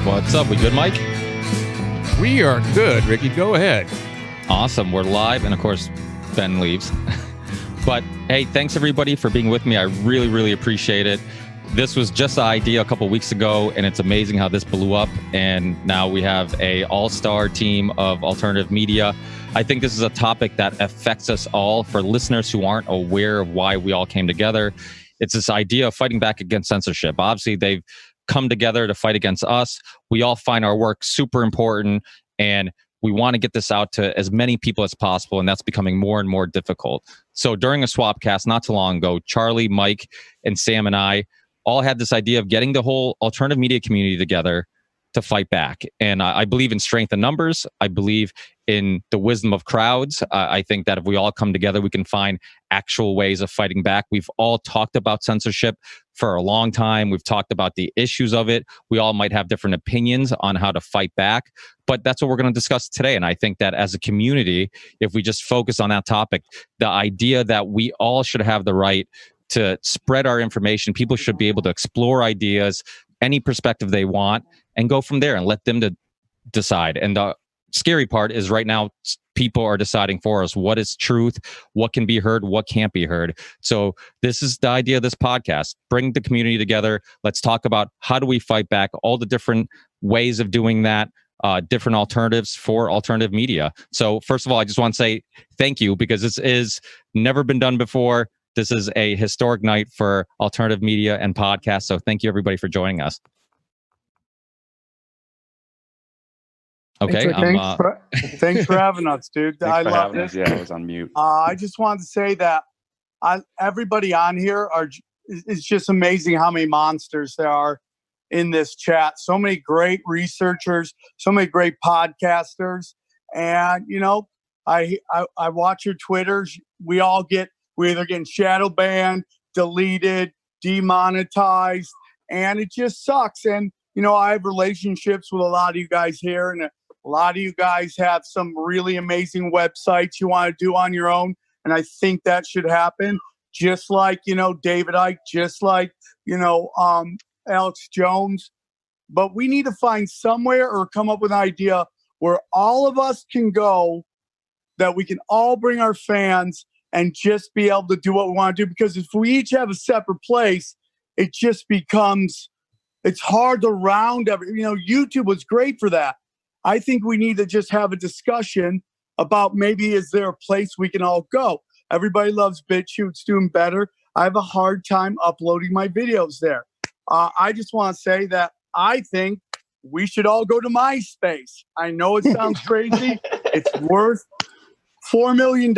What's up? We good, Mike? We are good, Ricky. Go ahead. Awesome. We're live, and of course, Ben leaves. But hey, thanks everybody for being with me. I really, really appreciate it. This was just an idea a couple weeks ago, and it's amazing how this blew up. And now we have a all-star team of alternative media. I think this is a topic that affects us all. For listeners who aren't aware of why we all came together, it's this idea of fighting back against censorship. Obviously, they've come together to fight against us. We all find our work super important, and we want to get this out to as many people as possible, and that's becoming more and more difficult. So during a Swapcast not too long ago, Charlie, Mike, and Sam and I all had this idea of getting the whole alternative media community together to fight back. And I believe in strength in numbers. I believe in the wisdom of crowds. I think that if we all come together, we can find actual ways of fighting back. We've all talked about censorship for a long time. We've talked about the issues of it. We all might have different opinions on how to fight back, but that's what we're going to discuss today. And I think that as a community, if we just focus on that topic, the idea that we all should have the right to spread our information, people should be able to explore ideas, any perspective they want, and go from there and let them to decide. And the scary part is right now, people are deciding for us what is truth, what can be heard, what can't be heard. So this is the idea of this podcast. Bring the community together. Let's talk about how do we fight back, all the different ways of doing that, different alternatives for alternative media. So first of all, I just want to say thank you, because this is never been done before. This is a historic night for alternative media and podcasts. So thank you everybody for joining us. Okay. Thanks for having us, dude. I love this. Yeah, I was on mute. I just wanted to say that everybody on here it's just amazing how many monsters there are in this chat. So many great researchers, so many great podcasters. And, you know, I watch your Twitters. We're either getting shadow banned, deleted, demonetized, and it just sucks. And, you know, I have relationships with a lot of you guys here, and a lot of you guys have some really amazing websites you want to do on your own. And I think that should happen. Just like, you know, David Icke, just like, you know, Alex Jones. But we need to find somewhere or come up with an idea where all of us can go, that we can all bring our fans and just be able to do what we want to do. Because if we each have a separate place, it just becomes, it's hard to round you know, YouTube was great for that. I think we need to just have a discussion about maybe is there a place we can all go? Everybody loves BitChute. It's doing better. I have a hard time uploading my videos there. I just want to say that I think we should all go to MySpace. I know it sounds crazy. It's worth $4 million.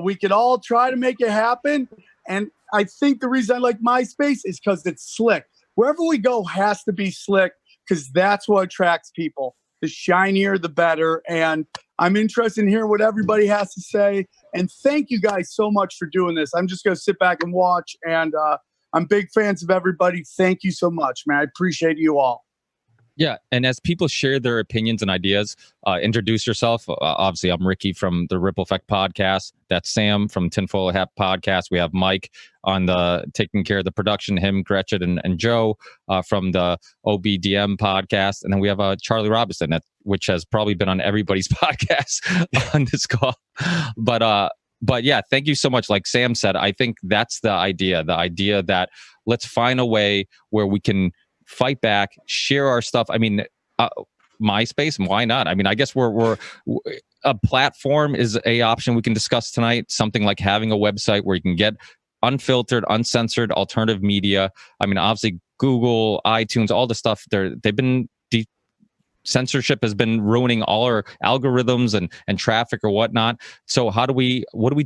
We could all try to make it happen. And I think the reason I like MySpace is because it's slick. Wherever we go has to be slick, because that's what attracts people. The shinier, the better. And I'm interested in hearing what everybody has to say. And thank you guys so much for doing this. I'm just going to sit back and watch. And I'm big fans of everybody. Thank you so much, man. I appreciate you all. Yeah, and as people share their opinions and ideas, introduce yourself. Obviously, I'm Ricky from the Ripple Effect podcast. That's Sam from Tinfoil Hat podcast. We have Mike on the taking care of the production, him, Gretchen, and Joe from the OBDM podcast. And then we have Charlie Robinson, which has probably been on everybody's podcast on this call. But yeah, thank you so much. Like Sam said, I think that's the idea that let's find a way where we can fight back, share our stuff. I mean, MySpace, why not? I mean, I guess we're a platform is a option we can discuss tonight. Something like having a website where you can get unfiltered, uncensored alternative media. I mean, obviously Google, iTunes, all the stuff censorship has been ruining all our algorithms and traffic or whatnot. So what do we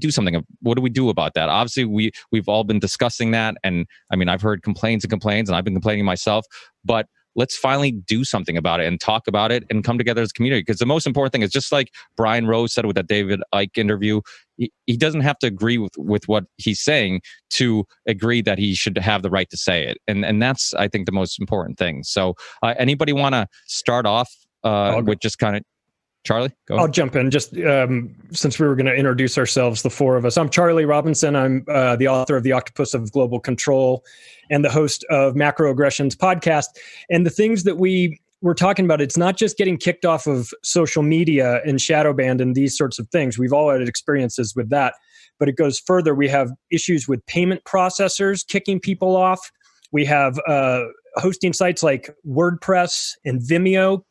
do about that? Obviously we've all been discussing that. And I mean, I've heard complaints and I've been complaining myself, but let's finally do something about it and talk about it and come together as a community. Because the most important thing is, just like Brian Rose said with that David Icke interview, he doesn't have to agree with what he's saying to agree that he should have the right to say it. And that's, I think, the most important thing. So anybody want to start off with just kind of, Charlie, go ahead. I'll jump in just since we were going to introduce ourselves, the four of us. I'm Charlie Robinson. I'm the author of The Octopus of Global Control and the host of Macroaggressions podcast. And the things that we we're talking about, it's not just getting kicked off of social media and shadow banned and these sorts of things. We've all had experiences with that, but it goes further. We have issues with payment processors kicking people off. We have hosting sites like WordPress and Vimeo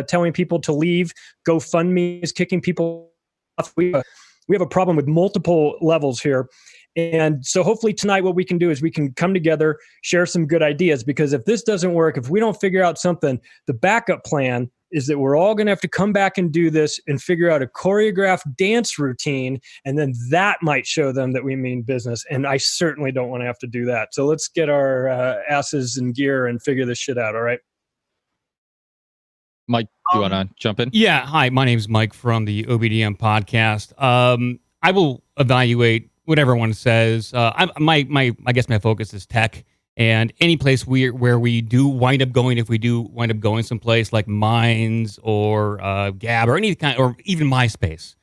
telling people to leave. GoFundMe is kicking people off. We have a problem with multiple levels here. And so hopefully tonight what we can do is we can come together, share some good ideas, because if this doesn't work, if we don't figure out something, the backup plan is that we're all going to have to come back and do this and figure out a choreographed dance routine. And then that might show them that we mean business. And I certainly don't want to have to do that. So let's get our asses in gear and figure this shit out. All right. Mike, do you want to jump in? Yeah. Hi, my name's Mike from the OBDM podcast. I will evaluate what everyone says. I guess my focus is tech, and any place where we do wind up going, if we do wind up going someplace like Minds or Gab or any kind, or even MySpace,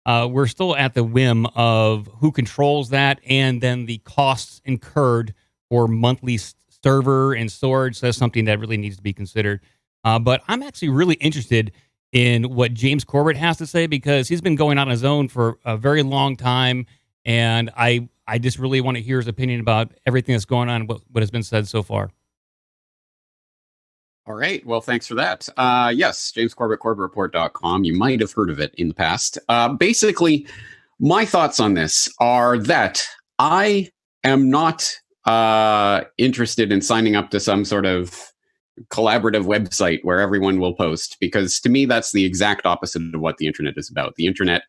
we're still at the whim of who controls that, and then the costs incurred for monthly server and storage. So that's something that really needs to be considered. But I'm actually really interested in what James Corbett has to say, because he's been going on his own for a very long time. And I just really want to hear his opinion about everything that's going on, what has been said so far. All right. Well, thanks for that. Yes, James Corbett, CorbettReport.com. You might have heard of it in the past. Basically, my thoughts on this are that I am not interested in signing up to some sort of collaborative website where everyone will post, because to me, that's the exact opposite of what the internet is about. The internet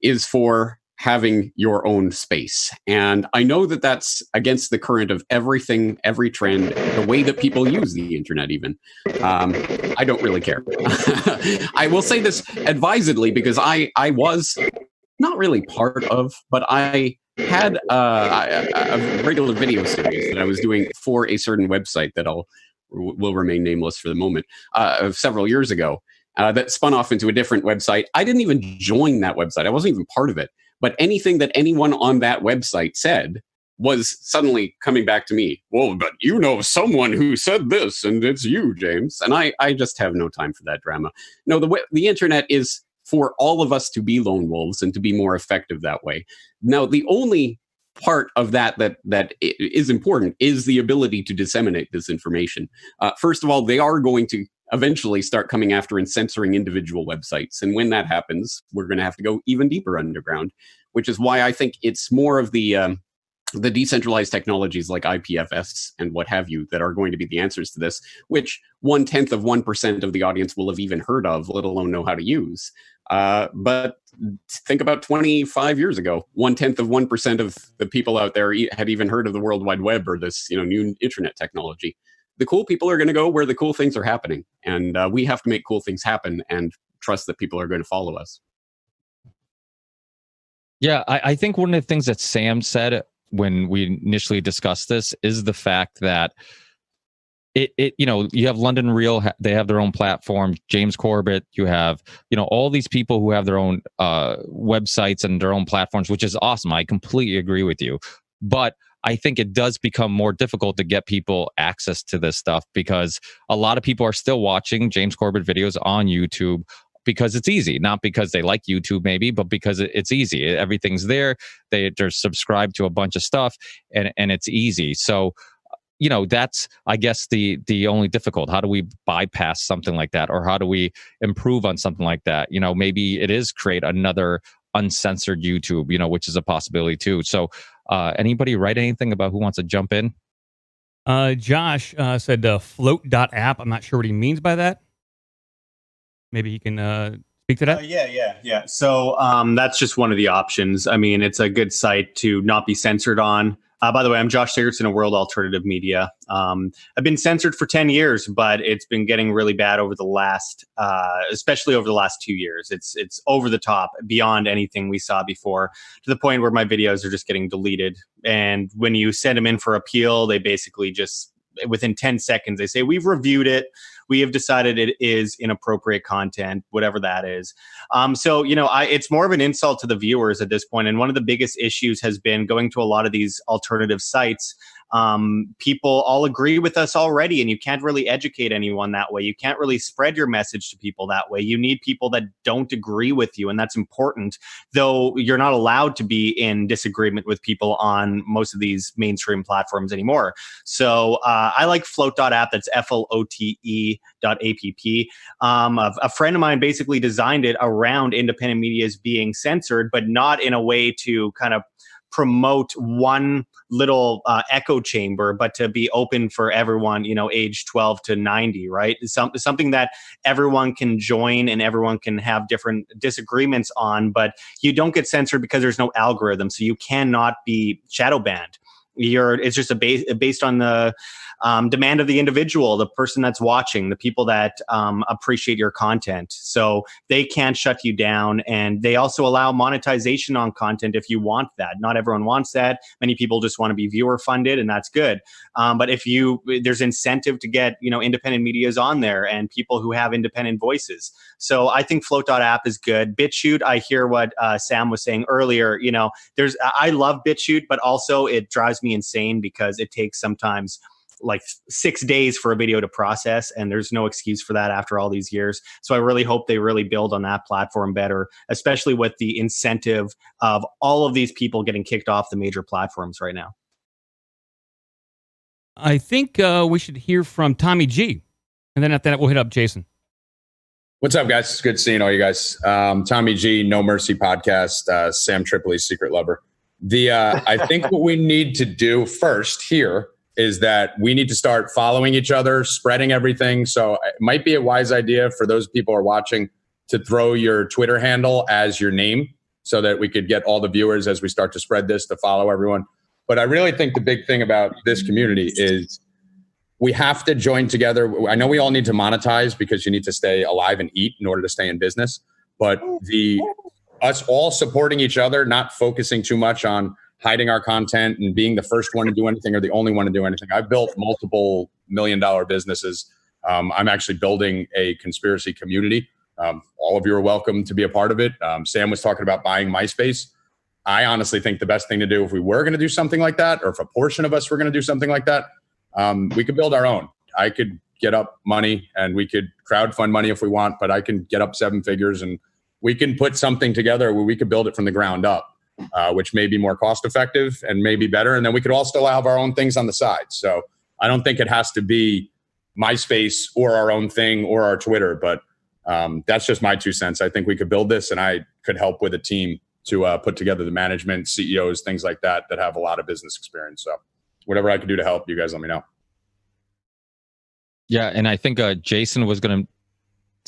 is for having your own space. And I know that that's against the current of everything, every trend, the way that people use the internet even. I don't really care. I will say this advisedly, because I was not really part of, but I had a regular video series that I was doing for a certain website that will remain nameless for the moment, several years ago, that spun off into a different website. I didn't even join that website. I wasn't even part of it. But anything that anyone on that website said was suddenly coming back to me. Well, but you know someone who said this, and it's you, James. And I just have no time for that drama. No, the internet is for all of us to be lone wolves and to be more effective that way. Now, the only part of that is important is the ability to disseminate this information. First of all, they are going to eventually start coming after and censoring individual websites. And when that happens, we're going to have to go even deeper underground, which is why I think it's more of the decentralized technologies like IPFS and what have you that are going to be the answers to this, which 0.1% of the audience will have even heard of, let alone know how to use. But think about 25 years ago, 0.1% of the people out there had even heard of the World Wide Web or this, new internet technology. The cool people are going to go where the cool things are happening. And we have to make cool things happen and trust that people are going to follow us. Yeah, I think one of the things that Sam said when we initially discussed this is the fact that you have London Real, they have their own platform, James Corbett, you have, all these people who have their own websites and their own platforms, which is awesome. I completely agree with you. But I think it does become more difficult to get people access to this stuff, because a lot of people are still watching James Corbett videos on YouTube because it's easy, not because they like YouTube maybe, but because it's easy. Everything's there. They're subscribed to a bunch of stuff, and it's easy. So, that's, I guess, the only difficult. How do we bypass something like that? Or how do we improve on something like that? Maybe it is create another uncensored YouTube, which is a possibility too. So anybody write anything about who wants to jump in? Josh said float.app. I'm not sure what he means by that. Maybe he can speak to that. Yeah. So that's just one of the options. I mean, it's a good site to not be censored on. By the way, I'm Josh Sigurdsson of World Alternative Media. I've been censored for 10 years, but it's been getting really bad over the last, especially over the last 2 years. It's over the top, beyond anything we saw before, to the point where my videos are just getting deleted. And when you send them in for appeal, they basically just, within 10 seconds, they say, we've reviewed it. We have decided it is inappropriate content, whatever that is. So, it's more of an insult to the viewers at this point. And one of the biggest issues has been going to a lot of these alternative sites. People all agree with us already, and you can't really educate anyone that way. You can't really spread your message to people that way. You need people that don't agree with you, and that's important, though you're not allowed to be in disagreement with people on most of these mainstream platforms anymore. So I like float.app. That's flote.app. A friend of mine basically designed it around independent media's being censored, but not in a way to kind of promote one little echo chamber, but to be open for everyone, age 12 to 90, right? Something that everyone can join and everyone can have different disagreements on, but you don't get censored because there's no algorithm. So you cannot be shadow banned. It's just based on the demand of the individual, the person that's watching, the people that appreciate your content. So they can't shut you down. And they also allow monetization on content if you want that. Not everyone wants that. Many people just want to be viewer funded, and that's good. But there's incentive to get, independent medias on there and people who have independent voices. So I think float.app is good. BitChute, I hear what Sam was saying earlier. I love BitChute, but also it drives me insane because it takes sometimes like 6 days for a video to process, and there's no excuse for that after all these years. So I really hope they really build on that platform better, especially with the incentive of all of these people getting kicked off the major platforms right now. I think we should hear from Tommy G, and then after that we'll hit up Jason. What's up, guys? It's good seeing all you guys. Tommy G, No Mercy podcast, Sam Tripoli's secret lover. I think what we need to do first here is that we need to start following each other, spreading everything. So it might be a wise idea for those people who are watching to throw your Twitter handle as your name so that we could get all the viewers as we start to spread this to follow everyone. But I really think the big thing about this community is we have to join together. I know we all need to monetize because you need to stay alive and eat in order to stay in business. But us all supporting each other, not focusing too much on hiding our content and being the first one to do anything or the only one to do anything. I've built multiple $million-dollar businesses. I'm actually building a conspiracy community. All of you are welcome to be a part of it. Sam was talking about buying MySpace. I honestly think the best thing to do if we were going to do something like that, or if a portion of us were going to do something like that, we could build our own. I could get up money and we could crowdfund money if we want, but I can get up 7 figures and we can put something together where we could build it from the ground up. Which may be more cost effective and maybe better. And then we could all still have our own things on the side. So I don't think it has to be MySpace or our own thing or our Twitter, but that's just my 2 cents. I think we could build this and I could help with a team to put together the management, CEOs, things like that have a lot of business experience. So whatever I could do to help, you guys let me know. Yeah, and I think Jason was going to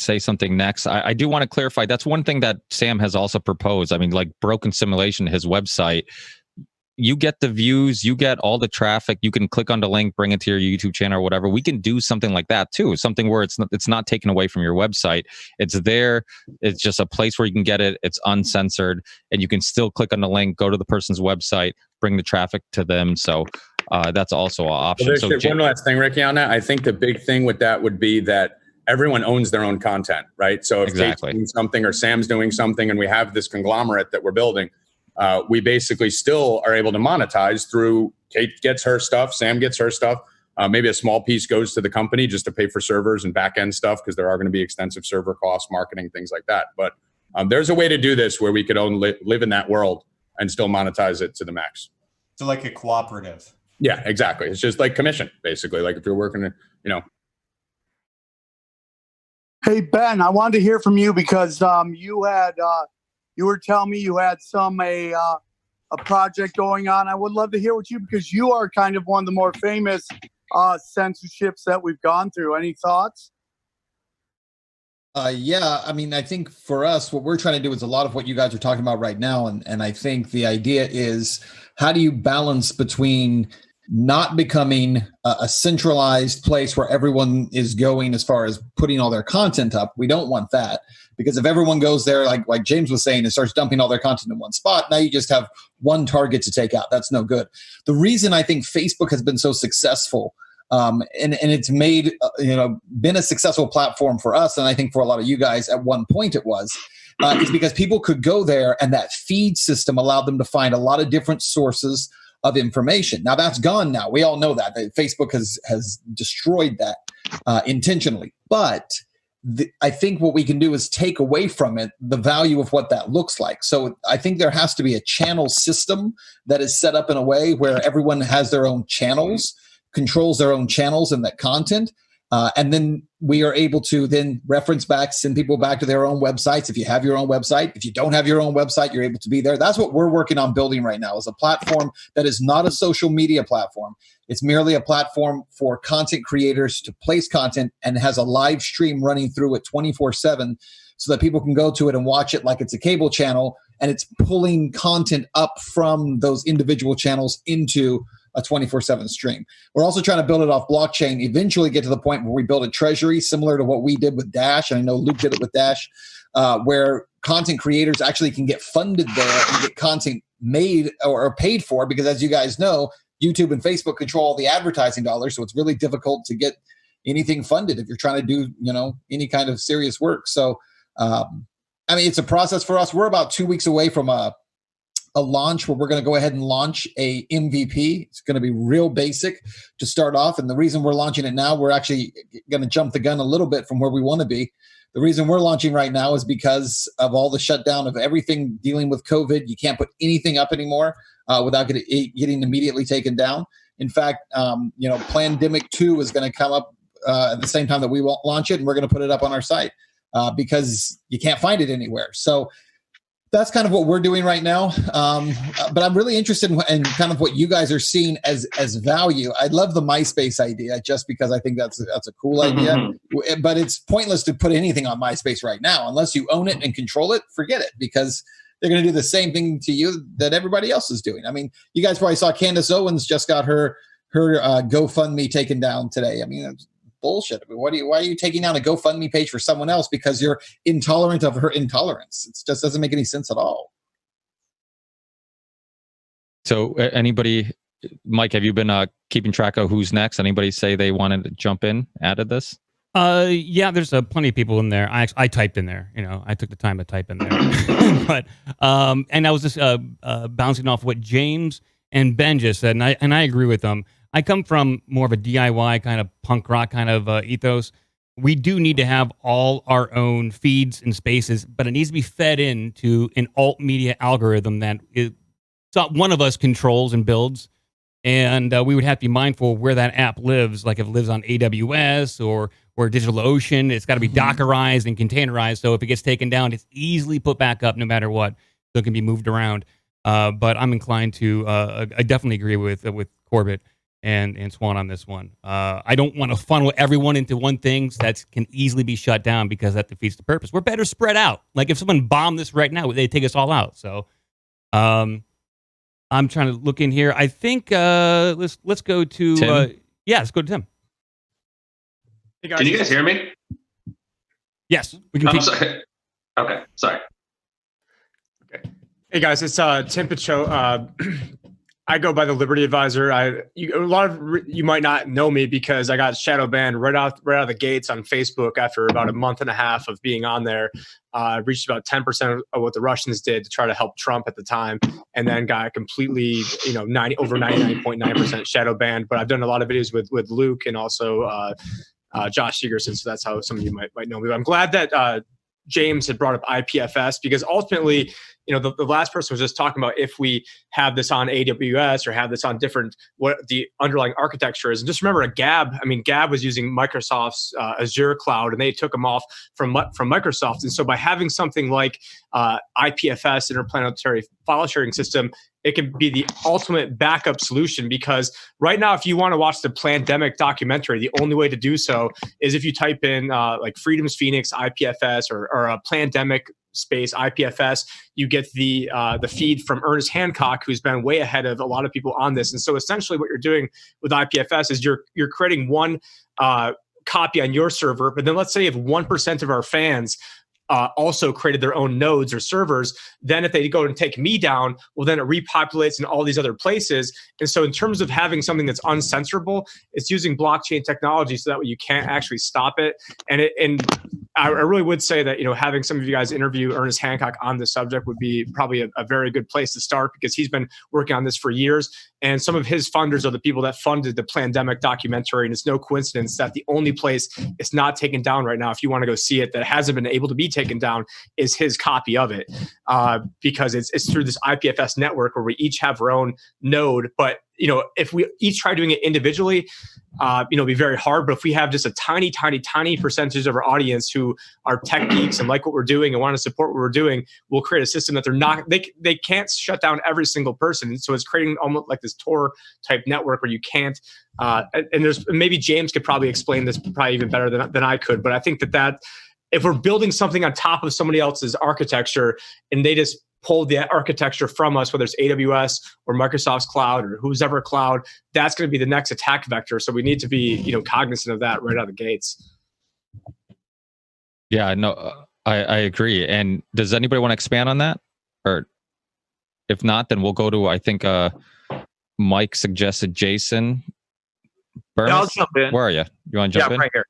say something next. I do want to clarify. That's one thing that Sam has also proposed. I mean, like Broken Simulation, his website, you get the views, you get all the traffic. You can click on the link, bring it to your YouTube channel or whatever. We can do something like that too. Something where it's not taken away from your website. It's there. It's just a place where you can get it. It's uncensored, and you can still click on the link, go to the person's website, bring the traffic to them. So that's also an option. Well, one last thing, Ricky, on that. I think the big thing with that would be that everyone owns their own content, right? So if Kate's doing something or Sam's doing something and we have this conglomerate that we're building, we basically still are able to monetize through Kate gets her stuff, Sam gets her stuff. Maybe a small piece goes to the company just to pay for servers and back-end stuff because there are going to be extensive server costs, marketing, things like that. But there's a way to do this where we could live in that world and still monetize it to the max. So like a cooperative. Yeah, exactly. It's just like commission, basically. Like if you're working, Hey, Ben, I wanted to hear from you because you were telling me you had a project going on. I would love to hear what because you are kind of one of the more famous censorships that we've gone through. Any thoughts? Yeah, I mean, I think for us, what we're trying to do is a lot of what you guys are talking about right now. And I think the idea is how do you balance between not becoming a centralized place where everyone is going as far as putting all their content up. We don't want that, because if everyone goes there, like James was saying, and starts dumping all their content in one spot, now you just have one target to take out. That's no good. The reason I think Facebook has been so successful and it's made, been a successful platform for us, and I think for a lot of you guys at one point it was, is because people could go there and that feed system allowed them to find a lot of different sources, of information. Now that's gone now. We all know that. Facebook has destroyed that intentionally. But I think what we can do is take away from it the value of what that looks like. So I think there has to be a channel system that is set up in a way where everyone has their own channels, controls their own channels and that content. And then we are able to then reference back, send people back to their own websites. If you have your own website, if you don't have your own website, you're able to be there. That's what we're working on building right now, is a platform that is not a social media platform. It's merely a platform for content creators to place content, and has a live stream running through it 24/7 so that people can go to it and watch it like it's a cable channel, and it's pulling content up from those individual channels into a 24/7 stream. We're also trying to build it off blockchain, eventually get to the point where we build a treasury similar to what we did with Dash. And I know Luke did it with Dash, where content creators actually can get funded there and get content made or paid for, because as you guys know, YouTube and Facebook control all the advertising dollars. So it's really difficult to get anything funded if you're trying to do, any kind of serious work. So, it's a process for us. We're about 2 weeks away from a launch where we're going to go ahead and launch a MVP. It's going to be real basic to start off. And the reason we're launching it now, we're actually going to jump the gun a little bit from where we want to be. The reason we're launching right now is because of all the shutdown of everything dealing with COVID. You can't put anything up anymore without getting immediately taken down. In fact, Plandemic 2 is going to come up at the same time that we won't launch it, and we're going to put it up on our site because you can't find it anywhere. So that's kind of what we're doing right now. But I'm really interested in kind of what you guys are seeing as value. I love the MySpace idea just because I think that's a cool idea. But it's pointless to put anything on MySpace right now. Unless you own it and control it, forget it, because they're going to do the same thing to you that everybody else is doing. I mean, you guys probably saw Candace Owens just got her GoFundMe taken down today. I mean, that's bullshit. I mean, why are you taking down a GoFundMe page for someone else because you're intolerant of her intolerance? It just doesn't make any sense at all. So anybody, Mike, have you been keeping track of who's next? Anybody say they wanted to jump in, added this? Yeah, there's plenty of people in there. I typed in there. I took the time to type in there. But and I was just bouncing off what James and Ben just said, and I agree with them. I come from more of a DIY kind of punk rock kind of ethos. We do need to have all our own feeds and spaces, but it needs to be fed into an alt media algorithm that one of us controls and builds. And we would have to be mindful of where that app lives. Like if it lives on AWS or DigitalOcean, it's got to be Dockerized and containerized. So if it gets taken down, it's easily put back up no matter what. So it can be moved around. But I'm inclined to, I definitely agree with Corbett and Swan on this one. I don't want to funnel everyone into one thing that can easily be shut down because that defeats the purpose. We're better spread out. Like if someone bombed this right now, they'd take us all out. So I'm trying to look in here. I think let's go to Tim? Let's go to Tim. Hey guys, can you guys hear me? Yes, we can. I'm sorry. Okay, sorry. Okay. Hey guys, it's Tim Pichot. I go by the Liberty Advisor. A lot of you might not know me because I got shadow banned right out of the gates on Facebook after about a month and a half of being on there. Reached about 10% of what the Russians did to try to help Trump at the time, and then got completely, over 99.9% shadow banned. But I've done a lot of videos with Luke and also Josh Segerson, so that's how some of you might know me. But I'm glad that James had brought up IPFS because ultimately, the last person was just talking about if we have this on AWS or have this on different, what the underlying architecture is. And just remember Gab was using Microsoft's Azure cloud and they took them off from Microsoft. And so by having something like IPFS, interplanetary file sharing system, it can be the ultimate backup solution because right now, if you want to watch the Plandemic documentary, the only way to do so is if you type in like Freedom's Phoenix IPFS or a Plandemic space IPFS, you get the feed from Ernest Hancock, who's been way ahead of a lot of people on this. And so essentially what you're doing with IPFS is you're creating one copy on your server, but then let's say if 1% of our fans also created their own nodes or servers, then if they go and take me down, well, then it repopulates in all these other places. And so in terms of having something that's uncensorable, it's using blockchain technology so that way you can't actually stop it. And I really would say that, having some of you guys interview Ernest Hancock on this subject would be probably a very good place to start because he's been working on this for years. And some of his funders are the people that funded the pandemic documentary. And it's no coincidence that the only place it's not taken down right now, if you want to go see it, that hasn't been able to be taken down is his copy of it, because it's through this IPFS network where we each have our own node. But if we each try doing it individually, it'd be very hard. But if we have just a tiny, tiny, tiny percentage of our audience who are tech geeks and like what we're doing and want to support what we're doing, we'll create a system that they can't shut down every single person. So it's creating almost like this Tor type network where you can't. And there's maybe James could probably explain this probably even better than I could. But I think that if we're building something on top of somebody else's architecture and they just pull the architecture from us, whether it's AWS or Microsoft's cloud or whose ever cloud, that's going to be the next attack vector. So we need to be, cognizant of that right out of the gates. Yeah, no, I agree. And does anybody want to expand on that? Or if not, then we'll go to, I think Mike suggested Jason Burmis. Yeah, I'll jump in. Where are you? You want to jump in? Right here.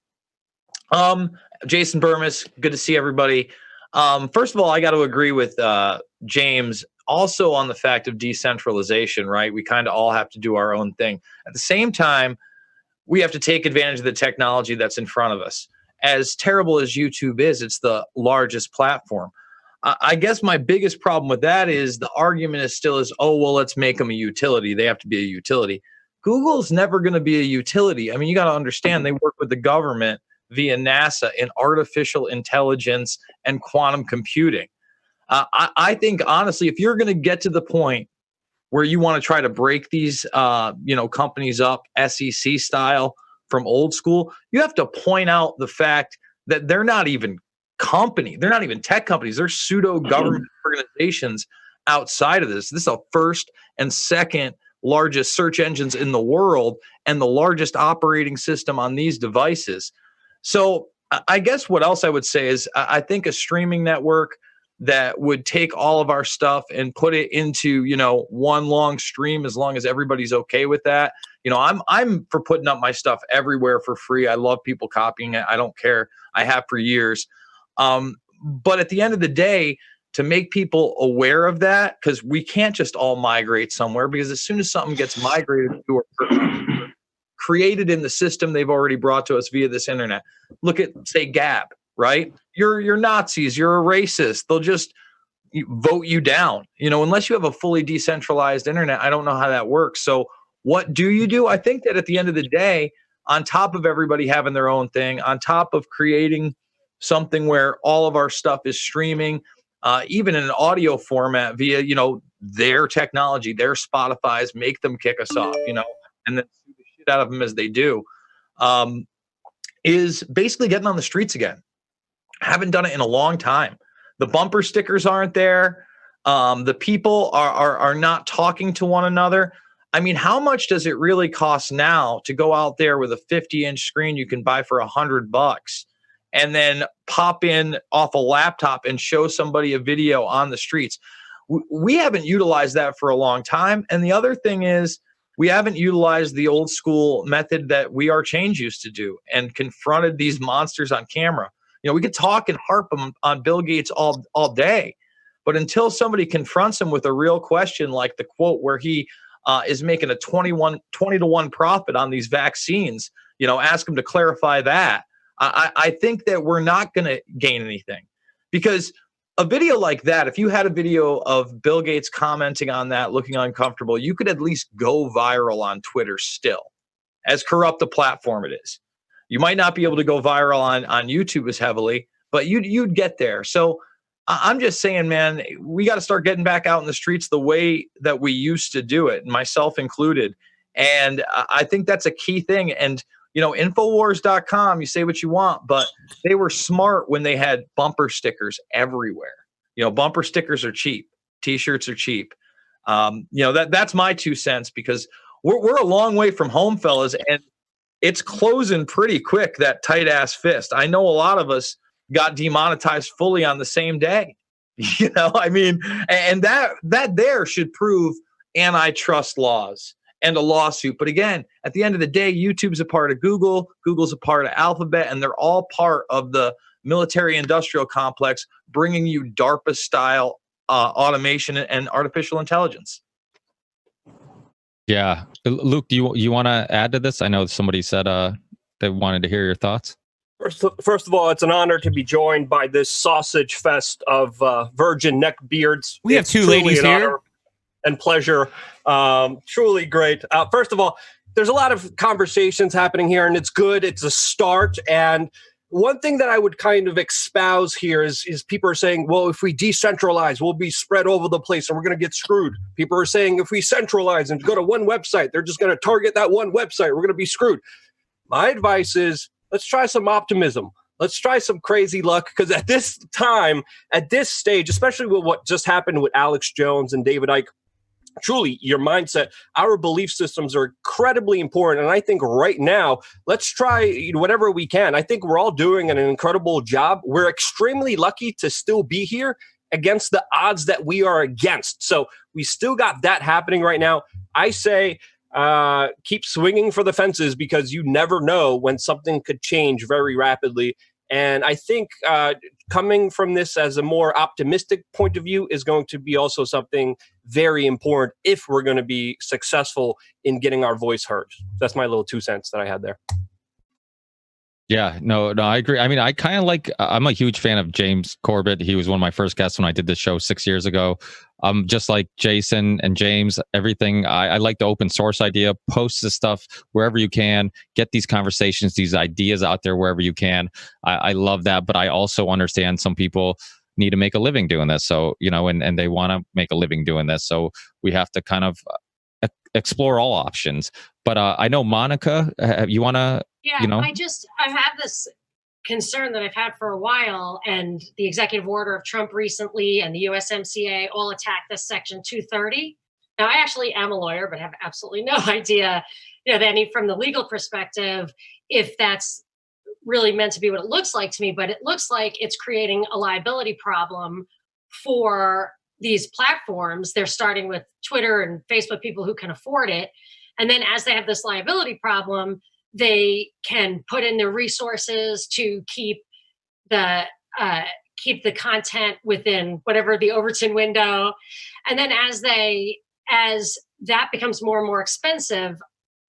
Jason Burmis, good to see everybody. First of all, I got to agree with James also on the fact of decentralization, right? We kind of all have to do our own thing. At the same time, we have to take advantage of the technology that's in front of us. As terrible as YouTube is, it's the largest platform. I guess my biggest problem with that is the argument is still oh, well, let's make them a utility. They have to be a utility. Google's never going to be a utility. I mean, you got to understand they work with the government via NASA in artificial intelligence and quantum computing. I think, honestly, if you're going to get to the point where you want to try to break these companies up SEC style from old school, you have to point out the fact that they're not even they're not even tech companies. They're pseudo government organizations outside of this. This is the first and second largest search engines in the world and the largest operating system on these devices. So I guess what else I would say is I think a streaming network that would take all of our stuff and put it into, one long stream, as long as everybody's okay with that. I'm for putting up my stuff everywhere for free. I love people copying it. I don't care. I have for years. But at the end of the day, to make people aware of that, because we can't just all migrate somewhere, because as soon as something gets migrated to or created in the system they've already brought to us via this internet. Look at, say, Gab, right? You're Nazis, you're a racist. They'll just vote you down. Unless you have a fully decentralized internet, I don't know how that works. So what do? I think that at the end of the day, on top of everybody having their own thing, on top of creating something where all of our stuff is streaming, even in an audio format via, their technology, their Spotify's, make them kick us off, and then sue the shit out of them as they do, is basically getting on the streets again. Haven't done it in a long time. The bumper stickers aren't there. The people are not talking to one another. I mean, how much does it really cost now to go out there with a 50-inch screen you can buy for $100 and then pop in off a laptop and show somebody a video on the streets? We haven't utilized that for a long time. And the other thing is, we haven't utilized the old school method that We Are Change used to do and confronted these monsters on camera. We could talk and harp on Bill Gates all day, but until somebody confronts him with a real question, like the quote where he is making a 20 to 1 profit on these vaccines, ask him to clarify that. I think that we're not going to gain anything, because a video like that, if you had a video of Bill Gates commenting on that, looking uncomfortable, you could at least go viral on Twitter still, as corrupt a platform it is. You might not be able to go viral on YouTube as heavily, but you'd get there. So I'm just saying, man, we got to start getting back out in the streets the way that we used to do it, myself included. And I think that's a key thing. And, Infowars.com, you say what you want, but they were smart when they had bumper stickers everywhere. Bumper stickers are cheap. T-shirts are cheap. That's my 2 cents, because we're a long way from home, fellas. And it's closing pretty quick, that tight ass fist. I know a lot of us got demonetized fully on the same day. And that there should prove antitrust laws and a lawsuit. But again, at the end of the day, YouTube's a part of Google, Google's a part of Alphabet, and they're all part of the military-industrial complex, bringing you DARPA-style automation and artificial intelligence. Yeah. Luke, do you want to add to this? I know somebody said they wanted to hear your thoughts. First of all, it's an honor to be joined by this sausage fest of virgin neck beards. We have It's two truly ladies an here. honor and pleasure. Truly great. First of all, there's a lot of conversations happening here, and it's good. It's a start. And one thing that I would kind of espouse here is people are saying, well, if we decentralize, we'll be spread over the place and we're going to get screwed. People are saying if we centralize and go to one website, they're just going to target that one website. We're going to be screwed. My advice is let's try some optimism. Let's try some crazy luck, because at this time, at this stage, especially with what just happened with Alex Jones and David Icke, truly, your mindset, our belief systems are incredibly important. And I think right now, let's try whatever we can. I think we're all doing an incredible job. We're extremely lucky to still be here against the odds that we are against. So we still got that happening right now. I say keep swinging for the fences, because you never know when something could change very rapidly. And I think coming from this as a more optimistic point of view is going to be also something very important if we're going to be successful in getting our voice heard. That's my little 2 cents that I had there. Yeah, no, I agree. I mean, I kind of I'm a huge fan of James Corbett. He was one of my first guests when I did this show 6 years ago. Just like Jason and James, everything. I like the open source idea. Post this stuff wherever you can. Get these conversations, these ideas out there wherever you can. I love that. But I also understand some people need to make a living doing this. So, and they want to make a living doing this. So we have to kind of explore all options. But I know, Monica, you want to... Yeah, I have this concern that I've had for a while, and the executive order of Trump recently and the USMCA all attacked this Section 230. Now, I actually am a lawyer, but have absolutely no idea, from the legal perspective, if that's really meant to be what it looks like to me. But it looks like it's creating a liability problem for these platforms. They're starting with Twitter and Facebook, people who can afford it. And then as they have this liability problem, they can put in their resources to keep the content within whatever the Overton window. And then as that becomes more and more expensive,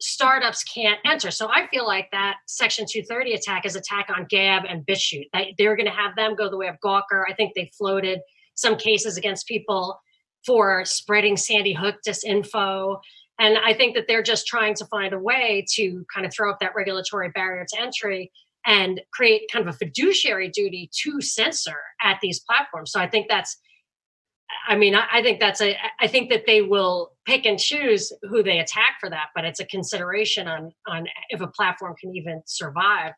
startups can't enter. So I feel like that Section 230 attack is attack on Gab and BitChute. They're going to have them go the way of Gawker. I think they floated some cases against people for spreading Sandy Hook disinfo. And I think that they're just trying to find a way to kind of throw up that regulatory barrier to entry and create kind of a fiduciary duty to censor at these platforms. So I think I think that they will pick and choose who they attack for that, but it's a consideration on if a platform can even survive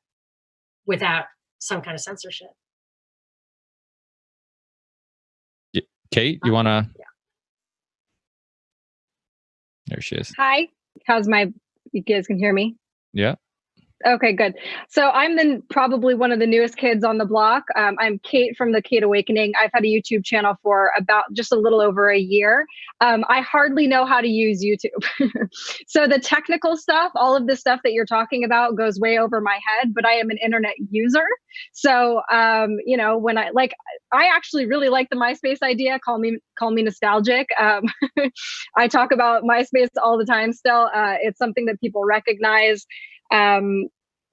without some kind of censorship. Kate, you want to... Yeah. There she is. Hi. You guys can hear me? Yeah. Okay, good. So I'm probably one of the newest kids on the block. I'm Kate from the Kate Awakening. I've had a YouTube channel for about just a little over a year. I hardly know how to use YouTube. So the technical stuff, all of the stuff that you're talking about goes way over my head, but I am an internet user. So, when I actually really like the MySpace idea. Call me nostalgic. I talk about MySpace all the time still. It's something that people recognize.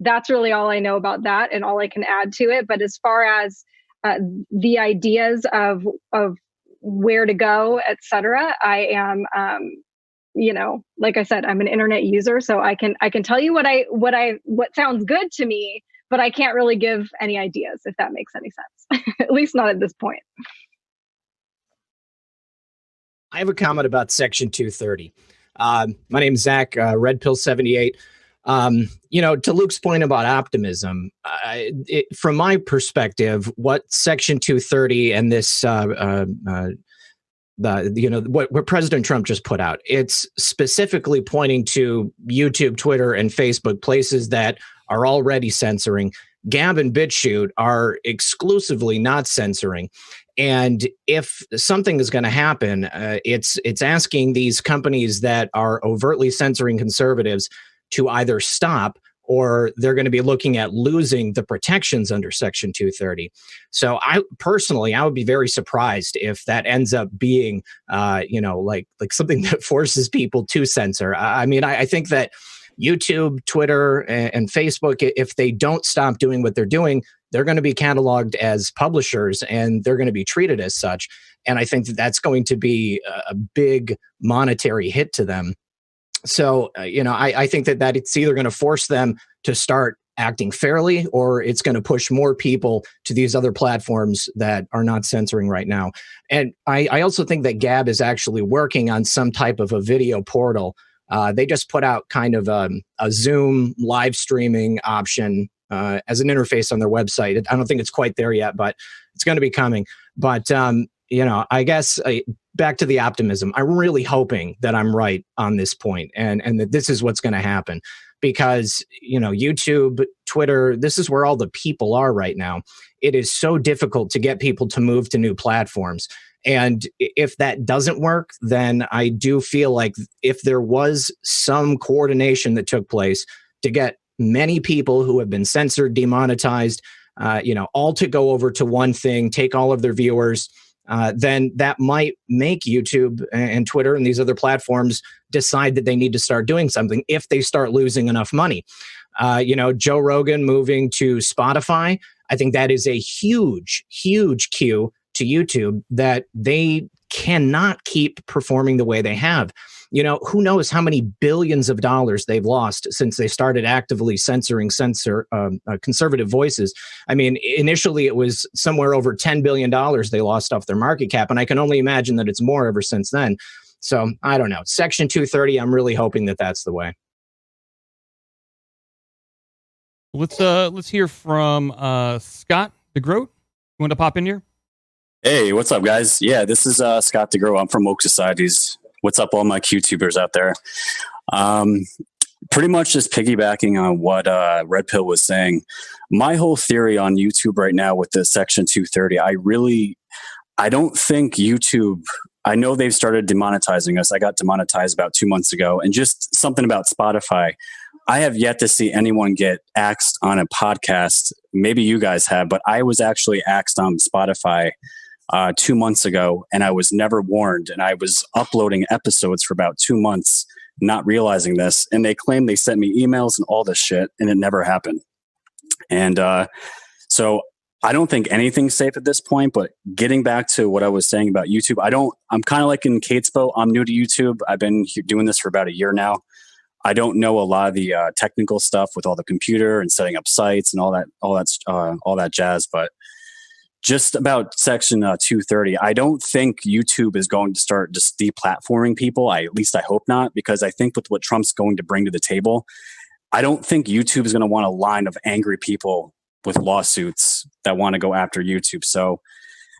That's really all I know about that and all I can add to it. But as far as the ideas of where to go, et cetera, I am, like I said, I'm an internet user, so I can tell you what sounds good to me, but I can't really give any ideas, if that makes any sense, at least not at this point. I have a comment about Section 230. My name's Zach, Red Pill 78. To Luke's point about optimism, from my perspective, what Section 230 and this, what President Trump just put out, it's specifically pointing to YouTube, Twitter, and Facebook, places that are already censoring. Gab and BitChute are exclusively not censoring. And if something is going to happen, it's asking these companies that are overtly censoring conservatives to either stop or they're going to be looking at losing the protections under Section 230. So I would be very surprised if that ends up being, like something that forces people to censor. I mean, I think that YouTube, Twitter, and Facebook, if they don't stop doing what they're doing, they're going to be cataloged as publishers and they're going to be treated as such. And I think that that's going to be a big monetary hit to them. So, I think that it's either going to force them to start acting fairly, or it's going to push more people to these other platforms that are not censoring right now. And I also think that Gab is actually working on some type of a video portal. They just put out kind of a Zoom live streaming option as an interface on their website. I don't think it's quite there yet, but it's going to be coming. But, I guess back to the optimism, I'm really hoping that I'm right on this point and that this is what's going to happen. Because, YouTube, Twitter, this is where all the people are right now. It is so difficult to get people to move to new platforms. And if that doesn't work, then I do feel like if there was some coordination that took place to get many people who have been censored, demonetized, all to go over to one thing, take all of their viewers, then that might make YouTube and Twitter and these other platforms decide that they need to start doing something if they start losing enough money. Joe Rogan moving to Spotify, I think that is a huge, huge cue to YouTube that they cannot keep performing the way they have. Who knows how many billions of dollars they've lost since they started actively censoring conservative voices. I mean, initially it was somewhere over $10 billion they lost off their market cap, and I can only imagine that it's more ever since then. So I don't know. Section 230, I'm really hoping that that's the way. Let's hear from Scott DeGroat. You want to pop in here? Hey, what's up, guys? Yeah, this is Scott DeGroat. I'm from Woke Societies. What's up, all my QTubers out there? Pretty much just piggybacking on what Red Pill was saying. My whole theory on YouTube right now with the Section 230, I don't think YouTube, I know they've started demonetizing us. I got demonetized about 2 months ago. And just something about Spotify. I have yet to see anyone get axed on a podcast. Maybe you guys have, but I was actually axed on Spotify 2 months ago, and I was never warned. And I was uploading episodes for about 2 months, not realizing this. And they claim they sent me emails and all this shit, and it never happened. And so I don't think anything's safe at this point. But getting back to what I was saying about YouTube, I'm kind of like in Kate's boat. I'm new to YouTube. I've been doing this for about a year now. I don't know a lot of the technical stuff with all the computer and setting up sites and all that jazz, but just about Section 230, I don't think YouTube is going to start just deplatforming people. At least I hope not, because I think with what Trump's going to bring to the table, I don't think YouTube is going to want a line of angry people with lawsuits that want to go after YouTube. So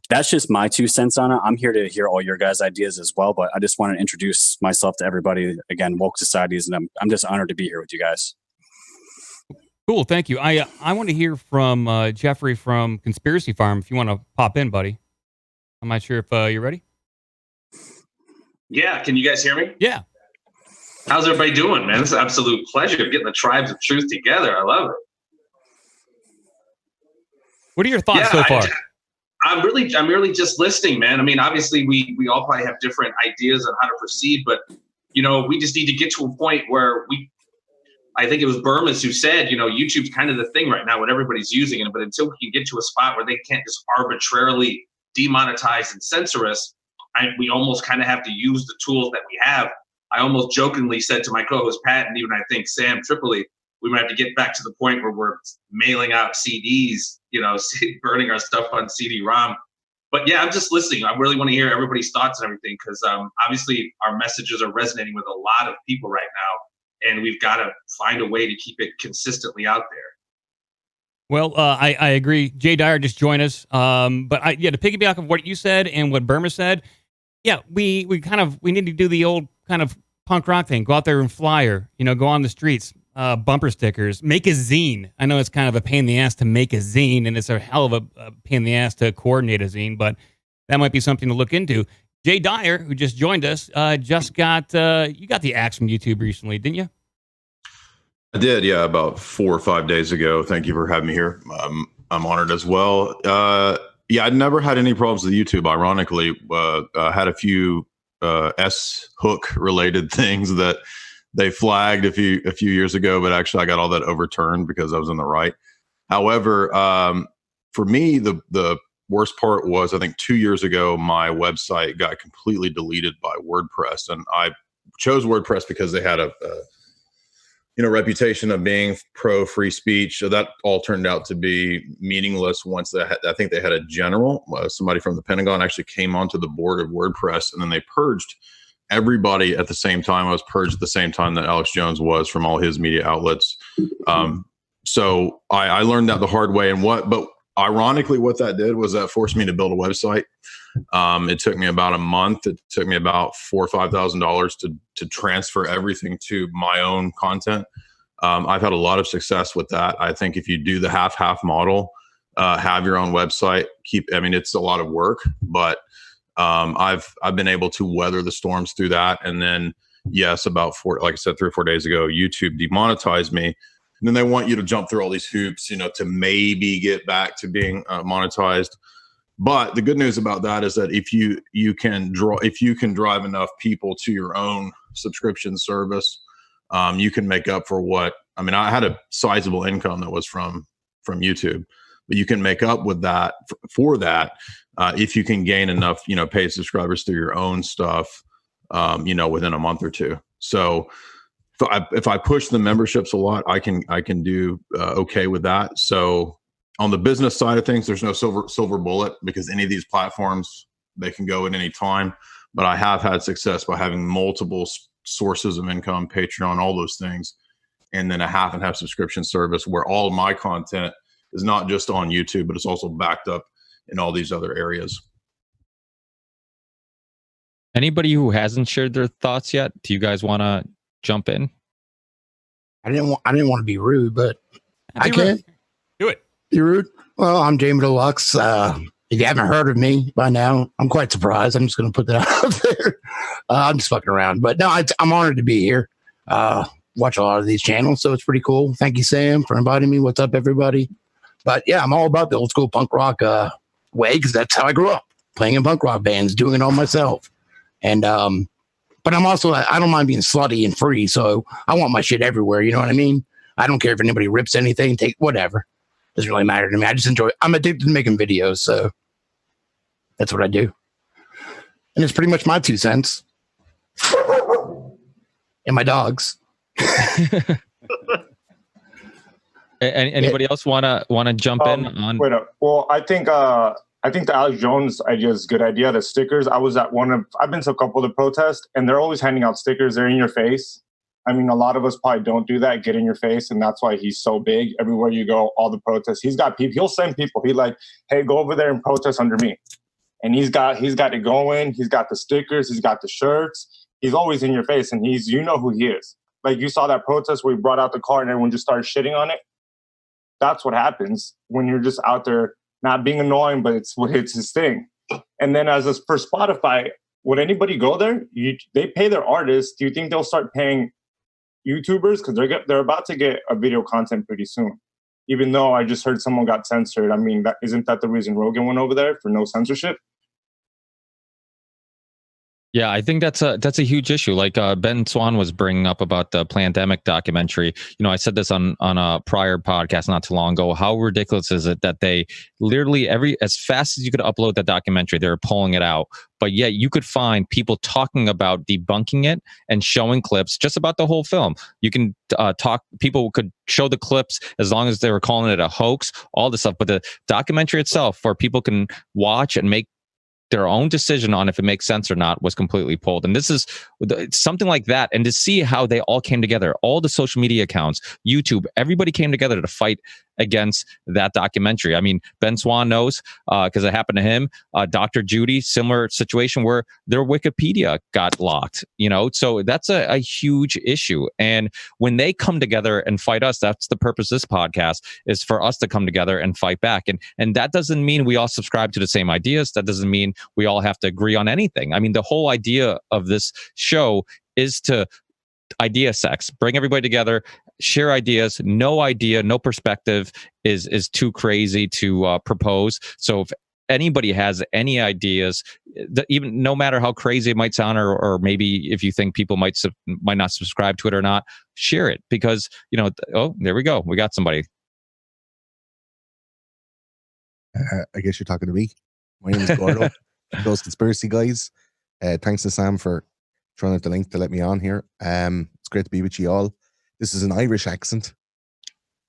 that's just my 2 cents on it. I'm here to hear all your guys' ideas as well, but I just want to introduce myself to everybody. Again, Woke Societies, and I'm just honored to be here with you guys. Cool, thank you. I want to hear from Jeffrey from Conspiracy Farm. If you want to pop in, buddy. I'm not sure if you're ready. Yeah, can you guys hear me? Yeah. How's everybody doing, man? It's an absolute pleasure getting the tribes of truth together. I love it. What are your thoughts so far? I'm really just listening, man. I mean, obviously we all probably have different ideas on how to proceed, but we just need to get to a point where I think it was Burmas who said, YouTube's kind of the thing right now when everybody's using it, but until we can get to a spot where they can't just arbitrarily demonetize and censor us, we almost kind of have to use the tools that we have. I almost jokingly said to my co-host Pat, and even I think Sam Tripoli, we might have to get back to the point where we're mailing out CDs, burning our stuff on CD-ROM. But yeah, I'm just listening. I really want to hear everybody's thoughts and everything, because obviously our messages are resonating with a lot of people right now, and we've got to find a way to keep it consistently out there. Well, I agree. Jay Dyer just joined us. But to piggyback of what you said and what Burma said, yeah, we need to do the old kind of punk rock thing. Go out there and flyer, go on the streets, bumper stickers, make a zine. I know it's kind of a pain in the ass to make a zine, and it's a hell of a pain in the ass to coordinate a zine, but that might be something to look into. Jay Dyer, who just joined us, you got the axe from YouTube recently, didn't you? I did, yeah, about 4 or 5 days ago. Thank you for having me here. I'm honored as well. Yeah, I'd never had any problems with YouTube. Ironically, I had a few S hook related things that they flagged a few years ago, but actually I got all that overturned because I was in the right. However, for me, the worst part was, I think 2 years ago, my website got completely deleted by WordPress, and I chose WordPress because they had a reputation of being pro free speech. So that all turned out to be meaningless once I think they had a general, somebody from the Pentagon actually came onto the board of WordPress, and then they purged everybody at the same time. I was purged at the same time that Alex Jones was from all his media outlets. So I learned that the hard way. But ironically, what that did was that forced me to build a website. It took me about a month. It took me about $4,000 or $5,000 to transfer everything to my own content. I've had a lot of success with that. I think if you do the half like have your own website, it's a lot of work, but I've been able to weather the storms through that. And then, yes, about 3 or 4 days ago, YouTube demonetized me. And then they want you to jump through all these hoops, to maybe get back to being monetized. But the good news about that is that if you can drive enough people to your own subscription service, you can make up for I had a sizable income that was from YouTube, but you can make up with that for that if you can gain enough, paid subscribers through your own stuff, within a month or two. So if I push the memberships a lot, I can do okay with that. So on the business side of things, there's no silver bullet, because any of these platforms, they can go at any time. But I have had success by having multiple sources of income, Patreon, all those things, and then a half and half subscription service where all of my content is not just on YouTube, but it's also backed up in all these other areas. Anybody who hasn't shared their thoughts yet, do you guys want to jump in? I didn't want to be rude, but I can. Do it. You rude? Well, I'm Jamie Deluxe. If you haven't heard of me by now, I'm quite surprised. I'm just going to put that out there. I'm just fucking around. But no, I'm honored to be here. Watch a lot of these channels, so it's pretty cool. Thank you, Sam, for inviting me. What's up, everybody? But yeah, I'm all about the old school punk rock way, because that's how I grew up, playing in punk rock bands, doing it all myself. And but I'm also, I don't mind being slutty and free, so I want my shit everywhere. You know what I mean? I don't care if anybody rips anything, take whatever. Doesn't really matter to me. I just enjoy it. I'm addicted to making videos, so that's what I do. And it's pretty much my 2 cents. And my dogs. Anybody else want to jump in on? Wait up. Well, I think the Alex Jones idea is a good idea. The stickers. I've been to a couple of the protests, and they're always handing out stickers. They're in your face. I mean, a lot of us probably don't do that, get in your face, and that's why he's so big. Everywhere you go, all the protests, he's got people. He'll send people. He's like, hey, go over there and protest under me. And he's got it going. He's got the stickers. He's got the shirts. He's always in your face, and you know who he is. Like, you saw that protest where he brought out the car and everyone just started shitting on it. That's what happens when you're just out there not being annoying, but it's his thing. And then for Spotify, would anybody go there? They pay their artists. Do you think they'll start paying YouTubers? Because they're about to get a video content pretty soon. Even though I just heard someone got censored. I mean, isn't that the reason Rogan went over there, for no censorship? Yeah, I think that's a huge issue. Like Ben Swan was bringing up about the Plandemic documentary. I said this on a prior podcast not too long ago. How ridiculous is it that they literally as fast as you could upload that documentary, they're pulling it out. But yet you could find people talking about debunking it and showing clips just about the whole film. You can people could show the clips as long as they were calling it a hoax, all this stuff. But the documentary itself, where people can watch and make their own decision on if it makes sense or not, was completely pulled. And this is something like that. And to see how they all came together, all the social media accounts, YouTube, everybody came together to fight against that documentary. I mean, Ben Swan knows because it happened to him. Dr. Judy, similar situation where their Wikipedia got locked, so that's a huge issue. And when they come together and fight us, that's the purpose of this podcast, is for us to come together and fight back. And that doesn't mean we all subscribe to the same ideas. That doesn't mean we all have to agree on anything. I mean, the whole idea of this show is to idea sex, bring everybody together, share ideas. No idea, no perspective is too crazy to propose. So if anybody has any ideas, even no matter how crazy it might sound, or maybe if you think people might not subscribe to it or not, share it, because oh, there we go, we got somebody. I guess you're talking to me. My name is Gordo. Those conspiracy guys. Thanks to Sam for throwing out the link to let me on here. It's great to be with you all. This is an Irish accent.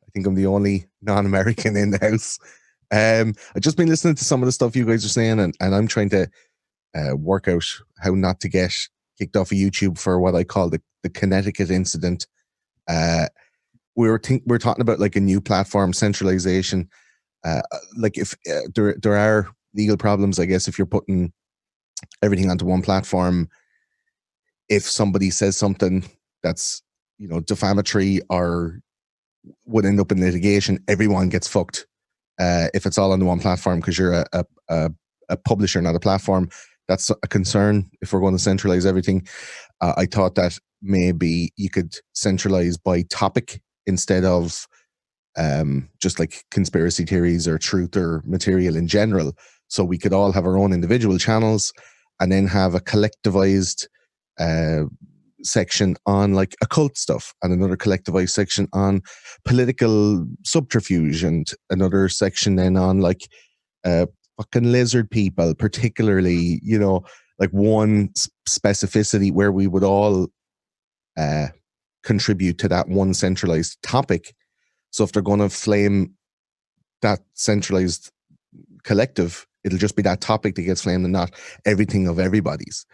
I think I'm the only non-American in the house. I've just been listening to some of the stuff you guys are saying, and I'm trying to work out how not to get kicked off of YouTube for what I call the Connecticut incident. We're talking about like a new platform, centralization. Like if there are legal problems, I guess, if you're putting everything onto one platform. If somebody says something that's defamatory or would end up in litigation, everyone gets fucked. If it's all on the one platform, because you're a publisher, not a platform. That's a concern if we're going to centralize everything. I thought that maybe you could centralize by topic instead of just like conspiracy theories or truth or material in general. So we could all have our own individual channels and then have a collectivized section on like occult stuff, and another collectivized section on political subterfuge, and another section then on like fucking lizard people, particularly, like one specificity where we would all contribute to that one centralized topic. So if they're going to flame that centralized collective, it'll just be that topic that gets flamed and not everything of everybody's.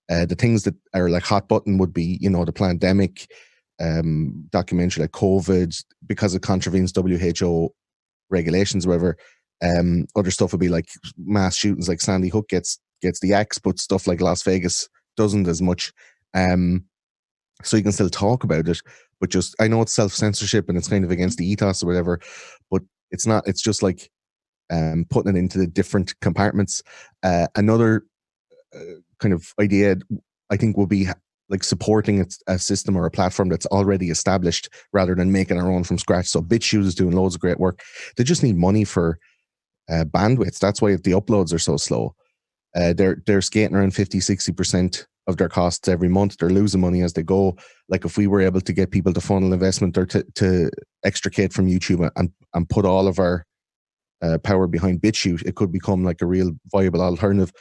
The things that are like hot button would be, the pandemic, documentary like COVID, because it contravenes WHO regulations, whatever. Other stuff would be like mass shootings, like Sandy Hook gets the axe, but stuff like Las Vegas doesn't as much. So you can still talk about it, but just, I know it's self-censorship and it's kind of against the ethos or whatever, but it's not. It's just like putting it into the different compartments. Another kind of idea, I think, will be like supporting a system or a platform that's already established rather than making our own from scratch. So BitChute is doing loads of great work. They just need money for bandwidth. That's why the uploads are so slow. They're skating around 50-60% of their costs every month. They're losing money as they go. Like if we were able to get people to funnel investment or to extricate from YouTube and put all of our power behind BitChute, it could become like a real viable alternative.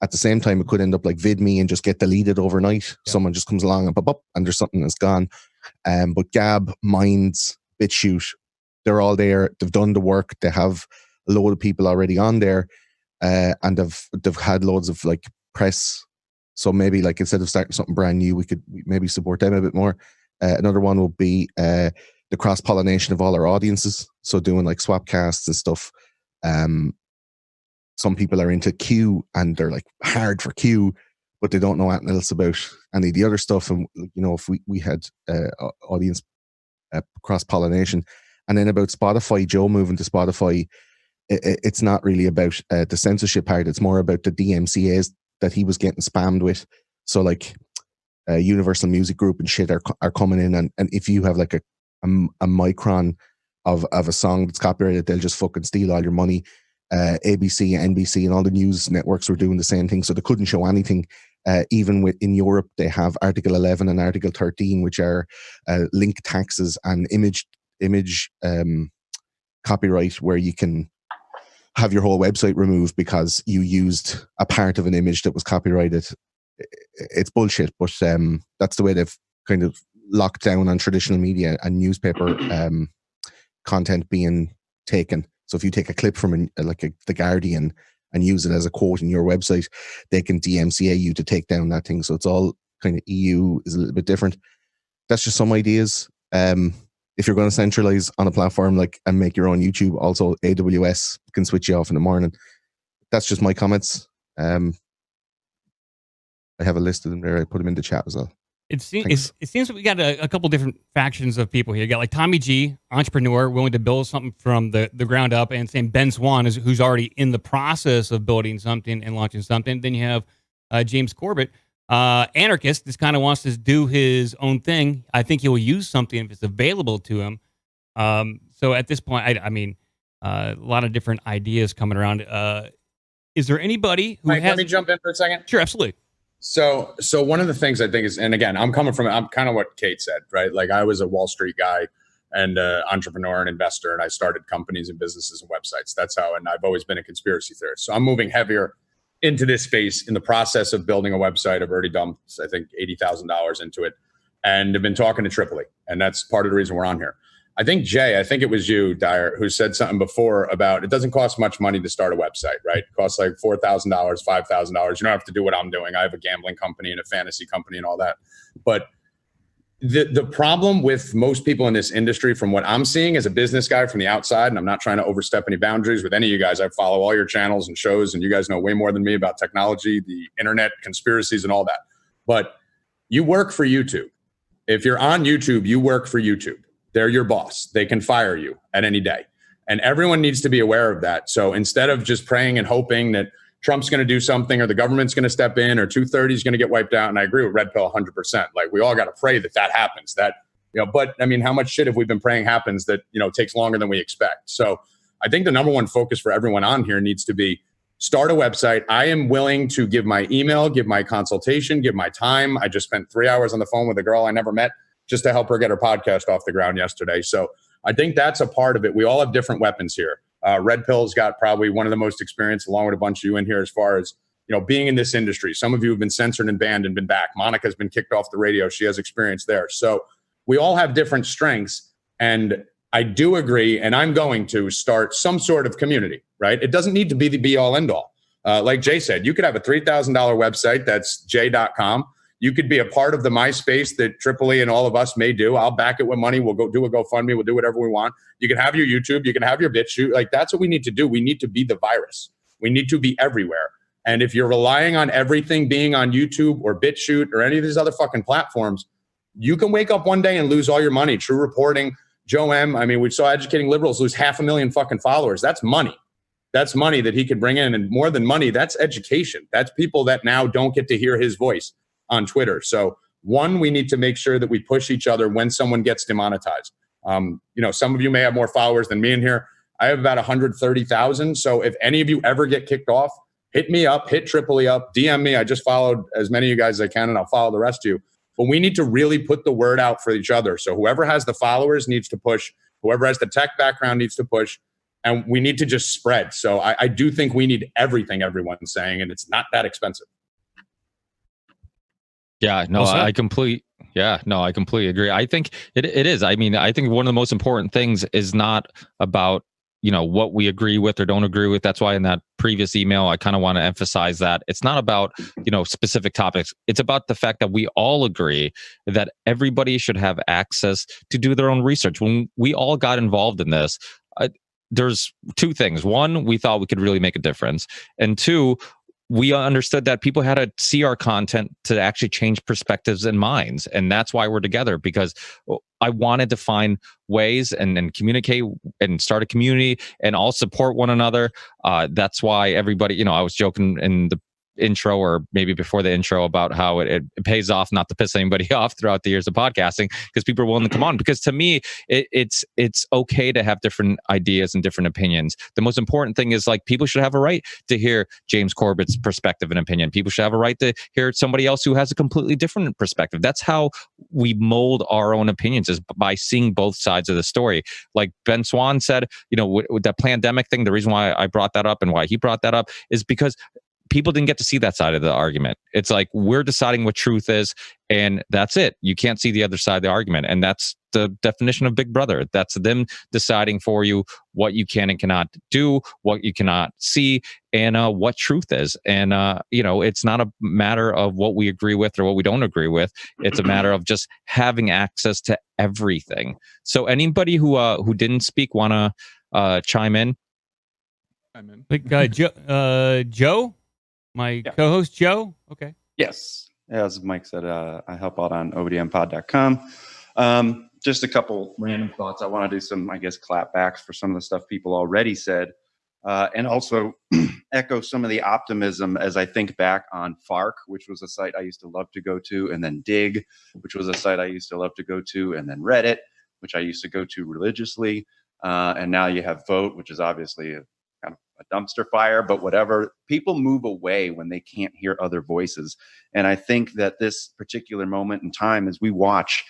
At the same time, it could end up like VidMe and just get deleted overnight. Yeah. Someone just comes along and pop up, and there's something that's gone. But Gab, Minds, BitChute, they're all there. They've done the work. They have a load of people already on there, and they've had loads of like press. So maybe like instead of starting something brand new, we could maybe support them a bit more. Another one would be the cross-pollination of all our audiences. So doing like swapcasts and stuff. Some people are into Q and they're like hard for Q, but they don't know anything else about any of the other stuff. And if we had audience cross-pollination. And then about Spotify, Joe moving to Spotify, it's not really about the censorship part. It's more about the DMCAs that he was getting spammed with. So like Universal Music Group and shit are coming in, and if you have like a micron of a song that's copyrighted, they'll just fucking steal all your money. ABC, NBC, and all the news networks were doing the same thing, so they couldn't show anything. Even in Europe, they have Article 11 and Article 13, which are link taxes and image copyright, where you can have your whole website removed because you used a part of an image that was copyrighted. It's bullshit, but that's the way they've kind of locked down on traditional media and newspaper content being taken. So if you take a clip from The Guardian and use it as a quote in your website, they can DMCA you to take down that thing. So it's all kind of EU is a little bit different. That's just some ideas. If you're going to centralize on a platform and make your own YouTube, also AWS can switch you off in the morning. That's just my comments. I have a list of them there. I put them in the chat as well. It seems that we got a couple different factions of people here. You got like Tommy G, entrepreneur, willing to build something from the ground up, and same Ben Swan who's already in the process of building something and launching something. Then you have James Corbett, Anarchist just kind of wants to do his own thing. I think he'll use something if it's available to him. So at this point, I mean, a lot of different ideas coming around. Is there anybody who Mike, has? let me jump in for a second. Sure, absolutely. So one of the things I think is, and again, I'm kind of what Kate said, right? Like I was a Wall Street guy and entrepreneur and investor, and I started companies and businesses and websites. That's how, and I've always been a conspiracy theorist. So I'm moving heavier into this space. In the process of building a website, I've already dumped, I think, $80,000 into it, and I've been talking to Tripoli, and that's part of the reason we're on here. I think Jay, I think it was you, Dyer, who said something before about it doesn't cost much money to start a website, right? It costs like $4,000, $5,000. You don't have to do what I'm doing. I have a gambling company and a fantasy company and all that. But the problem with most people in this industry, from what I'm seeing as a business guy from the outside, and I'm not trying to overstep any boundaries with any of you guys. I follow all your channels and shows, and you guys know way more than me about technology, the internet, conspiracies, and all that. But you work for YouTube. If you're on YouTube, you work for YouTube. They're your boss. They can fire you at any day. And everyone needs to be aware of that. So instead of just praying and hoping that Trump's going to do something or the government's going to step in or 230 is going to get wiped out, and I agree with Red Pill 100%. Like we all got to pray that happens. That, but I mean, how much shit have we been praying happens that, takes longer than we expect? So I think the number one focus for everyone on here needs to be start a website. I am willing to give my email, give my consultation, give my time. I just spent 3 hours on the phone with a girl I never met just to help her get her podcast off the ground yesterday. So I think that's a part of it. We all have different weapons here. Red Pill's got probably one of the most experience, along with a bunch of you in here, as far as being in this industry. Some of you have been censored and banned and been back. Monica's been kicked off the radio. She has experience there. So we all have different strengths. And I do agree, and I'm going to start some sort of community, right? It doesn't need to be the be all end all. Like Jay said, you could have a $3,000 website. That's j.com. You could be a part of the MySpace that Tripoli and all of us may do. I'll back it with money. We'll go do a GoFundMe. We'll do whatever we want. You can have your YouTube. You can have your BitChute. Like that's what we need to do. We need to be the virus. We need to be everywhere. And if you're relying on everything being on YouTube or BitChute or any of these other fucking platforms, you can wake up one day and lose all your money. True Reporting, Joe M. I mean, we saw Educating Liberals lose 500,000 fucking followers. That's money. That's money that he could bring in. And more than money, that's education. That's people that now don't get to hear his voice on Twitter. So one, we need to make sure that we push each other when someone gets demonetized. Some of you may have more followers than me in here. I have about 130,000. So if any of you ever get kicked off, hit me up, hit Tripoli up, DM me. I just followed as many of you guys as I can, and I'll follow the rest of you. But we need to really put the word out for each other. So whoever has the followers needs to push. Whoever has the tech background needs to push. And we need to just spread. So I do think we need everything everyone's saying, and it's not that expensive. Yeah, no, I completely agree. I think it is. I mean, I think one of the most important things is not about, what we agree with or don't agree with. That's why in that previous email, I kind of want to emphasize that it's not about, specific topics. It's about the fact that we all agree that everybody should have access to do their own research. When we all got involved in this, there's two things. One, we thought we could really make a difference. And two, we understood that people had to see our content to actually change perspectives and minds. And that's why we're together, because I wanted to find ways and communicate and start a community and all support one another. That's why everybody, I was joking in the intro or maybe before the intro about how it pays off not to piss anybody off throughout the years of podcasting, because people are willing to come on. Because to me, it's okay to have different ideas and different opinions. The most important thing is, like, people should have a right to hear James Corbett's perspective and opinion. People should have a right to hear somebody else who has a completely different perspective. That's how we mold our own opinions, is by seeing both sides of the story. Like Ben Swan said, with that pandemic thing, the reason why I brought that up and why he brought that up is because people didn't get to see that side of the argument. It's like, we're deciding what truth is, and that's it. You can't see the other side of the argument. And that's the definition of Big Brother. That's them deciding for you what you can and cannot do, what you cannot see, and what truth is. And, it's not a matter of what we agree with or what we don't agree with. It's a matter of just having access to everything. So anybody who didn't speak want to chime in? Like Joe? My co-host, Joe? Okay. Yes. As Mike said, I help out on obdmpod.com. Just a couple random thoughts. I want to do some, clapbacks for some of the stuff people already said. And also echo some of the optimism as I think back on FARC, which was a site I used to love to go to, and then Dig, which was a site I used to love to go to, and then Reddit, which I used to go to religiously. And now you have Vote, which is obviously kind of a dumpster fire, but whatever. People move away when they can't hear other voices. And I think that this particular moment in time, as we watch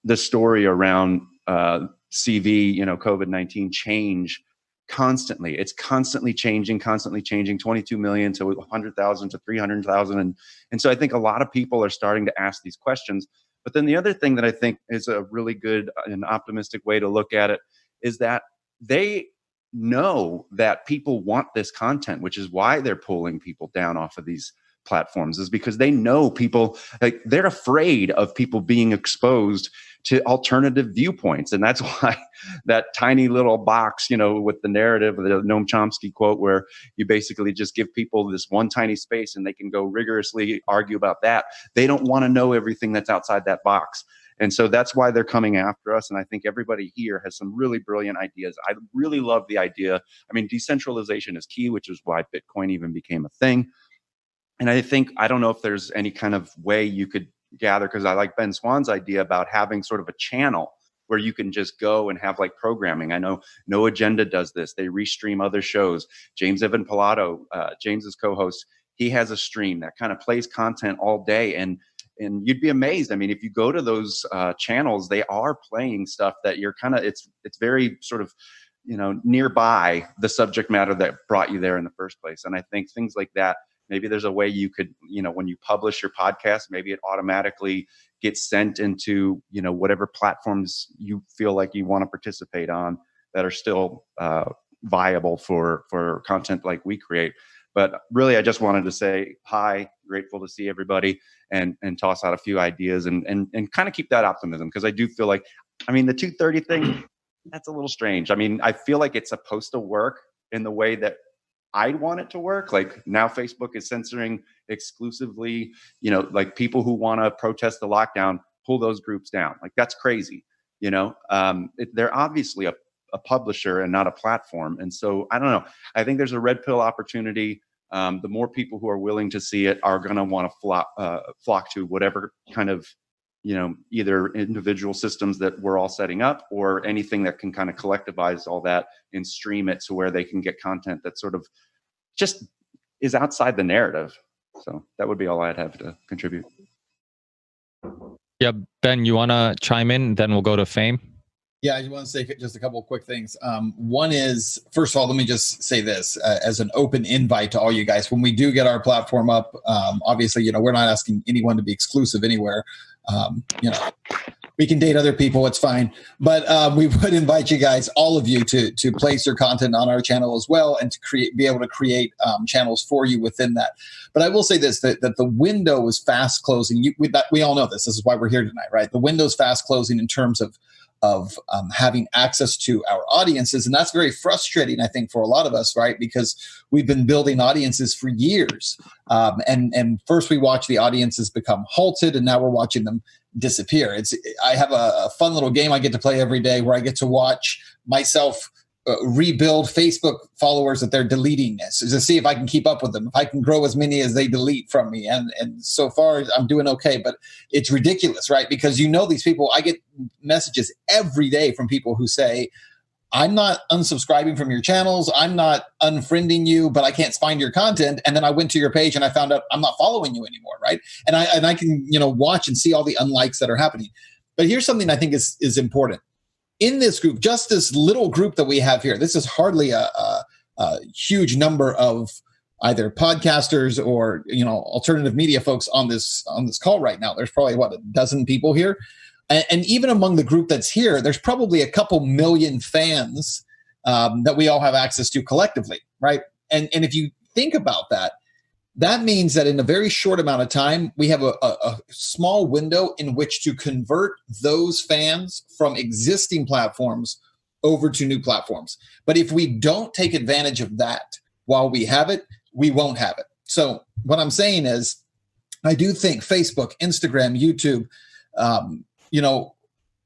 the story around CV, COVID-19 change constantly. It's constantly changing, 22 million to 100,000 to 300,000. And so I think a lot of people are starting to ask these questions. But then the other thing that I think is a really good and optimistic way to look at it is that they know that people want this content, which is why they're pulling people down off of these platforms, is because they know people, like, they're afraid of people being exposed to alternative viewpoints. And that's why that tiny little box, with the narrative, the Noam Chomsky quote, where you basically just give people this one tiny space and they can go rigorously argue about that. They don't want to know everything that's outside that box. And so that's why they're coming after us. And I think everybody here has some really brilliant ideas. I really love the idea. I mean, decentralization is key, which is why Bitcoin even became a thing. And I don't know if there's any kind of way you could gather, because I like Ben Swan's idea about having sort of a channel where you can just go and have like programming. I know No Agenda does this. They restream other shows. James Evan Pilato, James's co-host, he has a stream that kind of plays content all day. And you'd be amazed. I mean, if you go to those channels, they are playing stuff that you're kind of, it's very sort of, nearby the subject matter that brought you there in the first place. And I think things like that, maybe there's a way you could, when you publish your podcast, maybe it automatically gets sent into, whatever platforms you feel like you want to participate on that are still viable for content like we create. But really, I just wanted to say hi, grateful to see everybody, and toss out a few ideas and kind of keep that optimism, because I do feel like, the 230 thing, that's a little strange. I feel like it's supposed to work in the way that I'd want it to work. Like, now Facebook is censoring exclusively, like people who want to protest the lockdown, pull those groups down. Like, that's crazy. They're obviously a publisher and not a platform. And so I don't know. I think there's a red pill opportunity. The more people who are willing to see it are going to want to flock to whatever kind of, either individual systems that we're all setting up, or anything that can kind of collectivize all that and stream it to where they can get content that sort of just is outside the narrative. So that would be all I'd have to contribute. Yeah, Ben, you want to chime in? Then we'll go to Fame. Yeah, I just want to say just a couple of quick things. One is, first of all, let me just say this as an open invite to all you guys. When we do get our platform up, obviously, we're not asking anyone to be exclusive anywhere. We can date other people, it's fine. But we would invite you guys, all of you, to place your content on our channel as well, and to be able to create channels for you within that. But I will say this, that the window is fast closing. We all know this. This is why we're here tonight, right? The window's fast closing in terms of having access to our audiences. And that's very frustrating, I think, for a lot of us, right? Because we've been building audiences for years. And first we watch the audiences become halted, and now we're watching them disappear. I have a fun little game I get to play every day where I get to watch myself rebuild Facebook followers that they're deleting this, to see if I can keep up with them, if I can grow as many as they delete from me. And so far I'm doing okay, but it's ridiculous, right? Because these people, I get messages every day from people who say, I'm not unsubscribing from your channels, I'm not unfriending you, but I can't find your content. And then I went to your page and I found out I'm not following you anymore, right? And I can watch and see all the unlikes that are happening. But here's something I think is important. In this group, just this little group that we have here, this is hardly a huge number of either podcasters or alternative media folks on this call right now. There's probably a dozen people here, and even among the group that's here, there's probably a couple million fans that we all have access to collectively, right? And if you think about that, that means that in a very short amount of time, we have a small window in which to convert those fans from existing platforms over to new platforms. But if we don't take advantage of that while we have it, we won't have it. So what I'm saying is, I do think Facebook, Instagram, YouTube,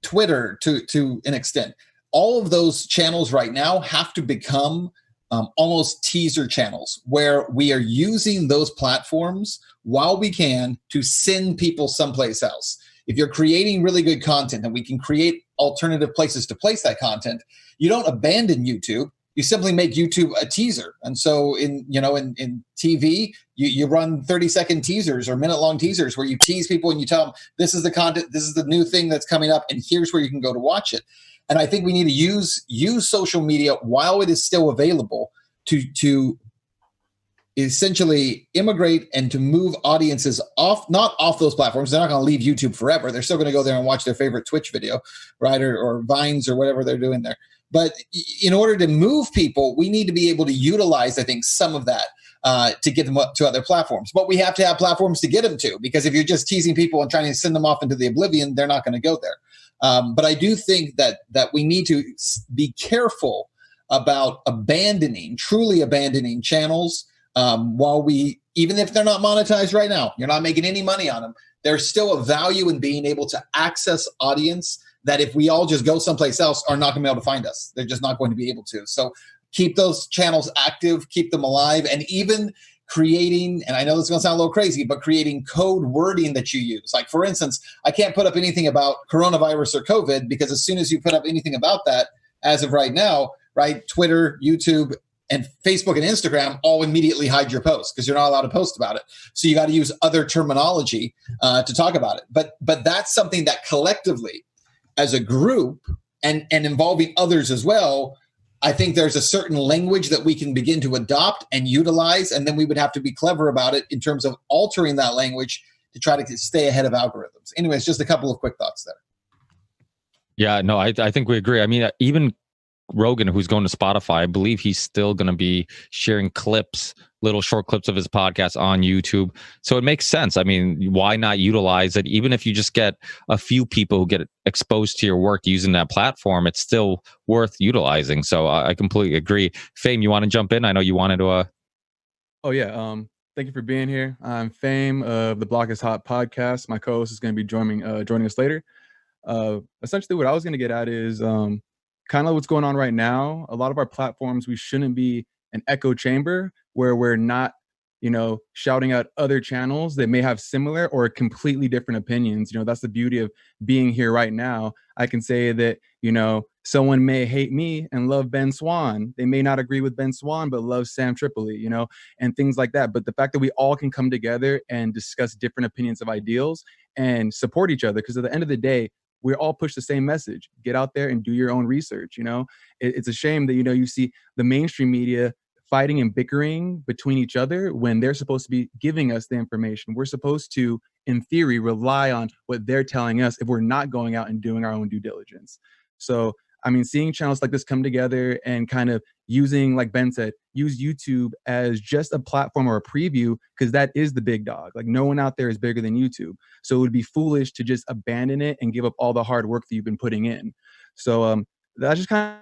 Twitter to an extent, all of those channels right now have to become almost teaser channels where we are using those platforms while we can to send people someplace else. If you're creating really good content and we can create alternative places to place that content, you don't abandon YouTube. You simply make YouTube a teaser. And so in TV, you run 30-second teasers or minute-long teasers where you tease people and you tell them, this is the content, this is the new thing that's coming up, and here's where you can go to watch it. And I think we need to use social media while it is still available to essentially immigrate and to move audiences not off those platforms. They're not going to leave YouTube forever. They're still going to go there and watch their favorite Twitch video, right? Or Vines or whatever they're doing there. But in order to move people, we need to be able to utilize, I think, some of that to get them up to other platforms. But we have to have platforms to get them to, because if you're just teasing people and trying to send them off into the oblivion, they're not going to go there. But I do think that we need to be careful about truly abandoning channels while even if they're not monetized right now, you're not making any money on them. There's still a value in being able to access audience that if we all just go someplace else are not going to be able to find us. They're just not going to be able to. So keep those channels active, keep them alive, and even creating, and I know this is going to sound a little crazy, but creating code wording that you use. Like, for instance, I can't put up anything about coronavirus or COVID, because as soon as you put up anything about that, as of right now, right, Twitter, YouTube, and Facebook and Instagram all immediately hide your post because you're not allowed to post about it. So you got to use other terminology to talk about it. But that's something that collectively, as a group, and involving others as well, I think there's a certain language that we can begin to adopt and utilize, and then we would have to be clever about it in terms of altering that language to try to stay ahead of algorithms. Anyways, just a couple of quick thoughts there. Yeah, no, I think we agree. I mean, even Rogan, who's going to Spotify, I believe he's still going to be sharing little short clips of his podcast on YouTube. So it makes sense. I mean, why not utilize it? Even if you just get a few people who get exposed to your work using that platform, it's still worth utilizing. So I completely agree. Fame, you want to jump in? I know you wanted to. Oh, yeah. Thank you for being here. I'm Fame of the Block is Hot podcast. My co-host is going to be joining us later. Essentially, what I was going to get at is kind of what's going on right now. A lot of our platforms, we shouldn't be an echo chamber where we're not, shouting out other channels that may have similar or completely different opinions. That's the beauty of being here right now. I can say that, someone may hate me and love Ben Swan. They may not agree with Ben Swan, but love Sam Tripoli, and things like that. But the fact that we all can come together and discuss different opinions of ideals and support each other, because at the end of the day, we all push the same message. Get out there and do your own research. It's a shame that, you see the mainstream media fighting and bickering between each other when they're supposed to be giving us the information. We're supposed to, in theory, rely on what they're telling us if we're not going out and doing our own due diligence. So, I mean, seeing channels like this come together and kind of using, like Ben said, use YouTube as just a platform or a preview, because that is the big dog. Like, no one out there is bigger than YouTube. So it would be foolish to just abandon it and give up all the hard work that you've been putting in. So that's just kind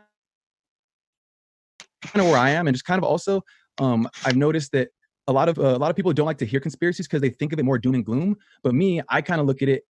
of where I am. And just kind of also, I've noticed that a lot of people don't like to hear conspiracies because they think of it more doom and gloom. But me, I kind of look at it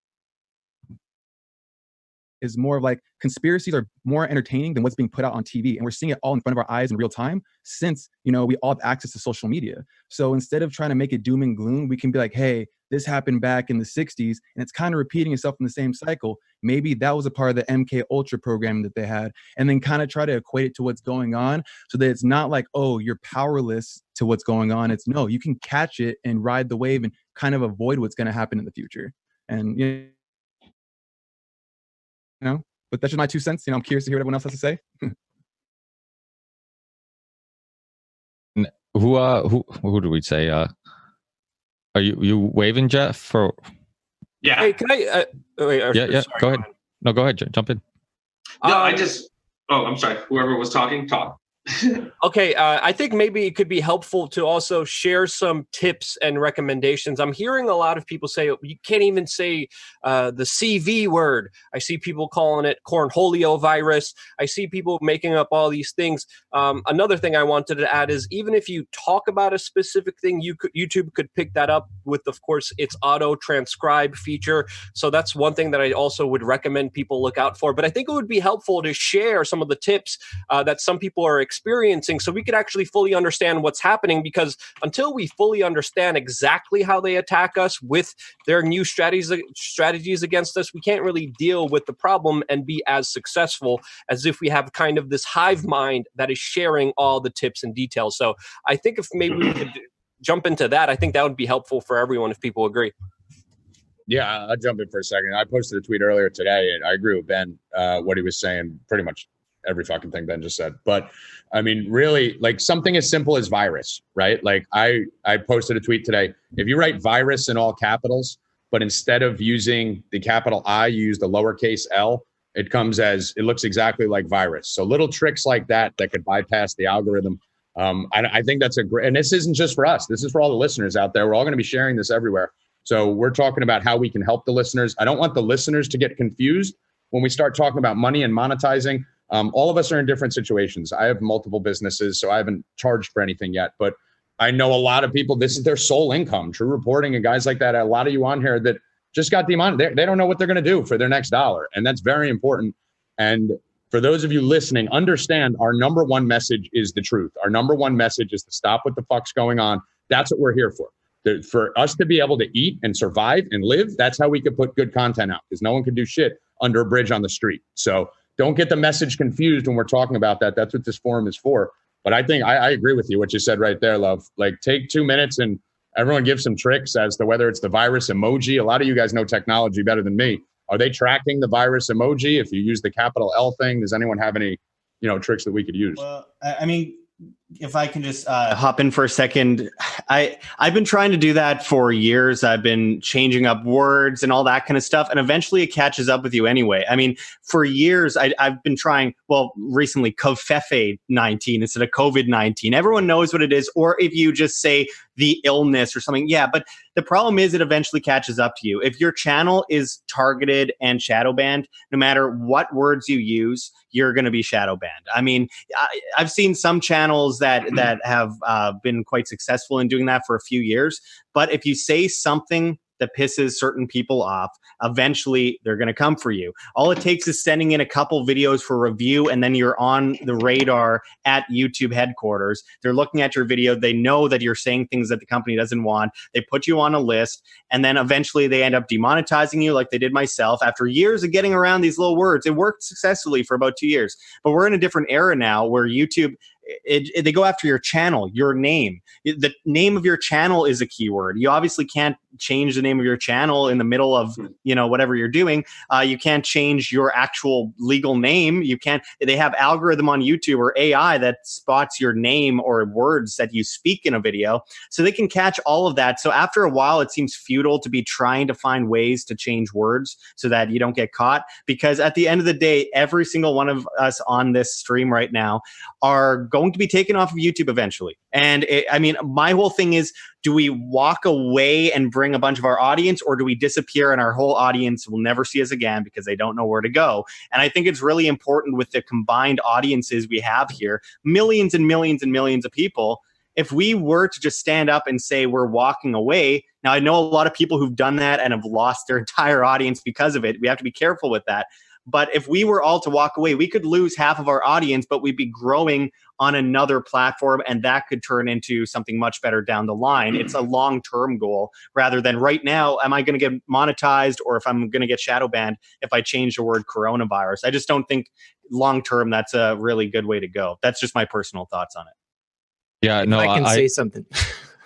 is more of like, conspiracies are more entertaining than what's being put out on TV. And we're seeing it all in front of our eyes in real time since, we all have access to social media. So instead of trying to make it doom and gloom, we can be like, hey, this happened back in the 60s and it's kind of repeating itself in the same cycle. Maybe that was a part of the MK Ultra program that they had, and then kind of try to equate it to what's going on so that it's not like, oh, you're powerless to what's going on. It's no, you can catch it and ride the wave and kind of avoid what's going to happen in the future. And, but that's just my 2 cents. I'm curious to hear what everyone else has to say. Who do we say? Are you waving, Jeff? Or yeah. Hey, can I? Yeah. Sorry, go ahead. No, go ahead. Jump in. No, I'm sorry. Whoever was talking, talk. Okay, I think maybe it could be helpful to also share some tips and recommendations. I'm hearing a lot of people say you can't even say the CV word. I see people calling it cornholio virus. I see people making up all these things. Another thing I wanted to add is even if you talk about a specific thing, YouTube could pick that up with, of course, its auto transcribe feature. So that's one thing that I also would recommend people look out for. But I think it would be helpful to share some of the tips that some people are experiencing so we could actually fully understand what's happening, because until we fully understand exactly how they attack us with their new strategies against us, we can't really deal with the problem and be as successful as if we have kind of this hive mind that is sharing all the tips and details. So I think if maybe we could jump into that, I think that would be helpful for everyone if people agree. Yeah, I'll jump in for a second. I posted a tweet earlier today, and I agree with Ben, what he was saying, pretty much every fucking thing Ben just said. But I mean, really, like something as simple as virus, right? Like I posted a tweet today. If you write virus in all capitals, but instead of using the capital I, you use the lowercase L, it looks exactly like virus. So little tricks like that could bypass the algorithm. I think that's and this isn't just for us. This is for all the listeners out there. We're all going to be sharing this everywhere. So we're talking about how we can help the listeners. I don't want the listeners to get confused when we start talking about money and monetizing. All of us are in different situations. I have multiple businesses, so I haven't charged for anything yet. But I know a lot of people, this is their sole income. True Reporting and guys like that, a lot of you on here that just got the amount, they don't know what they're going to do for their next dollar. And that's very important. And for those of you listening, understand our number one message is the truth. Our number one message is to stop what the fuck's going on. That's what we're here for. For us to be able to eat and survive and live, that's how we could put good content out, because no one can do shit under a bridge on the street. So don't get the message confused when we're talking about that. That's what this forum is for. But I think I agree with you, what you said right there, Love. Like, take 2 minutes and everyone give some tricks as to whether it's the virus emoji. A lot of you guys know technology better than me. Are they tracking the virus emoji? If you use the capital L thing, does anyone have any, tricks that we could use? Well, I mean, if I can just hop in for a second, I've been trying to do that for years. I've been changing up words and all that kind of stuff, and eventually it catches up with you anyway. I mean, for years I've been trying. Well, recently COVID-19 instead of COVID-19. Everyone knows what it is. Or if you just say the illness or something, yeah. But the problem is it eventually catches up to you. If your channel is targeted and shadow banned, no matter what words you use, you're going to be shadow banned. I mean, I've seen some channels that have been quite successful in doing that for a few years. But if you say something that pisses certain people off, eventually they're going to come for you. All it takes is sending in a couple videos for review, and then you're on the radar at YouTube headquarters. They're looking at your video. They know that you're saying things that the company doesn't want. They put you on a list, and then eventually they end up demonetizing you, like they did myself. After years of getting around these little words, it worked successfully for about 2 years. But we're in a different era now where YouTube, they go after your channel, your name. The name of your channel is a keyword. You obviously can't change the name of your channel in the middle of whatever you're doing. You can't change your actual legal name. You can't. They have algorithm on YouTube or AI that spots your name or words that you speak in a video, so they can catch all of that. So after a while, it seems futile to be trying to find ways to change words so that you don't get caught, because at the end of the day, every single one of us on this stream right now are going to be taken off of YouTube eventually. And I mean, my whole thing is, do we walk away and bring a bunch of our audience, or do we disappear and our whole audience will never see us again because they don't know where to go? And I think it's really important with the combined audiences we have here, millions and millions and millions of people. If we were to just stand up and say we're walking away, now I know a lot of people who've done that and have lost their entire audience because of it. We have to be careful with that. But if we were all to walk away, we could lose half of our audience, but we'd be growing on another platform, and that could turn into something much better down the line. It's a long-term goal rather than right now, am I going to get monetized, or if I'm going to get shadow banned if I change the word coronavirus? I just don't think long-term that's a really good way to go. That's just my personal thoughts on it. Yeah, no, I can say something.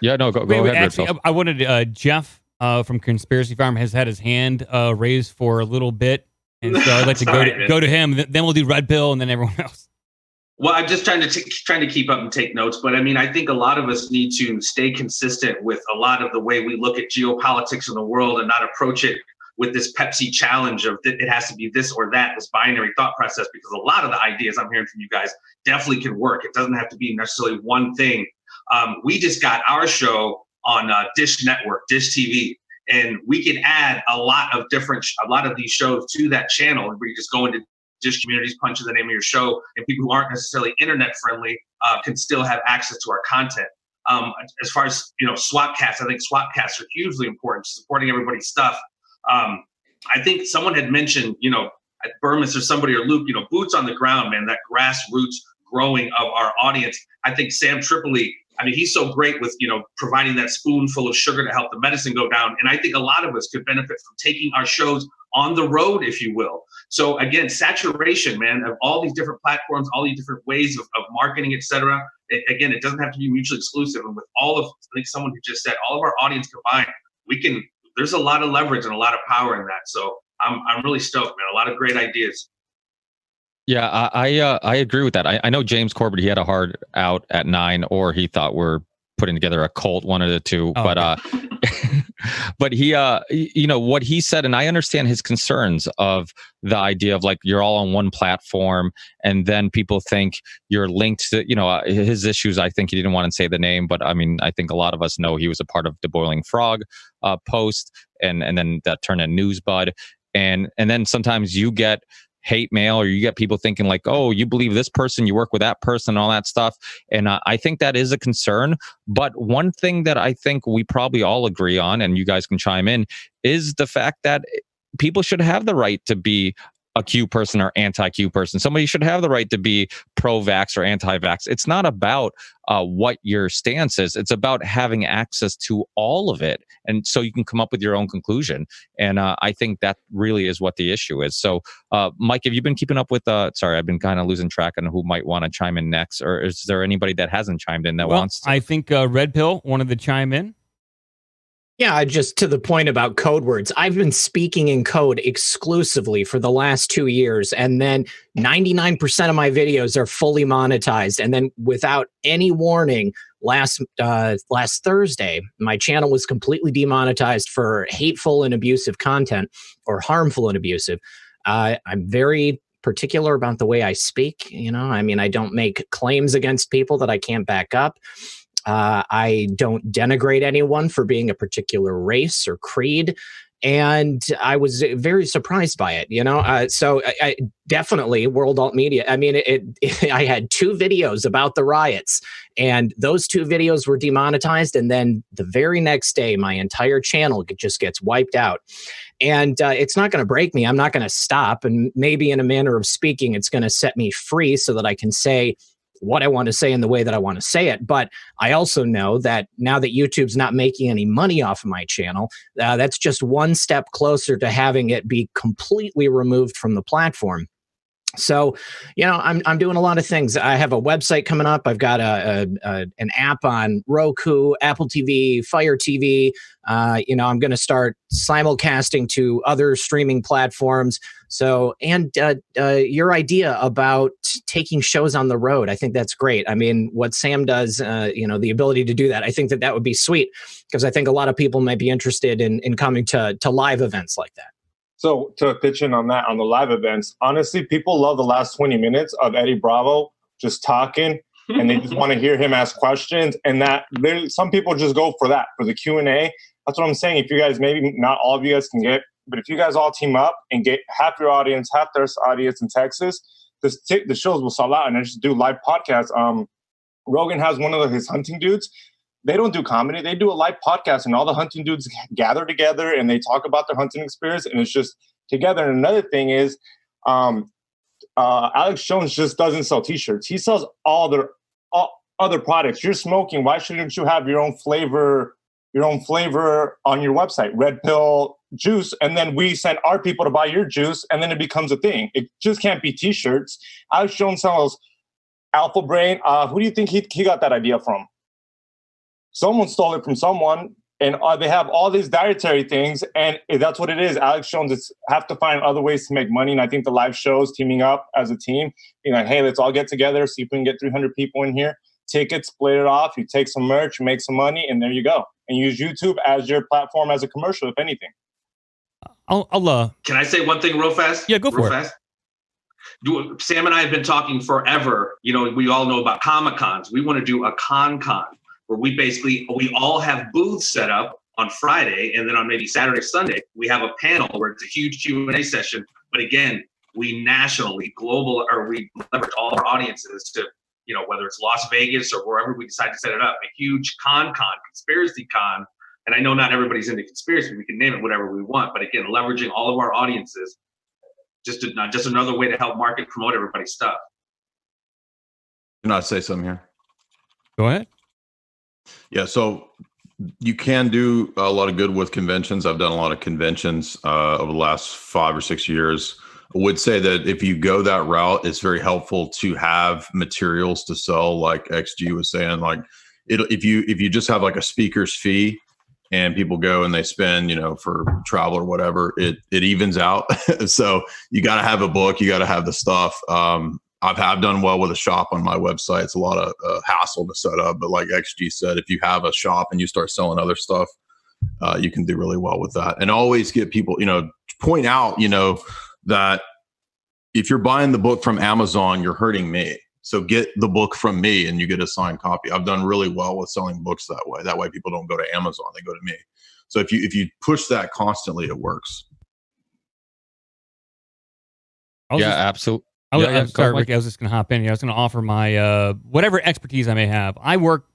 Yeah, no, go Wait, ahead. actually, I wanted Jeff from Conspiracy Farm has had his hand raised for a little bit. And so I'd like to go to him. Then we'll do Red Pill, and then everyone else. Well, I'm just trying to keep up and take notes. But I mean, I think a lot of us need to stay consistent with a lot of the way we look at geopolitics in the world, and not approach it with this Pepsi challenge of it has to be this or that, this binary thought process, because a lot of the ideas I'm hearing from you guys definitely can work. It doesn't have to be necessarily one thing. We just got our show on Dish Network, Dish TV. And we can add a lot of these shows to that channel, where you just go into Dish Communities, punch in the name of your show, and people who aren't necessarily internet friendly can still have access to our content. As far as Swapcasts, I think Swapcasts are hugely important to supporting everybody's stuff. I think someone had mentioned, at Burmis or somebody or Luke, boots on the ground, man. That grassroots growing of our audience. I think Sam Tripoli, I mean, he's so great with, providing that spoonful of sugar to help the medicine go down. And I think a lot of us could benefit from taking our shows on the road, if you will. So again, saturation, man, of all these different platforms, all these different ways of marketing, et cetera. Again, it doesn't have to be mutually exclusive. And with all of, I think someone who just said, all of our audience combined, there's a lot of leverage and a lot of power in that. So I'm really stoked, man. A lot of great ideas. Yeah, I agree with that. I know James Corbett, he had a hard out at 9, or he thought we're putting together a cult, one of the two. Oh, but but he what he said, and I understand his concerns of the idea of like you're all on one platform, and then people think you're linked to his issues. I think he didn't want to say the name, but I mean, I think a lot of us know he was a part of the Boiling Frog post, and then that turned into Newsbud, and then sometimes you get hate mail, or you get people thinking like, oh, you believe this person, you work with that person, all that stuff. And I think that is a concern. But one thing that I think we probably all agree on, and you guys can chime in, is the fact that people should have the right to be a Q person or anti-Q person. Somebody should have the right to be pro-vax or anti-vax. It's not about what your stance is. It's about having access to all of it. And so you can come up with your own conclusion. And I think that really is what the issue is. So, Mike, have you been keeping up with, sorry, I've been kind of losing track on who might want to chime in next, or is there anybody that hasn't chimed in that wants to? I think Red Pill wanted to chime in. Yeah, just to the point about code words, I've been speaking in code exclusively for the last 2 years, and then 99% of my videos are fully monetized. And then without any warning, last Thursday, my channel was completely demonetized for hateful and abusive content, or harmful and abusive. I'm very particular about the way I speak. I mean, I don't make claims against people that I can't back up. I don't denigrate anyone for being a particular race or creed. And I was very surprised by it, so I definitely World Alt Media. I mean, I had 2 videos about the riots, and those 2 videos were demonetized. And then the very next day, my entire channel just gets wiped out. And it's not going to break me. I'm not going to stop. And maybe in a manner of speaking, it's going to set me free so that I can say what I want to say in the way that I want to say it. But I also know that now that YouTube's not making any money off of my channel, that's just one step closer to having it be completely removed from the platform. So, I'm doing a lot of things. I have a website coming up. I've got an app on Roku, Apple TV, Fire TV. I'm going to start simulcasting to other streaming platforms. So, and your idea about taking shows on the road, I think that's great. I mean, what Sam does, the ability to do that, I think that would be sweet, because I think a lot of people might be interested in coming to live events like that. So to pitch in on that, on the live events, honestly, people love the last 20 minutes of Eddie Bravo just talking, and they just want to hear him ask questions. And that some people just go for that, for the Q&A. That's what I'm saying. If you guys, maybe not all of you guys can get, but if you guys all team up and get half your audience, half their audience in Texas, the shows will sell out, and just do live podcasts. Rogan has one of his hunting dudes. They don't do comedy. They do a live podcast, and all the hunting dudes gather together and they talk about their hunting experience, and it's just together. And another thing is, Alex Jones just doesn't sell T-shirts. He sells all other products. You're smoking. Why shouldn't you have your own flavor on your website? Red Pill juice, and then we send our people to buy your juice, and then it becomes a thing. It just can't be T-shirts. Alex Jones sells Alpha Brain. Who do you think he got that idea from? Someone stole it from someone, and they have all these dietary things, and that's what it is. Alex Jones have to find other ways to make money, and I think the live shows, teaming up as a team, being like, hey, let's all get together, see if we can get 300 people in here, tickets, split it off, you take some merch, make some money, and there you go. And use YouTube as your platform as a commercial, if anything. Can I say one thing real fast? Yeah, go for it. Fast. Sam and I have been talking forever. We all know about Comic-Cons. We want to do a con, where we all have booths set up on Friday, and then on maybe Saturday, Sunday, we have a panel where it's a huge Q&A session. But again, we nationally, global, or we leverage all our audiences to, whether it's Las Vegas or wherever we decide to set it up, a huge conspiracy con. And I know not everybody's into conspiracy. We can name it whatever we want. But again, leveraging all of our audiences, just another way to help market, promote everybody's stuff. Can I say something here? Go ahead. Yeah, so you can do a lot of good with conventions. I've done a lot of conventions over the last 5 or 6 years. I would say that if you go that route, it's very helpful to have materials to sell, like XG was saying. Like, if you just have like a speaker's fee, and people go and they spend, for travel or whatever, it evens out. So you got to have a book, you got to have the stuff. I've done well with a shop on my website. It's a lot of hassle to set up, but like XG said, if you have a shop and you start selling other stuff, you can do really well with that. And always get people, point out, that if you're buying the book from Amazon, you're hurting me. So get the book from me and you get a signed copy. I've done really well with selling books that way. That way people don't go to Amazon, they go to me. So if you push that constantly, it works. Absolutely. Sorry, Ricky, I was just going to hop in here. I was going to offer my whatever expertise I may have. I work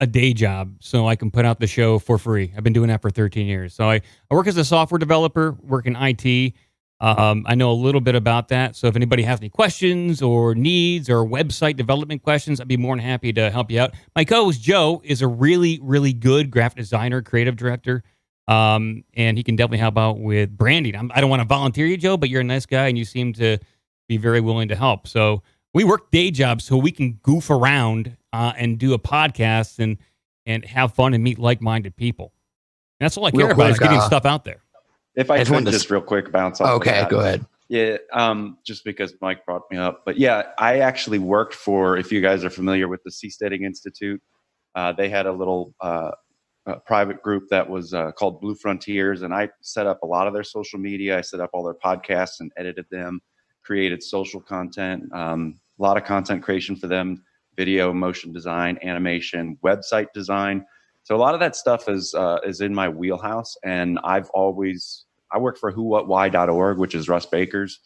a day job so I can put out the show for free. I've been doing that for 13 years. So I work as a software developer, work in IT. I know a little bit about that. So if anybody has any questions or needs or website development questions, I'd be more than happy to help you out. My co-host Joe is a really, really good graphic designer, creative director. And he can definitely help out with branding. I don't want to volunteer you, Joe, but you're a nice guy and you seem to be very willing to help. So we work day jobs so we can goof around and do a podcast and have fun and meet like-minded people. And that's all I care about is getting stuff out there. If I could just real quick bounce off. Okay, go ahead. Yeah, just because Mike brought me up. But yeah, I actually worked for, if you guys are familiar with the Seasteading Institute, they had a little private group that was called Blue Frontiers, and I set up a lot of their social media. I set up all their podcasts and edited them, created social content, a lot of content creation for them, video, motion design, animation, website design. So a lot of that stuff is in my wheelhouse, and I work for whowhatwhy.org, which is Russ Baker's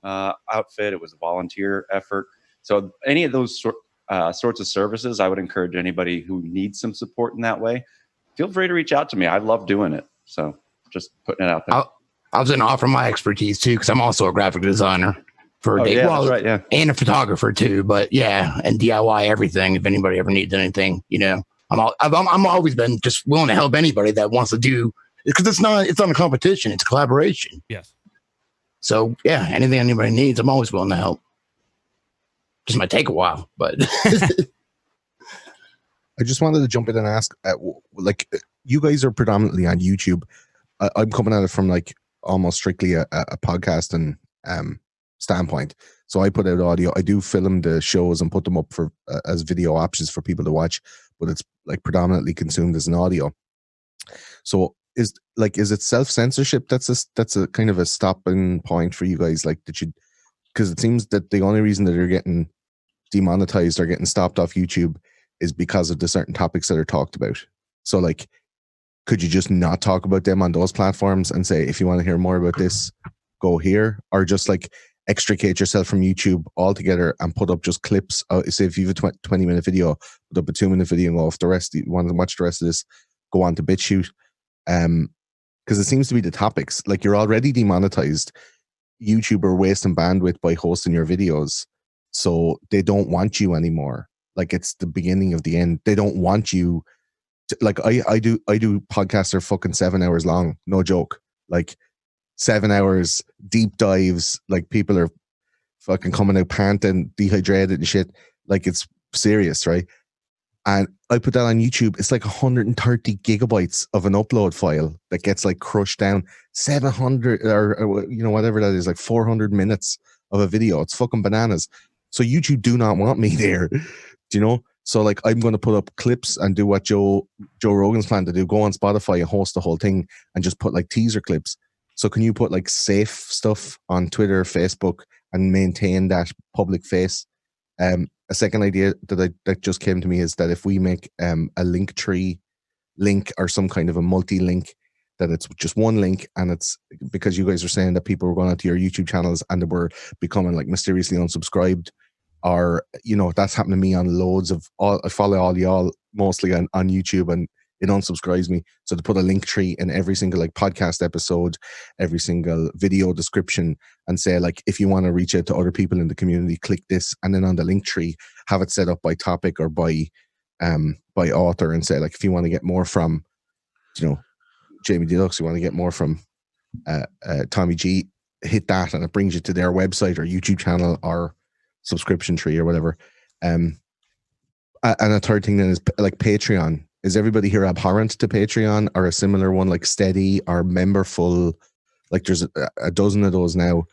outfit. It was a volunteer effort. So any of those sorts of services, I would encourage anybody who needs some support in that way, feel free to reach out to me. I love doing it. So just putting it out there. I was going to offer my expertise too, because I'm also a graphic designer for a day. Yeah, that's right, yeah. And a photographer too. But yeah, and DIY everything. If anybody ever needs anything, I'm always been just willing to help anybody that wants to do, because it's not a competition, it's a collaboration. Yes. So yeah, anything anybody needs, I'm always willing to help. Just might take a while, but I just wanted to jump in and ask, you guys are predominantly on YouTube. I'm coming at it from like almost strictly a podcast and standpoint. So I put out audio. I do film the shows and put them up for as video options for people to watch, but it's like predominantly consumed as an audio. So is it self-censorship that's a kind of a stopping point for you guys? Like, because it seems that the only reason that you're getting demonetized or getting stopped off YouTube is because of the certain topics that are talked about. So like, could you just not talk about them on those platforms and say, if you want to hear more about this, go here? Or just like extricate yourself from YouTube altogether and put up just clips? Say if you have a 20-minute video, put up a 2-minute video and go off the rest. You want to watch the rest of this, go on to BitChute. Because it seems to be the topics. Like, you're already demonetized. YouTube are wasting bandwidth by hosting your videos. So they don't want you anymore. Like, it's the beginning of the end. They don't want you to, like, I do podcasts that are fucking 7 hours long. No joke. Like 7 hours, deep dives. Like, people are fucking coming out panting, dehydrated and shit. Like, it's serious, right? And I put that on YouTube. It's like 130 gigabytes of an upload file that gets like crushed down. 700 or whatever that is, like 400 minutes of a video. It's fucking bananas. So YouTube do not want me there. Do you know? So like, I'm going to put up clips and do what Joe Rogan's plan to do. Go on Spotify and host the whole thing and just put like teaser clips. So can you put like safe stuff on Twitter, Facebook, and maintain that public face? A second idea that just came to me is that if we make a Linktree link or some kind of a multi-link, that it's just one link, and it's because you guys are saying that people were going onto your YouTube channels and they were becoming like mysteriously unsubscribed, or that's happened to me on loads of I follow all y'all mostly on YouTube, and it unsubscribes me. So to put a link tree in every single like podcast episode, every single video description, and say like, if you want to reach out to other people in the community, click this, and then on the link tree, have it set up by topic or by author, and say like, if you want to get more from, you know, Jamie Deluxe, you want to get more from Tommy G, hit that, and it brings you to their website or YouTube channel or subscription tree or whatever. And a third thing then is like Patreon. Is everybody here abhorrent to Patreon or a similar one like Steady or Memberful? Like there's a dozen of those now.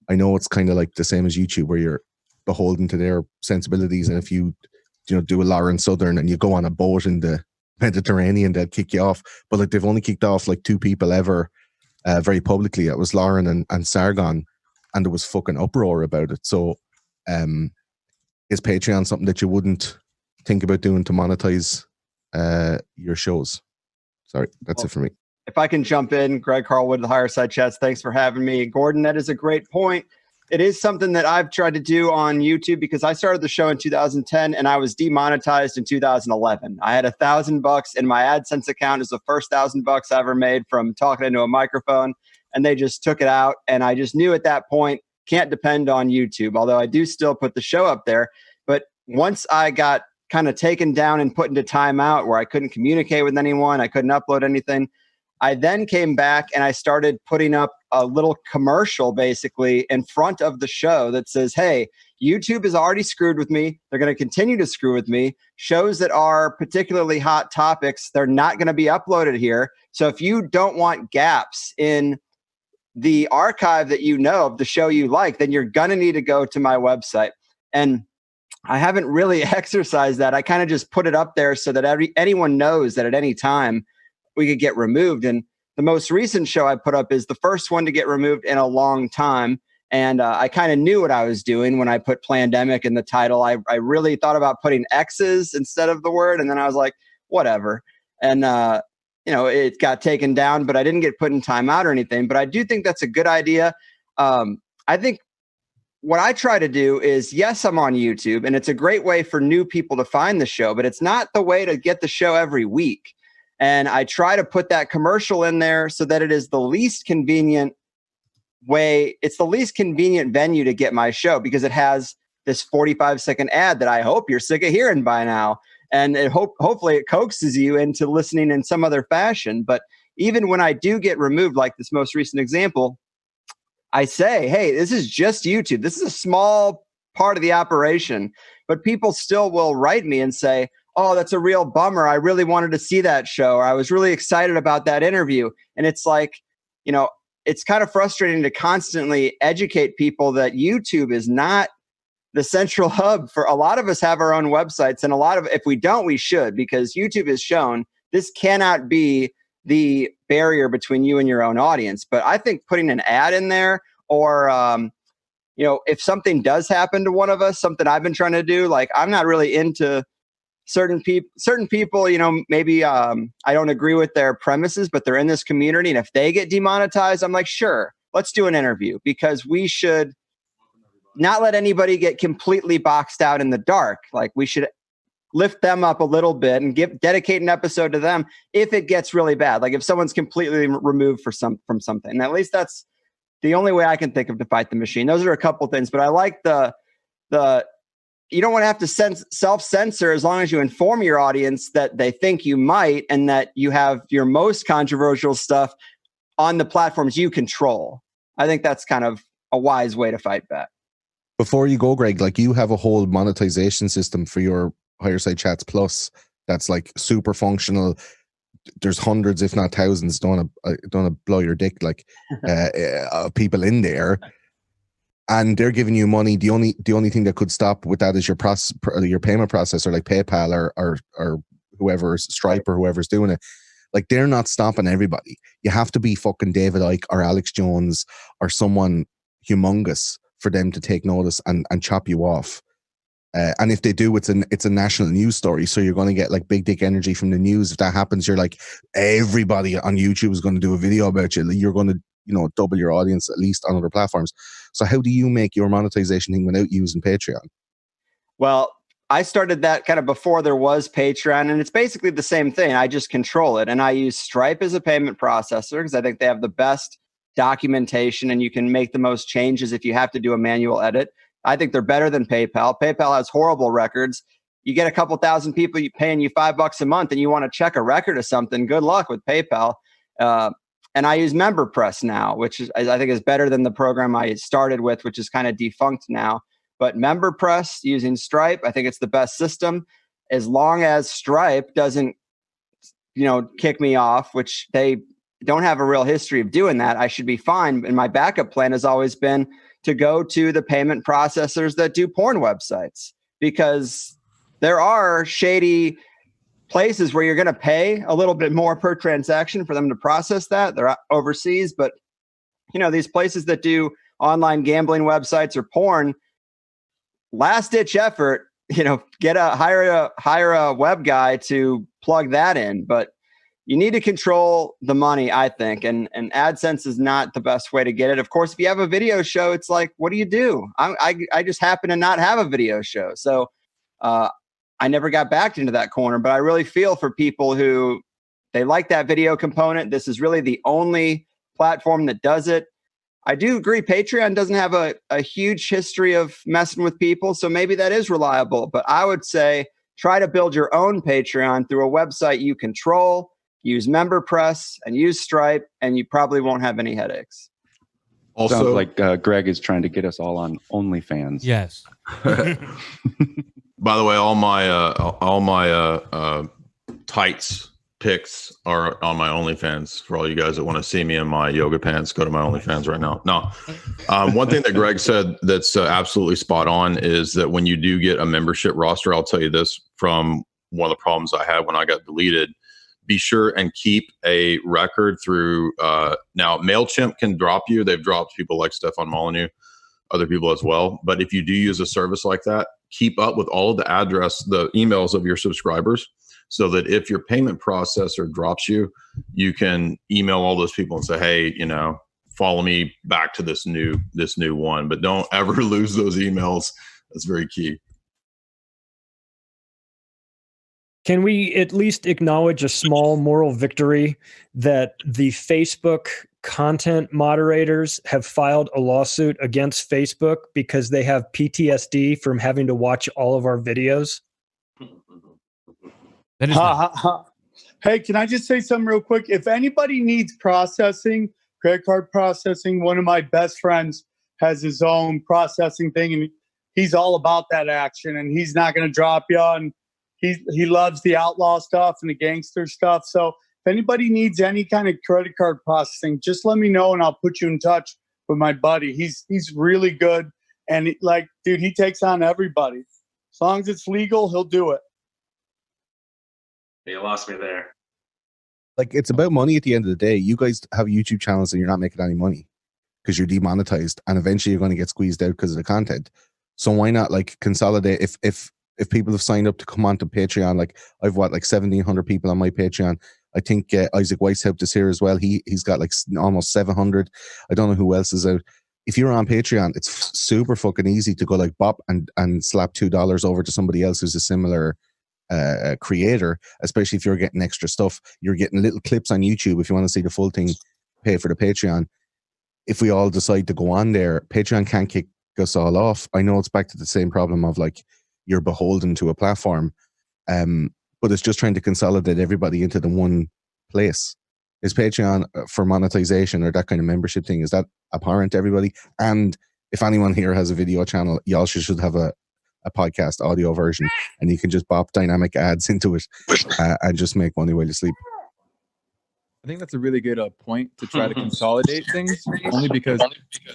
I know it's kind of like the same as YouTube where you're beholden to their sensibilities, and if you do a Lauren Southern and you go on a boat in the Mediterranean, they'll kick you off. But like they've only kicked off like 2 people ever very publicly. It was Lauren and Sargon, and there was fucking uproar about it. So is Patreon something that you wouldn't think about doing to monetize your shows? Sorry, that's it for me. If I can jump in, Greg Carlwood, the Higher Side Chats, thanks for having me. Gordon, that is a great point. It is something that I've tried to do on YouTube because I started the show in 2010 and I was demonetized in 2011. I had $1,000 in my AdSense account. It was the first $1,000 I ever made from talking into a microphone, and they just took it out. And I just knew at that point, can't depend on YouTube, although I do still put the show up there. But once I got kind of taken down and put into timeout where I couldn't communicate with anyone, I couldn't upload anything, I then came back and I started putting up a little commercial basically in front of the show that says, hey, YouTube has already screwed with me. They're going to continue to screw with me. Shows that are particularly hot topics, they're not going to be uploaded here. So if you don't want gaps in the archive that you know of the show you like, then you're going to need to go to my website. And I haven't really exercised that. I kind of just put it up there so that anyone knows that at any time we could get removed. And the most recent show I put up is the first one to get removed in a long time. And I kind of knew what I was doing when I put Plandemic in the title. I really thought about putting X's instead of the word. And then I was like, whatever. And, it got taken down, but I didn't get put in timeout or anything. But I do think that's a good idea. I think what I try to do is, yes, I'm on YouTube, and it's a great way for new people to find the show, but it's not the way to get the show every week. And I try to put that commercial in there so that it is the least convenient way. It's the least convenient venue to get my show because it has this 45-second ad that I hope you're sick of hearing by now. And hopefully it coaxes you into listening in some other fashion. But even when I do get removed, like this most recent example, I say, hey, this is just YouTube. This is a small part of the operation. But people still will write me and say, oh, that's a real bummer. I really wanted to see that show. Or I was really excited about that interview. And it's like, it's kind of frustrating to constantly educate people that YouTube is not the central hub for a lot of us have our own websites. And if we don't, we should, because YouTube has shown this cannot be the barrier between you and your own audience. But I think putting an ad in there or, if something does happen to one of us, something I've been trying to do, like I'm not really into certain people, maybe I don't agree with their premises, but they're in this community. And if they get demonetized, I'm like, sure, let's do an interview, because we should not let anybody get completely boxed out in the dark. Like we should lift them up a little bit and dedicate an episode to them if it gets really bad. Like if someone's completely removed from something. And at least that's the only way I can think of to fight the machine. Those are a couple things, but I like the you don't want to have to self-censor as long as you inform your audience that they think you might, and that you have your most controversial stuff on the platforms you control. I think that's kind of a wise way to fight back. Before you go, Greg, like you have a whole monetization system for your Higher Side Chats Plus that's like super functional. There's hundreds, if not thousands, don't want to blow your dick, like people in there, and they're giving you money. The only thing that could stop with that is your payment processor, like PayPal or whoever's Stripe or whoever's doing it. Like they're not stopping everybody. You have to be fucking David Icke or Alex Jones or someone humongous for them to take notice and chop you off. And if they do, it's a national news story. So you're going to get like big dick energy from the news. If that happens, you're like, everybody on YouTube is going to do a video about you. You're going to, double your audience at least on other platforms. So how do you make your monetization thing without using Patreon? Well, I started that kind of before there was Patreon, and it's basically the same thing. I just control it, and I use Stripe as a payment processor because I think they have the best documentation, and you can make the most changes if you have to do a manual edit. I think they're better than PayPal. PayPal has horrible records. You get a couple thousand people paying you $5 a month, and you want to check a record of something. Good luck with PayPal. And I use MemberPress now, which is, I think is better than the program I started with, which is kind of defunct now. But MemberPress using Stripe, I think it's the best system. As long as Stripe doesn't, kick me off, which they don't have a real history of doing that, I should be fine. And my backup plan has always been to go to the payment processors that do porn websites, because there are shady places where you're going to pay a little bit more per transaction for them to process that. They're overseas, but these places that do online gambling websites or porn, last ditch effort, hire a web guy to plug that in. But you need to control the money, I think, and AdSense is not the best way to get it. Of course, if you have a video show, it's like, what do you do? I just happen to not have a video show, so I never got backed into that corner. But I really feel for people who they like that video component. This is really the only platform that does it. I do agree Patreon doesn't have a huge history of messing with people, so maybe that is reliable. But I would say try to build your own Patreon through a website you control, use MemberPress, and use Stripe, and you probably won't have any headaches. Also, sounds like Greg is trying to get us all on OnlyFans. Yes. By the way, all my tights pics are on my OnlyFans. For all you guys that want to see me in my yoga pants, go to my OnlyFans right now. No, one thing that Greg said that's absolutely spot on is that when you do get a membership roster, I'll tell you this from one of the problems I had when I got deleted. Be sure and keep a record through. Now, MailChimp can drop you. They've dropped people like Stefan Molyneux, other people as well. But if you do use a service like that, keep up with all of the emails of your subscribers, so that if your payment processor drops you, you can email all those people and say, hey, follow me back to this new one. But don't ever lose those emails. That's very key. Can we at least acknowledge a small moral victory that the Facebook content moderators have filed a lawsuit against Facebook because they have PTSD from having to watch all of our videos? That is Hey, can I just say something real quick? If anybody needs processing, credit card processing, one of my best friends has his own processing thing, and he's all about that action, and he's not going to drop you. And he loves the outlaw stuff and the gangster stuff. So if anybody needs any kind of credit card processing, just let me know and I'll put you in touch with my buddy. He's really good, and dude, he takes on everybody. As long as it's legal, he'll do it. You lost me there. Like, it's about money at the end of the day. You guys have YouTube channels and you're not making any money because you're demonetized, and eventually you're going to get squeezed out because of the content. So why not consolidate? If people have signed up to come onto Patreon, I've 1,700 people on my Patreon. I think Isaac Weiss helped us here as well. He's got almost 700. I don't know who else is out. If you're on Patreon, it's super fucking easy to go bop and slap $2 over to somebody else who's a similar creator, especially if you're getting extra stuff. You're getting little clips on YouTube. If you want to see the full thing, pay for the Patreon. If we all decide to go on there, Patreon can't kick us all off. I know it's back to the same problem of you're beholden to a platform, but it's just trying to consolidate everybody into the one place. Is Patreon for monetization or that kind of membership thing, is that apparent to everybody? And if anyone here has a video channel, y'all should have a podcast audio version, and you can just bop dynamic ads into it and just make money while you sleep. I think that's a really good point to try to consolidate things, only because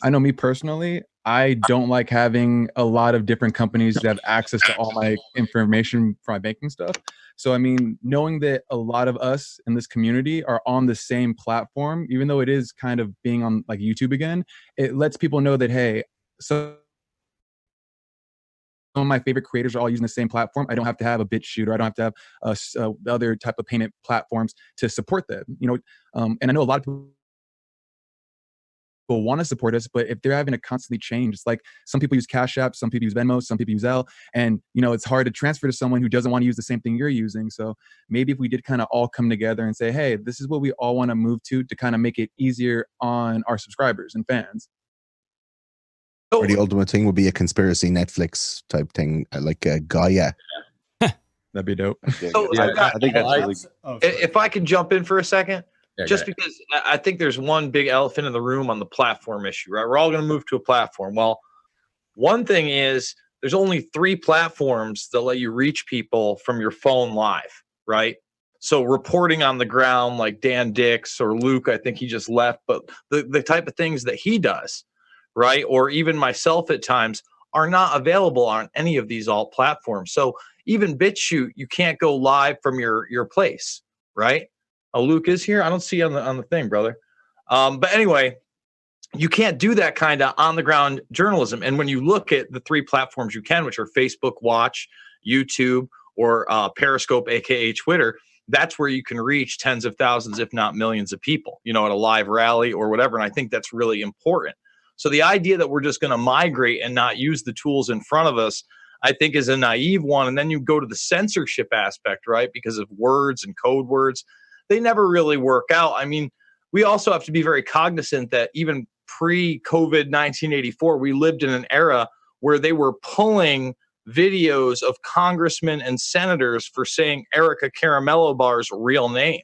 I know me personally, I don't like having a lot of different companies that have access to all my information for my banking stuff. So, I mean, knowing that a lot of us in this community are on the same platform, even though it is kind of being on YouTube again, it lets people know that, hey, so some of my favorite creators are all using the same platform. I don't have to have a BitChute, or I don't have to have other type of payment platforms to support them. And I know a lot of people people want to support us, but if they're having to constantly change, it's like some people use Cash App, some people use Venmo, some people use Zelle, and it's hard to transfer to someone who doesn't want to use the same thing you're using. So maybe if we did kind of all come together and say, hey, this is what we all want to move to kind of make it easier on our subscribers and fans. Or the ultimate thing would be a conspiracy Netflix type thing, like Gaia. That'd be dope. So I think that's really if I could jump in for a second, Yeah, just because I think there's one big elephant in the room on the platform issue, right? We're all going to move to a platform. Well, one thing is there's only 3 platforms that let you reach people from your phone live, right? So reporting on the ground like Dan Dix or Luke, I think he just left, but the type of things that he does, right? Or even myself at times are not available on any of these alt platforms. So even BitChute, you can't go live from your place, right? Oh, Luke is here. I don't see on the thing, brother. But anyway, you can't do that kind of on the ground journalism. And when you look at the 3 platforms you can, which are Facebook Watch, YouTube, or Periscope, aka Twitter, that's where you can reach tens of thousands, if not millions of people, at a live rally or whatever. And I think that's really important. So the idea that we're just going to migrate and not use the tools in front of us, I think is a naive one. And then you go to the censorship aspect, right? Because of words and code words, they never really work out. I mean, we also have to be very cognizant that even pre-COVID 1984, we lived in an era where they were pulling videos of congressmen and senators for saying Erica Caramello Bar's real name.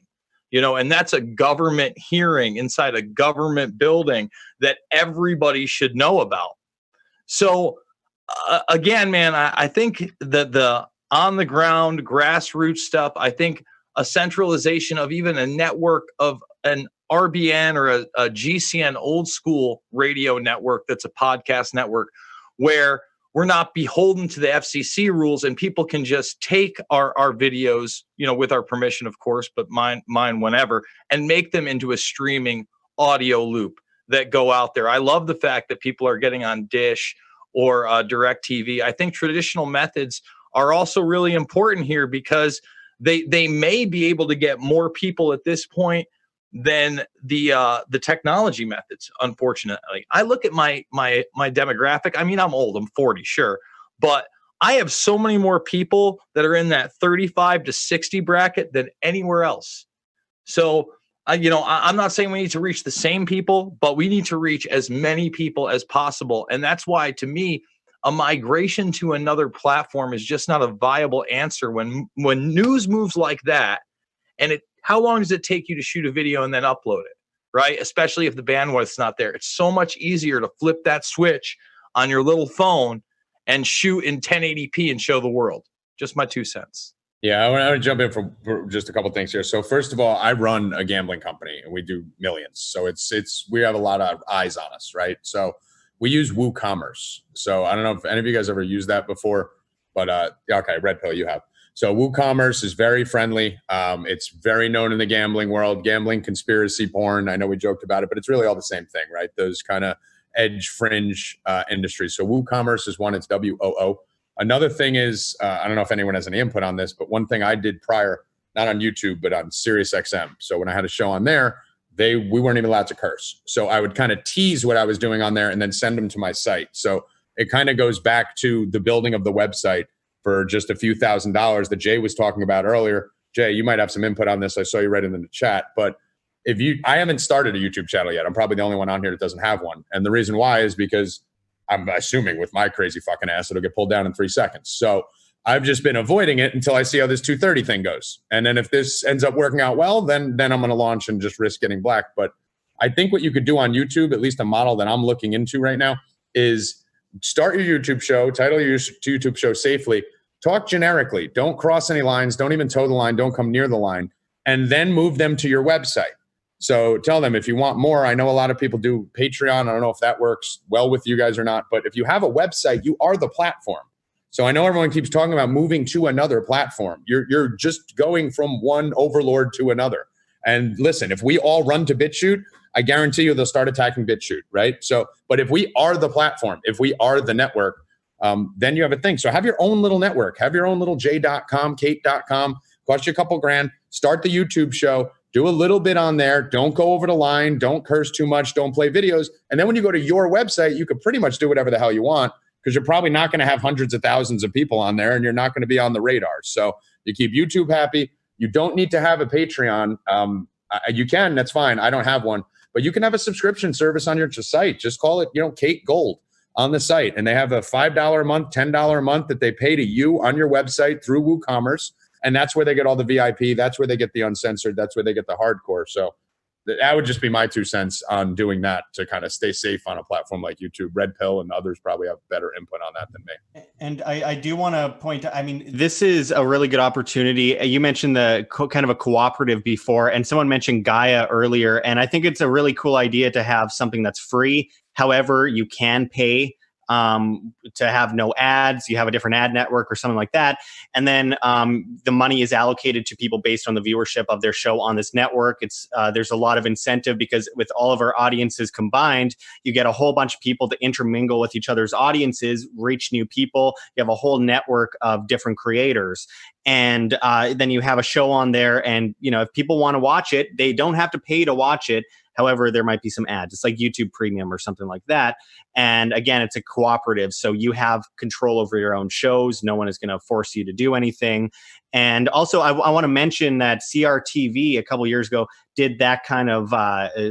And that's a government hearing inside a government building that everybody should know about. So again, man, I think that the on the ground grassroots stuff, I think a centralization of even a network of an RBN or a GCN old school radio network that's a podcast network where we're not beholden to the FCC rules and people can just take our videos, with our permission, of course, but mine whenever, and make them into a streaming audio loop that go out there. I love the fact that people are getting on Dish or DirecTV. I think traditional methods are also really important here because they may be able to get more people at this point than the technology methods. Unfortunately, I look at my demographic. I mean, I'm old. I'm 40, sure, but I have so many more people that are in that 35 to 60 bracket than anywhere else. So, I'm not saying we need to reach the same people, but we need to reach as many people as possible, and that's why, to me, a migration to another platform is just not a viable answer when news moves like that. And how long does it take you to shoot a video and then upload it, right? Especially if the bandwidth's not there. It's so much easier to flip that switch on your little phone and shoot in 1080p and show the world. Just my 2 cents. Yeah, I want to jump in for just a couple things here. So first of all, I run a gambling company and we do millions. So we have a lot of eyes on us, right? So we use WooCommerce. So I don't know if any of you guys ever used that before, but okay, Red Pill, you have. So WooCommerce is very friendly. It's very known in the gambling world, gambling conspiracy porn. I know we joked about it, but it's really all the same thing, right? Those kind of edge fringe industries. So WooCommerce is one, it's WOO. Another thing is, I don't know if anyone has any input on this, but one thing I did prior, not on YouTube, but on SiriusXM. So when I had a show on there, we weren't even allowed to curse. So I would kind of tease what I was doing on there and then send them to my site. So it kind of goes back to the building of the website for just a few $1,000s that Jay was talking about earlier. Jay, you might have some input on this. I saw you right in the chat, but I haven't started a YouTube channel yet. I'm probably the only one on here that doesn't have one. And the reason why is because I'm assuming with my crazy fucking ass, it'll get pulled down in 3 seconds. So I've just been avoiding it until I see how this 230 thing goes. And then if this ends up working out well, then I'm going to launch and just risk getting black. But I think what you could do on YouTube, at least a model that I'm looking into right now, is start your YouTube show, title your YouTube show safely, talk generically, don't cross any lines, don't even toe the line, don't come near the line, and then move them to your website. So tell them if you want more. I know a lot of people do Patreon. I don't know if that works well with you guys or not, but if you have a website, you are the platform. So I know everyone keeps talking about moving to another platform. You're just going from one overlord to another. And listen, if we all run to BitChute, I guarantee you they'll start attacking BitChute, right? So, but if we are the platform, if we are the network, then you have a thing. So have your own little network, have your own little j.com, kate.com, cost you a couple grand, start the YouTube show, Do a little bit on there. Don't go over the line. Don't curse too much. Don't play videos. And then when you go to your website, you can pretty much do whatever the hell you want, because you're probably not going to have hundreds of thousands of people on there, and you're not going to be on the radar. So you keep YouTube happy. You don't need to have a Patreon. You can, that's fine. I don't have one, but you can have a subscription service on your site. Just call it, Kate Gold on the site. And they have a $5 a month, $10 a month that they pay to you on your website through WooCommerce. And that's where they get all the VIP. That's where they get the uncensored. That's where they get the hardcore. So that would just be my 2 cents on doing that to kind of stay safe on a platform like YouTube. Red Pill and others probably have better input on that than me. And I do want to point out, I mean, this is a really good opportunity. You mentioned the kind of a cooperative before, and someone mentioned Gaia earlier. And I think it's a really cool idea to have something that's free. However, you can pay to have no ads. You have a different ad network or something like that. And then the money is allocated to people based on the viewership of their show on this network. There's a lot of incentive, because with all of our audiences combined, you get a whole bunch of people to intermingle with each other's audiences, reach new people. You have a whole network of different creators. And then you have a show on there, and if people want to watch it, they don't have to pay to watch it. However, there might be some ads. It's like YouTube Premium or something like that. And again, it's a cooperative. So you have control over your own shows. No one is going to force you to do anything. And also, I want to mention that CRTV a couple of years ago did that kind of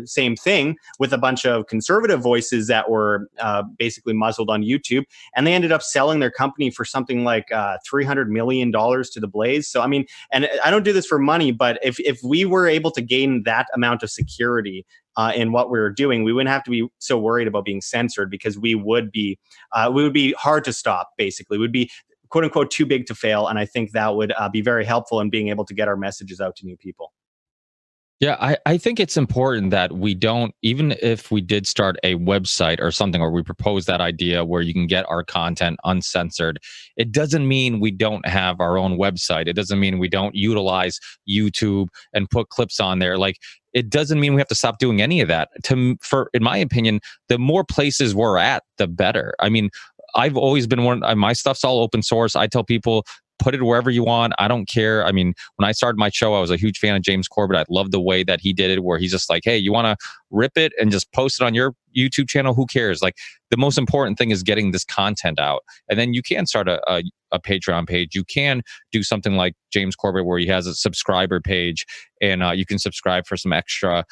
same thing with a bunch of conservative voices that were basically muzzled on YouTube. And they ended up selling their company for something like $300 million to the Blaze. So, I mean, and I don't do this for money, but if we were able to gain that amount of security in what we were doing, we wouldn't have to be so worried about being censored, because we would be hard to stop, basically. We'd be, quote unquote, too big to fail. And I think that would be very helpful in being able to get our messages out to new people. Yeah, I think it's important that we don't, even if we did start a website or something, or we propose that idea where you can get our content uncensored, it doesn't mean we don't have our own website. It doesn't mean we don't utilize YouTube and put clips on there. Like, it doesn't mean we have to stop doing any of that. In my opinion, the more places we're at, the better. I mean, I've always been my stuff's all open source. I tell people, put it wherever you want. I don't care. I mean, when I started my show, I was a huge fan of James Corbett. I love the way that he did it, where he's just like, hey, you want to rip it and just post it on your YouTube channel? Who cares? Like, the most important thing is getting this content out. And then you can start a Patreon page. You can do something like James Corbett, where he has a subscriber page, and you can subscribe for some extra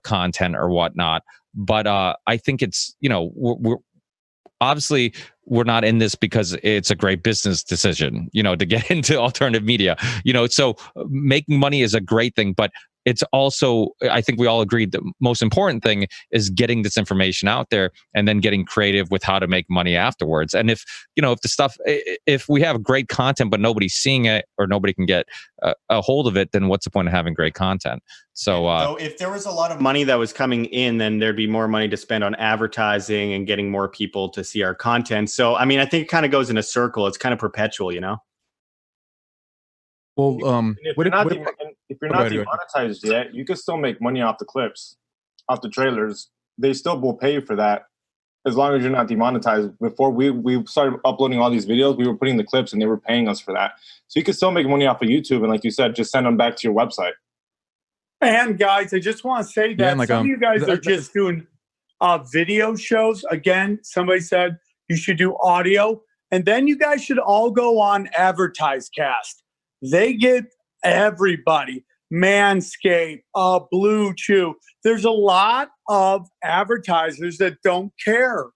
content or whatnot. But I think it's, we're obviously, we're not in this because it's a great business decision, to get into alternative media, so making money is a great thing, but it's also, I think we all agreed, the most important thing is getting this information out there and then getting creative with how to make money afterwards. And if we have great content, but nobody's seeing it or nobody can get a hold of it, then what's the point of having great content? So if there was a lot of money that was coming in, then there'd be more money to spend on advertising and getting more people to see our content. So, I mean, I think it kind of goes in a circle. It's kind of perpetual, Well, if you're not demonetized yet, you can still make money off the clips, off the trailers. They still will pay you for that as long as you're not demonetized. Before we started uploading all these videos, we were putting the clips and they were paying us for that. So you can still make money off of YouTube. And like you said, just send them back to your website. And guys, I just want to say that some of you guys are just doing video shows. Again, somebody said you should do audio. And then you guys should all go on AdvertiseCast. They get everybody. Manscaped, Blue Chew. There's a lot of advertisers that don't care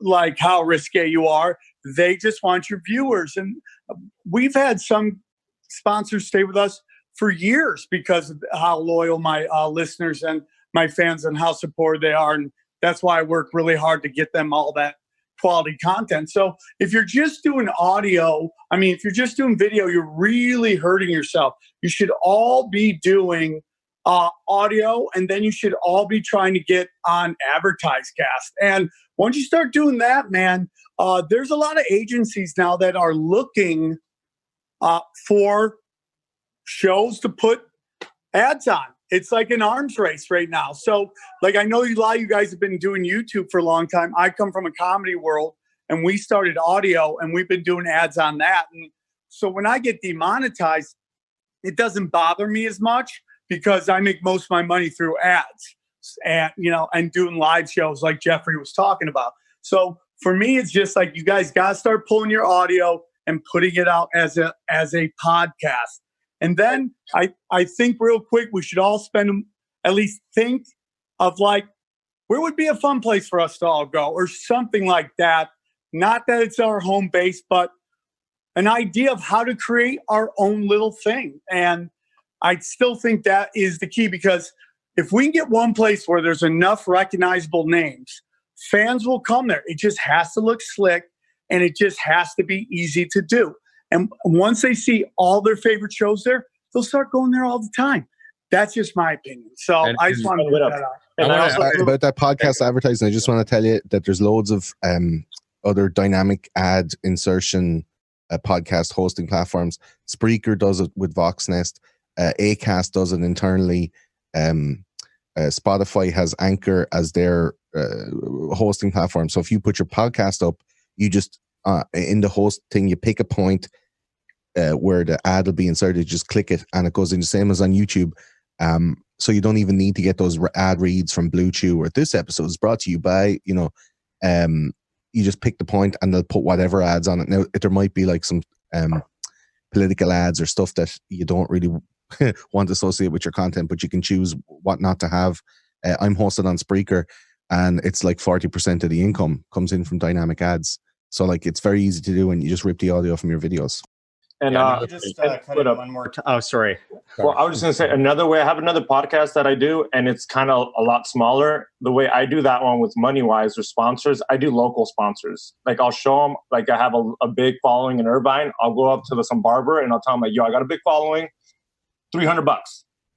like how risque you are. They just want your viewers. And we've had some sponsors stay with us for years because of how loyal my listeners and my fans and how supportive they are. And that's why I work really hard to get them all that quality content. So if you're just doing audio, if you're just doing video, you're really hurting yourself. You should all be doing audio, and then you should all be trying to get on AdvertiseCast. And once you start doing that, man, there's a lot of agencies now that are looking for shows to put ads on. It's like an arms race right now. So, like, I know a lot of you guys have been doing YouTube for a long time. I come from a comedy world, and we started audio, and we've been doing ads on that. And so when I get demonetized, it doesn't bother me as much because I make most of my money through ads and, and doing live shows like Jeffrey was talking about. So for me, it's just like, you guys got to start pulling your audio and putting it out as a podcast. And then I think real quick, we should all at least think of like, where would be a fun place for us to all go or something like that. Not that it's our home base, but an idea of how to create our own little thing. And I still think that is the key, because if we can get one place where there's enough recognizable names, fans will come there. It just has to look slick and it just has to be easy to do. And once they see all their favorite shows there, they'll start going there all the time. That's just my opinion. So I just want to put that out. And about that podcast advertising, I just want to tell you that there's loads of other dynamic ad insertion podcast hosting platforms. Spreaker does it with Voxnest. Acast does it internally. Spotify has Anchor as their hosting platform. So if you put your podcast up, you just in the host thing, you pick a point where the ad will be inserted. Just click it, and it goes in the same as on YouTube. So you don't even need to get those ad reads from Blue Chew or this episode is brought to you by, you just pick the point and they'll put whatever ads on it. Now, there might be like some political ads or stuff that you don't really want to associate with your content, but you can choose what not to have. I'm hosted on Spreaker, and it's like 40% of the income comes in from dynamic ads. So like it's very easy to do, and you just rip the audio from your videos. And just cut in one more time. Oh, sorry. Well, I was just going to say another way. I have another podcast that I do, and it's kind of a lot smaller. The way I do that one with MoneyWise or sponsors, I do local sponsors. Like I'll show them, like I have a big following in Irvine. I'll go up to some barber and I'll tell them like, yo, I got a big following, $300.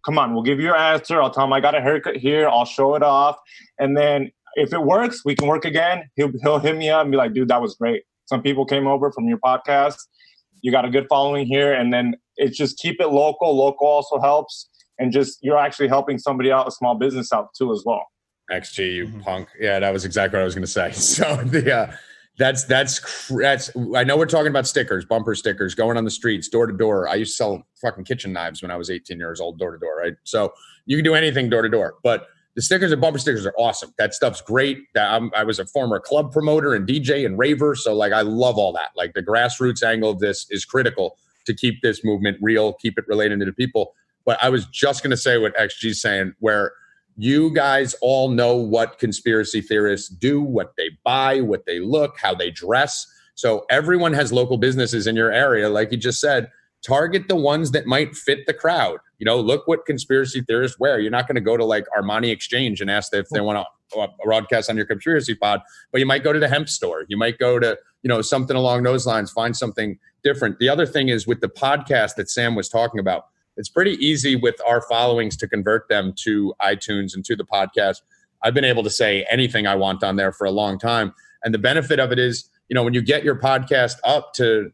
Come on, we'll give you your answer. I'll tell him I got a haircut here. I'll show it off. And then if it works, we can work again. He'll hit me up and be like, dude, that was great. Some people came over from your podcast. You got a good following here. And then it's just keep it local. Local also helps. And just you're actually helping somebody out, a small business out too as well. XG, you punk. Yeah, that was exactly what I was going to say. So that's I know we're talking about stickers, bumper stickers, going on the streets, door to door. I used to sell fucking kitchen knives when I was 18 years old, door to door, right? So you can do anything door to door, but the stickers and bumper stickers are awesome. That stuff's great. I was a former club promoter and DJ and raver. So like, I love all that. Like the grassroots angle of this is critical to keep this movement real, keep it related to the people. But I was just going to say what XG's saying, where you guys all know what conspiracy theorists do, what they buy, what they look, how they dress. So everyone has local businesses in your area. Like you just said, target the ones that might fit the crowd. Look what conspiracy theorists wear. You're not going to go to like Armani Exchange and ask if they want to broadcast on your conspiracy pod, but you might go to the hemp store. You might go to, something along those lines, find something different. The other thing is with the podcast that Sam was talking about, it's pretty easy with our followings to convert them to iTunes and to the podcast. I've been able to say anything I want on there for a long time. And the benefit of it is, when you get your podcast up to,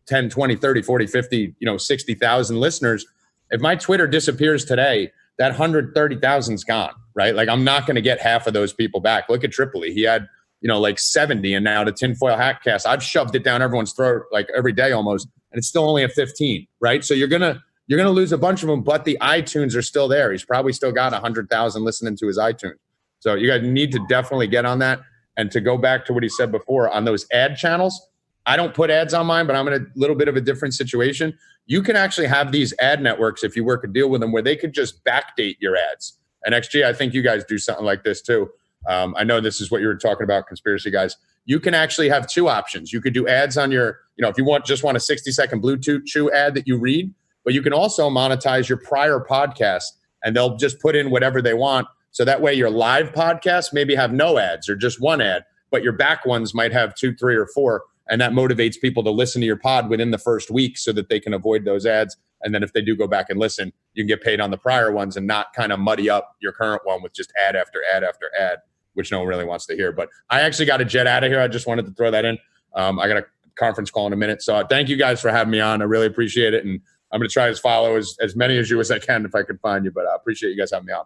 10, 20, 30, 40, 50, 60,000 listeners, if my Twitter disappears today, that 130,000's gone, right? Like I'm not going to get half of those people back. Look at Tripoli. He had, like 70, and now the tinfoil hat cast, I've shoved it down everyone's throat like every day almost, and it's still only at 15, right? So you're going to lose a bunch of them, but the iTunes are still there. He's probably still got 100,000 listening to his iTunes. So you guys need to definitely get on that. And to go back to what he said before on those ad channels, I don't put ads on mine, but I'm in a little bit of a different situation. You can actually have these ad networks, if you work a deal with them, where they could just backdate your ads. And XG, I think you guys do something like this too. I know this is what you were talking about, conspiracy guys. You can actually have two options. You could do ads on your, if you just want a 60-second Bluetooth Chew ad that you read, but you can also monetize your prior podcast, and they'll just put in whatever they want. So that way your live podcasts maybe have no ads or just one ad, but your back ones might have 2, 3, or 4. And that motivates people to listen to your pod within the first week so that they can avoid those ads. And then if they do go back and listen, you can get paid on the prior ones and not kind of muddy up your current one with just ad after ad after ad, which no one really wants to hear. But I actually got to jet out of here. I just wanted to throw that in. I got a conference call in a minute. So thank you guys for having me on. I really appreciate it. And I'm going to try to follow as many as you as I can if I can find you. But I appreciate you guys having me on.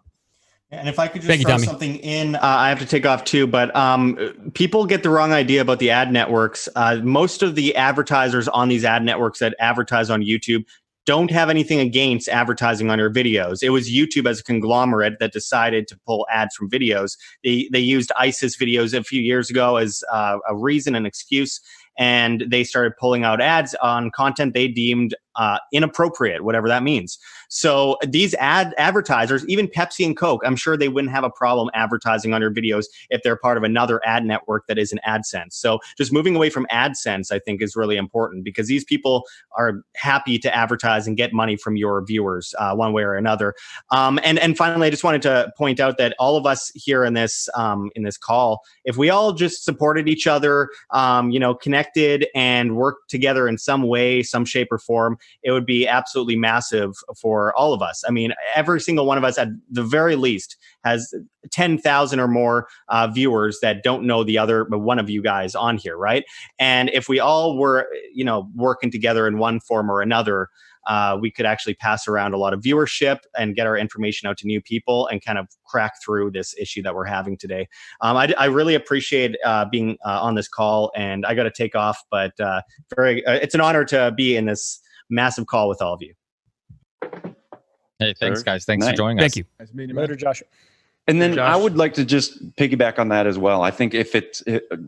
And if I could just throw something in, I have to take off too, but people get the wrong idea about the ad networks. Most of the advertisers on these ad networks that advertise on YouTube don't have anything against advertising on your videos. It was YouTube as a conglomerate that decided to pull ads from videos. They used ISIS videos a few years ago as a reason, an excuse, and they started pulling out ads on content they deemed inappropriate, whatever that means. So these advertisers, even Pepsi and Coke, I'm sure they wouldn't have a problem advertising on your videos if they're part of another ad network that isn't AdSense. So just moving away from AdSense, I think, is really important, because these people are happy to advertise and get money from your viewers one way or another. And finally, I just wanted to point out that all of us here in this call, if we all just supported each other, connected and worked together in some way, some shape or form, it would be absolutely massive for all of us. I mean, every single one of us, at the very least, has 10,000 or more viewers that don't know the other one of you guys on here, right? And if we all were, working together in one form or another, we could actually pass around a lot of viewership and get our information out to new people and kind of crack through this issue that we're having today. I really appreciate being on this call, and I got to take off, but it's an honor to be in this massive call with all of you. Hey, thanks, guys. Thanks for joining us. Thank you. Nice meeting you, Later, Josh. And then Josh. I would like to just piggyback on that as well. I think if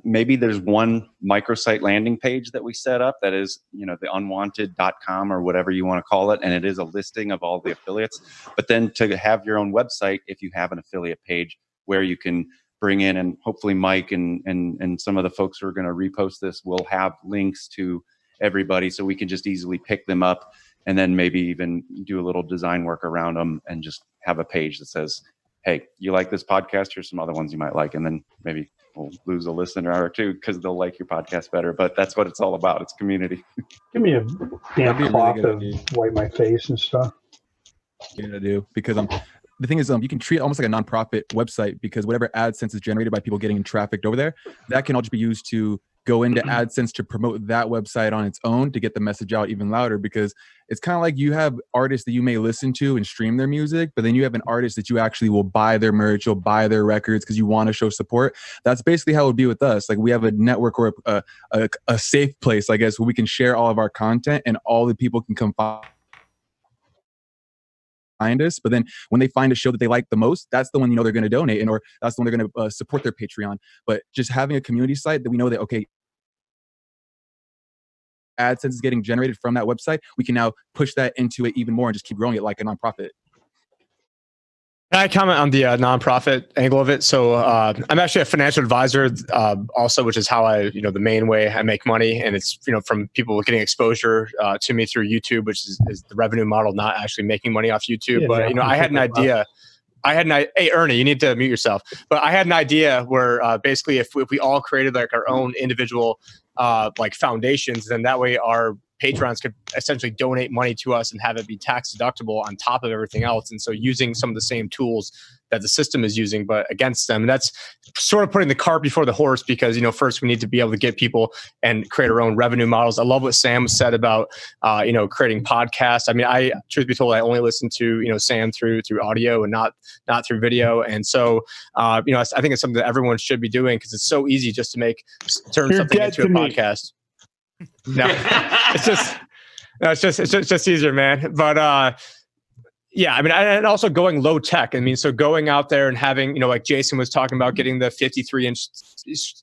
maybe there's one microsite landing page that we set up that is, the unwanted.com or whatever you want to call it. And it is a listing of all the affiliates, but then to have your own website, if you have an affiliate page where you can bring in, and hopefully Mike and some of the folks who are going to repost this will have links to everybody, so we can just easily pick them up and then maybe even do a little design work around them and just have a page that says, hey, you like this podcast? Here's some other ones you might like. And then maybe we'll lose a listener or two because they'll like your podcast better. But that's what it's all about. It's community. Give me a damn That'd be a cloth really to good wipe my face and stuff. to do, because the thing is, you can treat it almost like a nonprofit website, because whatever AdSense is generated by people getting trafficked over there, that can all just be used to go into AdSense to promote that website on its own to get the message out even louder. Because it's kind of like you have artists that you may listen to and stream their music, but then you have an artist that you actually will buy their merch, you'll buy their records because you want to show support. That's basically how it would be with us. Like, we have a network or a safe place, I guess, where we can share all of our content and all the people can come find us. But then when they find a show that they like the most, that's the one they're going to donate, or that's the one they're going to support their Patreon. But just having a community site that we know that, okay, AdSense is getting generated from that website, we can now push that into it even more and just keep growing it like a nonprofit. Can I comment on the nonprofit angle of it? So I'm actually a financial advisor also, which is how I, the main way I make money. And it's, from people getting exposure to me through YouTube, which is the revenue model, not actually making money off YouTube. Yeah, but, I had an idea. Hey, Ernie, you need to mute yourself. But I had an idea where basically if we all created like our own individual like foundations, then that way our patrons could essentially donate money to us and have it be tax deductible on top of everything else. And so using some of the same tools that the system is using, but against them. And that's sort of putting the cart before the horse, because, first we need to be able to get people and create our own revenue models. I love what Sam said about, creating podcasts. I mean, truth be told, I only listen to, Sam through audio and not through video. And so, I think it's something that everyone should be doing, because it's so easy just to turn something into a podcast. No, it's just easier, man. But yeah, I mean, and also going low tech. I mean, so going out there and having, like Jason was talking about, getting the 53-inch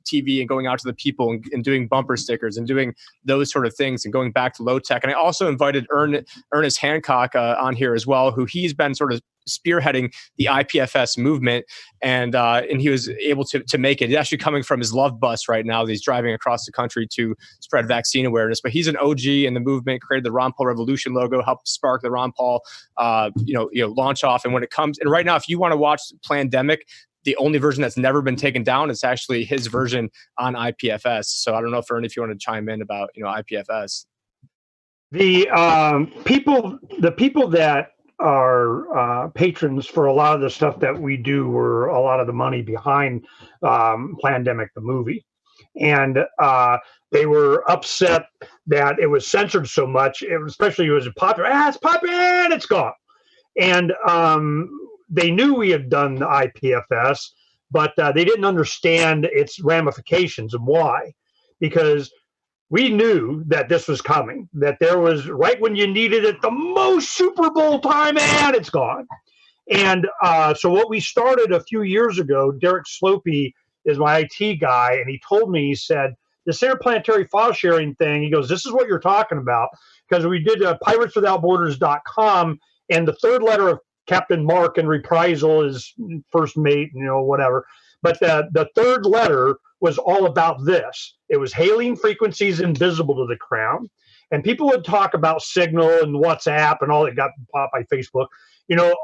TV and going out to the people and doing bumper stickers and doing those sort of things and going back to low tech. And I also invited Ernest Hancock on here as well, who he's been sort of spearheading the IPFS movement, and he was able to make it. He's actually coming from his love bus right now. He's driving across the country to spread vaccine awareness. But he's an OG in the movement, created the Ron Paul Revolution logo, helped spark the Ron Paul launch off. And when it comes, and right now, if you want to watch Plandemic, the only version that's never been taken down is actually his version on IPFS. So I don't know, Ernie, if you want to chime in about IPFS. The people that are patrons for a lot of the stuff that we do were a lot of the money behind Plandemic the movie, and they were upset that it was censored so much, especially it was popular. It's popular and it's gone. And they knew we had done the IPFS, but they didn't understand its ramifications and why. Because we knew that this was coming, that there was right when you needed it the most Super Bowl time, and it's gone. And so what we started a few years ago, Derek Slopey is my IT guy, and he told me, he said, this interplanetary file sharing thing, he goes, this is what you're talking about. Because we did pirateswithoutborders.com, and the third letter of Captain Mark in Reprisal is first mate, whatever. But the third letter was all about this. It was hailing frequencies invisible to the crown. And people would talk about Signal and WhatsApp and all that got popped by Facebook,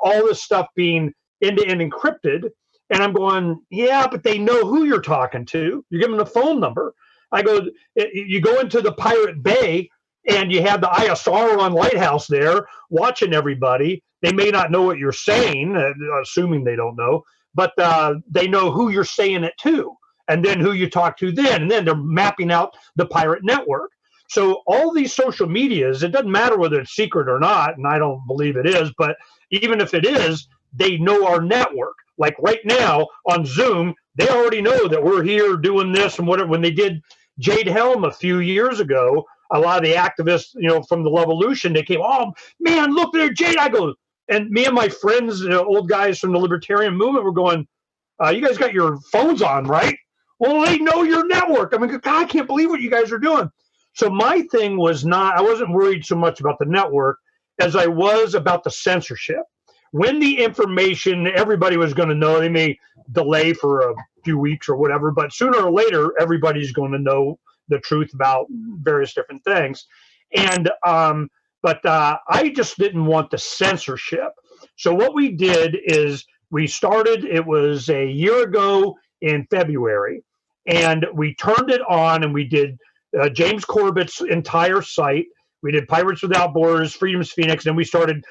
all this stuff being end-to-end encrypted. And I'm going, yeah, but they know who you're talking to. You give them the phone number. I go, you go into the Pirate Bay and you have the ISR on Lighthouse there watching everybody. They may not know what you're saying, assuming they don't know, but they know who you're saying it to and then who you talk to then. And then they're mapping out the pirate network. So all these social medias, it doesn't matter whether it's secret or not, and I don't believe it is, but even if it is, they know our network. Like right now on Zoom, they already know that we're here doing this and whatever. When they did Jade Helm a few years ago, a lot of the activists, from the Levolution, they came, oh, man, look there, Jade. I go, and me and my friends, old guys from the libertarian movement were going, you guys got your phones on, right? Well, they know your network. I mean, God, I can't believe what you guys are doing. So my thing was I wasn't worried so much about the network as I was about the censorship. When the information, everybody was going to know, they may delay for a few weeks or whatever, but sooner or later, everybody's going to know the truth about various different things. And, but I just didn't want the censorship. So what we did is we started, it was a year ago in February, and we turned it on and we did James Corbett's entire site. We did Pirates Without Borders, Freedom's Phoenix, and we started,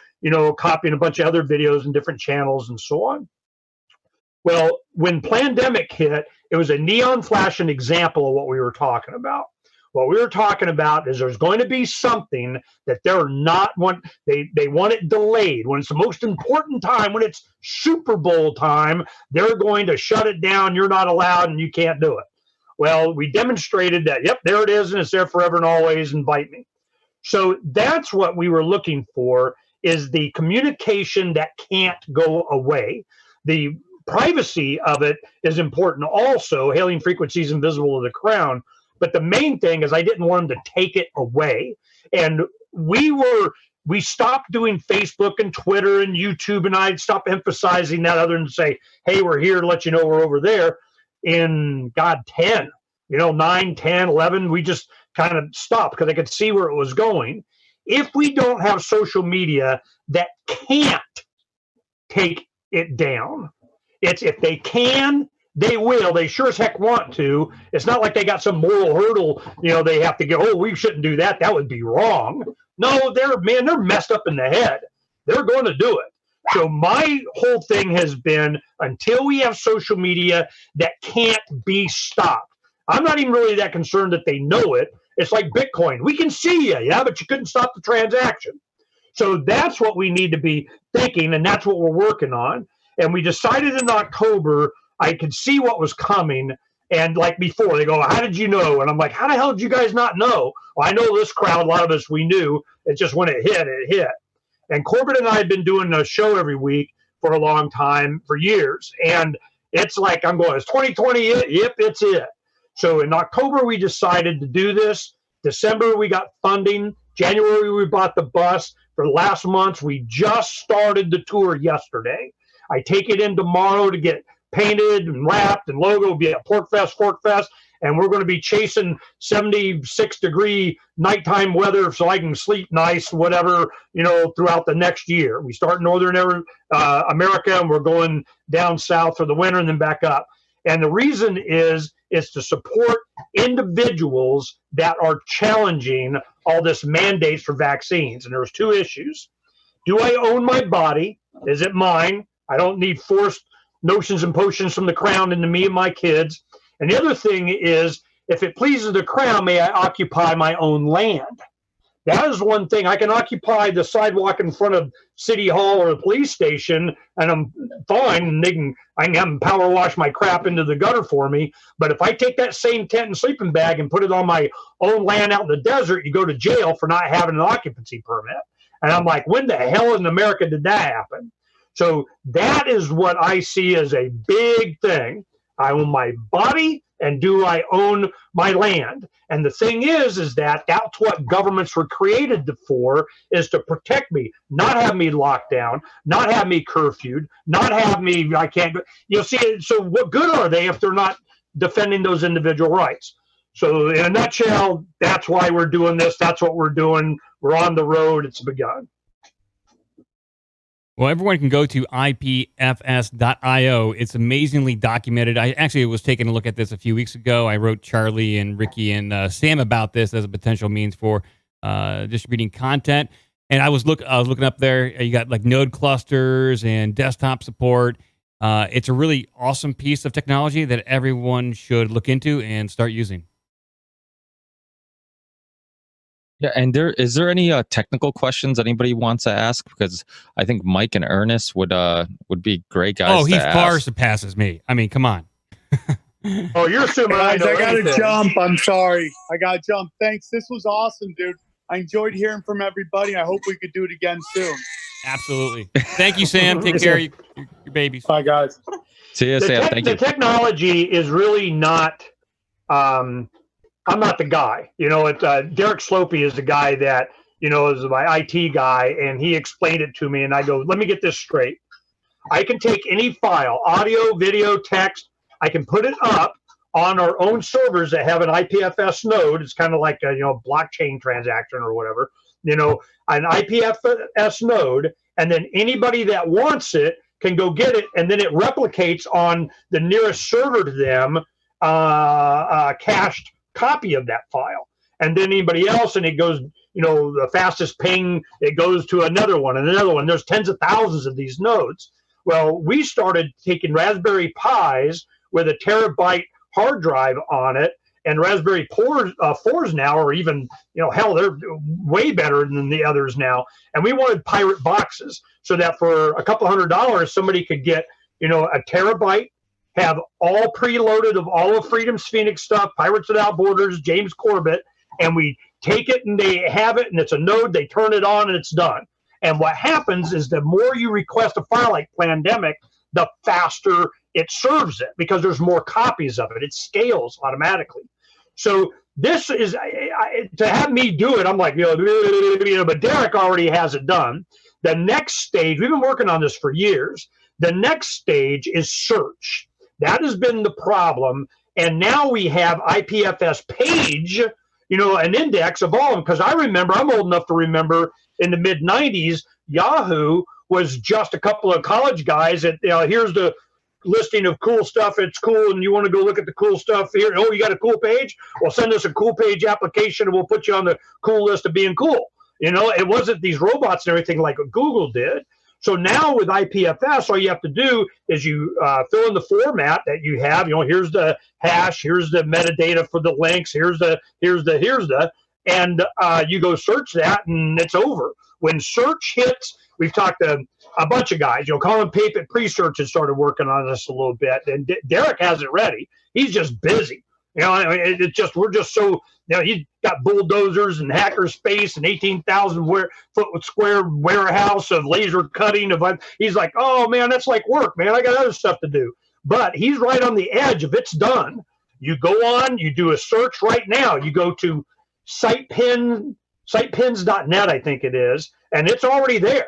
copying a bunch of other videos and different channels and so on. Well, when pandemic hit, it was a neon flashing example of what we were talking about. What we were talking about is there's going to be something that they're not they want it delayed. When it's the most important time, when it's Super Bowl time, they're going to shut it down. You're not allowed and you can't do it. Well, we demonstrated that, yep, there it is, and it's there forever and always, and bite me. So that's what we were looking for, is the communication that can't go away. The privacy of it is important also, hailing frequencies invisible to the crown. But the main thing is I didn't want them to take it away. And we stopped doing Facebook and Twitter and YouTube, and I'd stop emphasizing that other than say, hey, we're here to let you know we're over there. In 10, 9, 10, 11, we just kind of stopped because I could see where it was going. If we don't have social media that can't take it down, it's if they can, they will. They sure as heck want to. It's not like they got some moral hurdle, they have to go, oh, we shouldn't do that. That would be wrong. No, they're messed up in the head. They're going to do it. So my whole thing has been, until we have social media that can't be stopped. I'm not even really that concerned that they know it. It's like Bitcoin. We can see you, yeah, but you couldn't stop the transaction. So that's what we need to be thinking, and that's what we're working on. And we decided in October, I could see what was coming. And like before, they go, how did you know? And I'm like, how the hell did you guys not know? Well, I know this crowd, a lot of us, we knew. It's just when it hit. And Corbett and I had been doing a show every week for a long time, for years. And it's like, I'm going, is 2020 it? Yep, it's it. So in October, we decided to do this. December, we got funding. January, we bought the bus. For the last month, we just started the tour yesterday. I take it in tomorrow to get painted and wrapped, and logo will be at Fork Fest. And we're going to be chasing 76-degree nighttime weather so I can sleep nice, whatever, throughout the next year. We start in Northern America, and we're going down south for the winter and then back up. And the reason is to support individuals that are challenging all this mandates for vaccines. And there's two issues. Do I own my body? Is it mine? I don't need forced notions and potions from the crown into me and my kids. And the other thing is, if it pleases the crown, may I occupy my own land? That is one thing. I can occupy the sidewalk in front of City Hall or the police station, and I'm fine. And I can have them power wash my crap into the gutter for me. But if I take that same tent and sleeping bag and put it on my own land out in the desert, you go to jail for not having an occupancy permit. And I'm like, when the hell in America did that happen? So that is what I see as a big thing. I own my body, and do I own my land? And the thing is that that's what governments were created for, is to protect me, not have me locked down, not have me curfewed, not have me, I can't go. You see, so what good are they if they're not defending those individual rights? So in a nutshell, that's why we're doing this. That's what we're doing. We're on the road. It's begun. Well, everyone can go to IPFS.io. It's amazingly documented. I actually was taking a look at this a few weeks ago. I wrote Charlie and Ricky and Sam about this as a potential means for distributing content. And I was looking up there. You got like node clusters and desktop support. It's a really awesome piece of technology that everyone should look into and start using. Yeah, and is there any technical questions anybody wants to ask? Because I think Mike and Ernest would be great guys. Oh, he to far ask. surpasses me. I mean, come on. Oh, you're assuming Guys, I gotta everything. jump. I'm sorry. I gotta jump. Thanks. This was awesome, dude. I enjoyed hearing from everybody. I hope we could do it again soon. Absolutely. Thank you, Sam. Take care of your babies. Bye, guys. See you, Sam. Thank you. The technology is really not. I'm not the guy. Derek Slopey is the guy that is my IT guy, and he explained it to me. And I go, let me get this straight. I can take any file, audio, video, text. I can put it up on our own servers that have an IPFS node. It's kind of like a blockchain transaction or whatever. An IPFS node, and then anybody that wants it can go get it, and then it replicates on the nearest server to them, cached copy of that file. And then anybody else, and it goes, the fastest ping, it goes to another one and another one. There's tens of thousands of these nodes. Well, we started taking Raspberry Pis with a terabyte hard drive on it, and Raspberry 4s now are even, hell, they're way better than the others now. And we wanted pirate boxes so that for a couple $100, somebody could get, a terabyte, have all preloaded of all of Freedom's Phoenix stuff, Pirates Without Borders, James Corbett, and we take it and they have it, and it's a node, they turn it on, and it's done. And what happens is the more you request a file like Plandemic, the faster it serves it, because there's more copies of it. It scales automatically. So this is, to have me do it, I'm like, but Derek already has it done. The next stage, we've been working on this for years. The next stage is search. That has been the problem. And now we have IPFS page, an index of all of them. Because I'm old enough to remember in the mid 90s, Yahoo was just a couple of college guys that, here's the listing of cool stuff. It's cool. And you want to go look at the cool stuff here. Oh, you got a cool page? Well, send us a cool page application and we'll put you on the cool list of being cool. It wasn't these robots and everything like what Google did. So now with IPFS, all you have to do is you fill in the format that you have. Here's the hash, here's the metadata for the links, here's the, and you go search that, and it's over. When search hits, we've talked to a bunch of guys. Colin Pape at Pre-Search has started working on this a little bit, and Derek has it ready. He's just busy. We're just so, he's got bulldozers and hacker space and 18,000 foot square warehouse of laser cutting. He's like, oh man, that's like work, man. I got other stuff to do. But he's right on the edge. If it's done, you go on, you do a search right now. You go to sitepins.net, I think it is, and it's already there.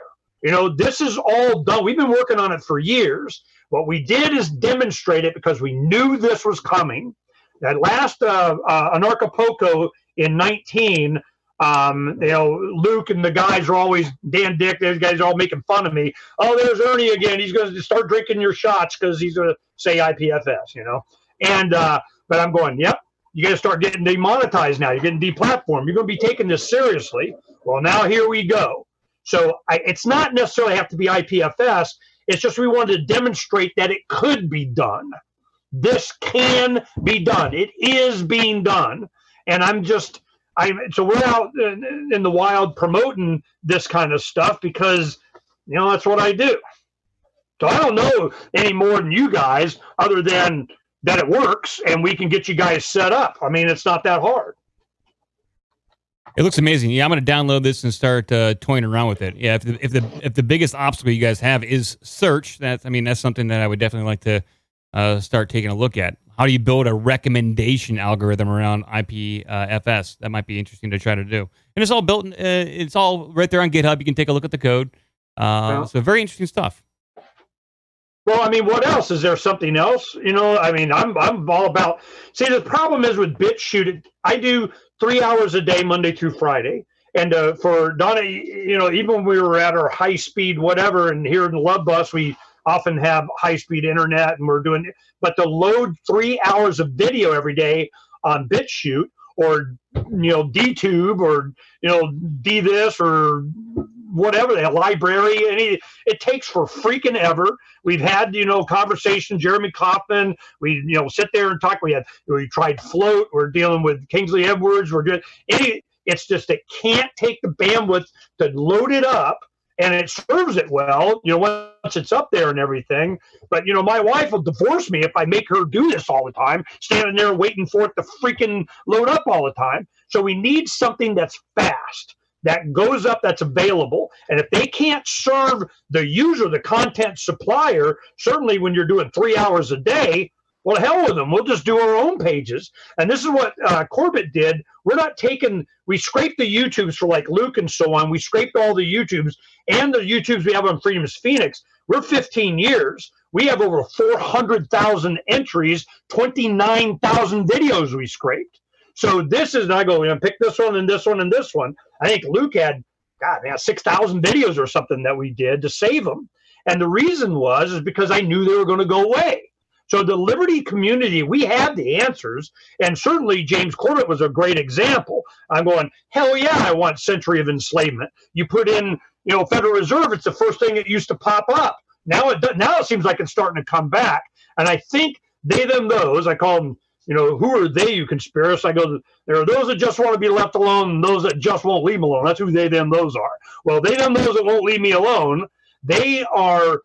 This is all done. We've been working on it for years. What we did is demonstrate it because we knew this was coming. That last Anarchapulco in 19, Luke and the guys are always, Dan Dick, those guys are all making fun of me. Oh, there's Ernie again. He's going to start drinking your shots because he's going to say IPFS, And, but I'm going, yep, you got to start getting demonetized now. You're getting deplatformed. You're going to be taking this seriously. Well, now here we go. So it's not necessarily have to be IPFS. It's just we wanted to demonstrate that it could be done. This can be done. It is being done. And I'm just, So we're out in the wild promoting this kind of stuff because, that's what I do. So I don't know any more than you guys other than that it works and we can get you guys set up. I mean, it's not that hard. It looks amazing. Yeah, I'm going to download this and start toying around with it. Yeah, if the biggest obstacle you guys have is search, that's something that I would definitely like to start taking a look at. How do you build a recommendation algorithm around IPFS? That might be interesting to try to do. And it's all built. It's all right there on GitHub. You can take a look at the code. So very interesting stuff. Well, I mean, what else? Is there something else? I mean, I'm all about. See, the problem is with BitChute, I do 3 hours a day, Monday through Friday. And for Donna, even when we were at our high speed, whatever, and here in the Love Bus, we often have high speed internet and we're doing, but to load 3 hours of video every day on BitChute or, DTube or, D this or whatever, the library, it takes for freaking ever. We've had, conversations, Jeremy Kaufman, we, sit there and talk. We tried Float. We're dealing with Kingsley Edwards. We're doing it's just, it can't take the bandwidth to load it up, and it serves it well, once it's up there and everything. But, my wife will divorce me if I make her do this all the time, standing there waiting for it to freaking load up all the time. So we need something that's fast, that goes up, that's available. And if they can't serve the user, the content supplier, certainly when you're doing 3 hours a day, well, hell with them. We'll just do our own pages. And this is what Corbett did. We scraped the YouTubes for like Luke and so on. We scraped all the YouTubes and the YouTubes we have on Freedom's Phoenix. We're 15 years. We have over 400,000 entries, 29,000 videos we scraped. So this is, and I go, pick this one and this one and this one. I think Luke had, 6,000 videos or something that we did to save them. And the reason is because I knew they were going to go away. So the Liberty community, we have the answers. And certainly James Corbett was a great example. I'm going, hell yeah, I want Century of Enslavement. You put in, Federal Reserve, it's the first thing that used to pop up. Now it seems like it's starting to come back. And I think they, them, those, I call them, who are they, you conspiracists? I go, there are those that just want to be left alone and those that just won't leave them alone. That's who they, them, those are. Well, they, them, those that won't leave me alone, they are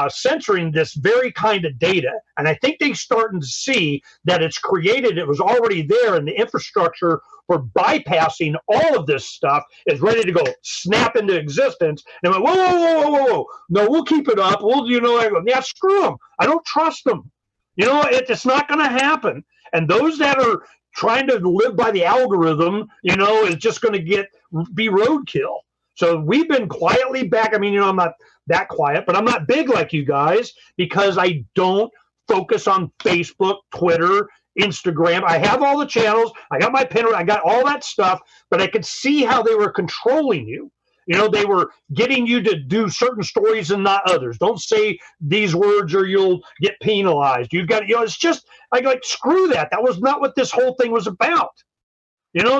censoring this very kind of data. And I think they're starting to see that it's created, it was already there, and the infrastructure for bypassing all of this stuff is ready to go snap into existence. And they went, whoa. No, we'll keep it up. We'll, I go, yeah, screw them. I don't trust them. It's not going to happen. And those that are trying to live by the algorithm, is just going to be roadkill. So we've been quietly back. I mean, I'm not that quiet, but I'm not big like you guys because I don't focus on Facebook, Twitter, Instagram. I have all the channels. I got my Pinterest. I got all that stuff, but I could see how they were controlling you. They were getting you to do certain stories and not others. Don't say these words or you'll get penalized. You've got, it's just, screw that. That was not what this whole thing was about.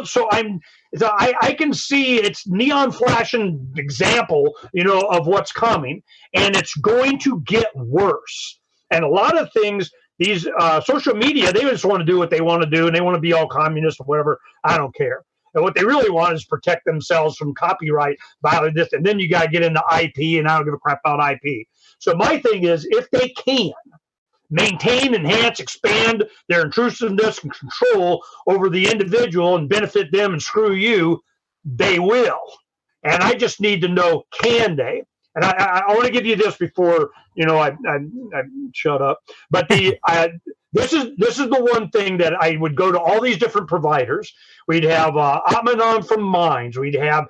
So I can see it's neon flashing example, of what's coming, and it's going to get worse. And a lot of things, these social media, they just want to do what they want to do, and they want to be all communist or whatever. I don't care. And what they really want is protect themselves from copyright violation. And then you got to get into IP, and I don't give a crap about IP. So my thing is, if they can maintain, enhance, expand their intrusiveness and control over the individual and benefit them and screw you, they will. And I just need to know, can they? And I want to give you this before, I shut up. But this is the one thing that I would go to all these different providers. We'd have Atmanon from Minds. We'd have,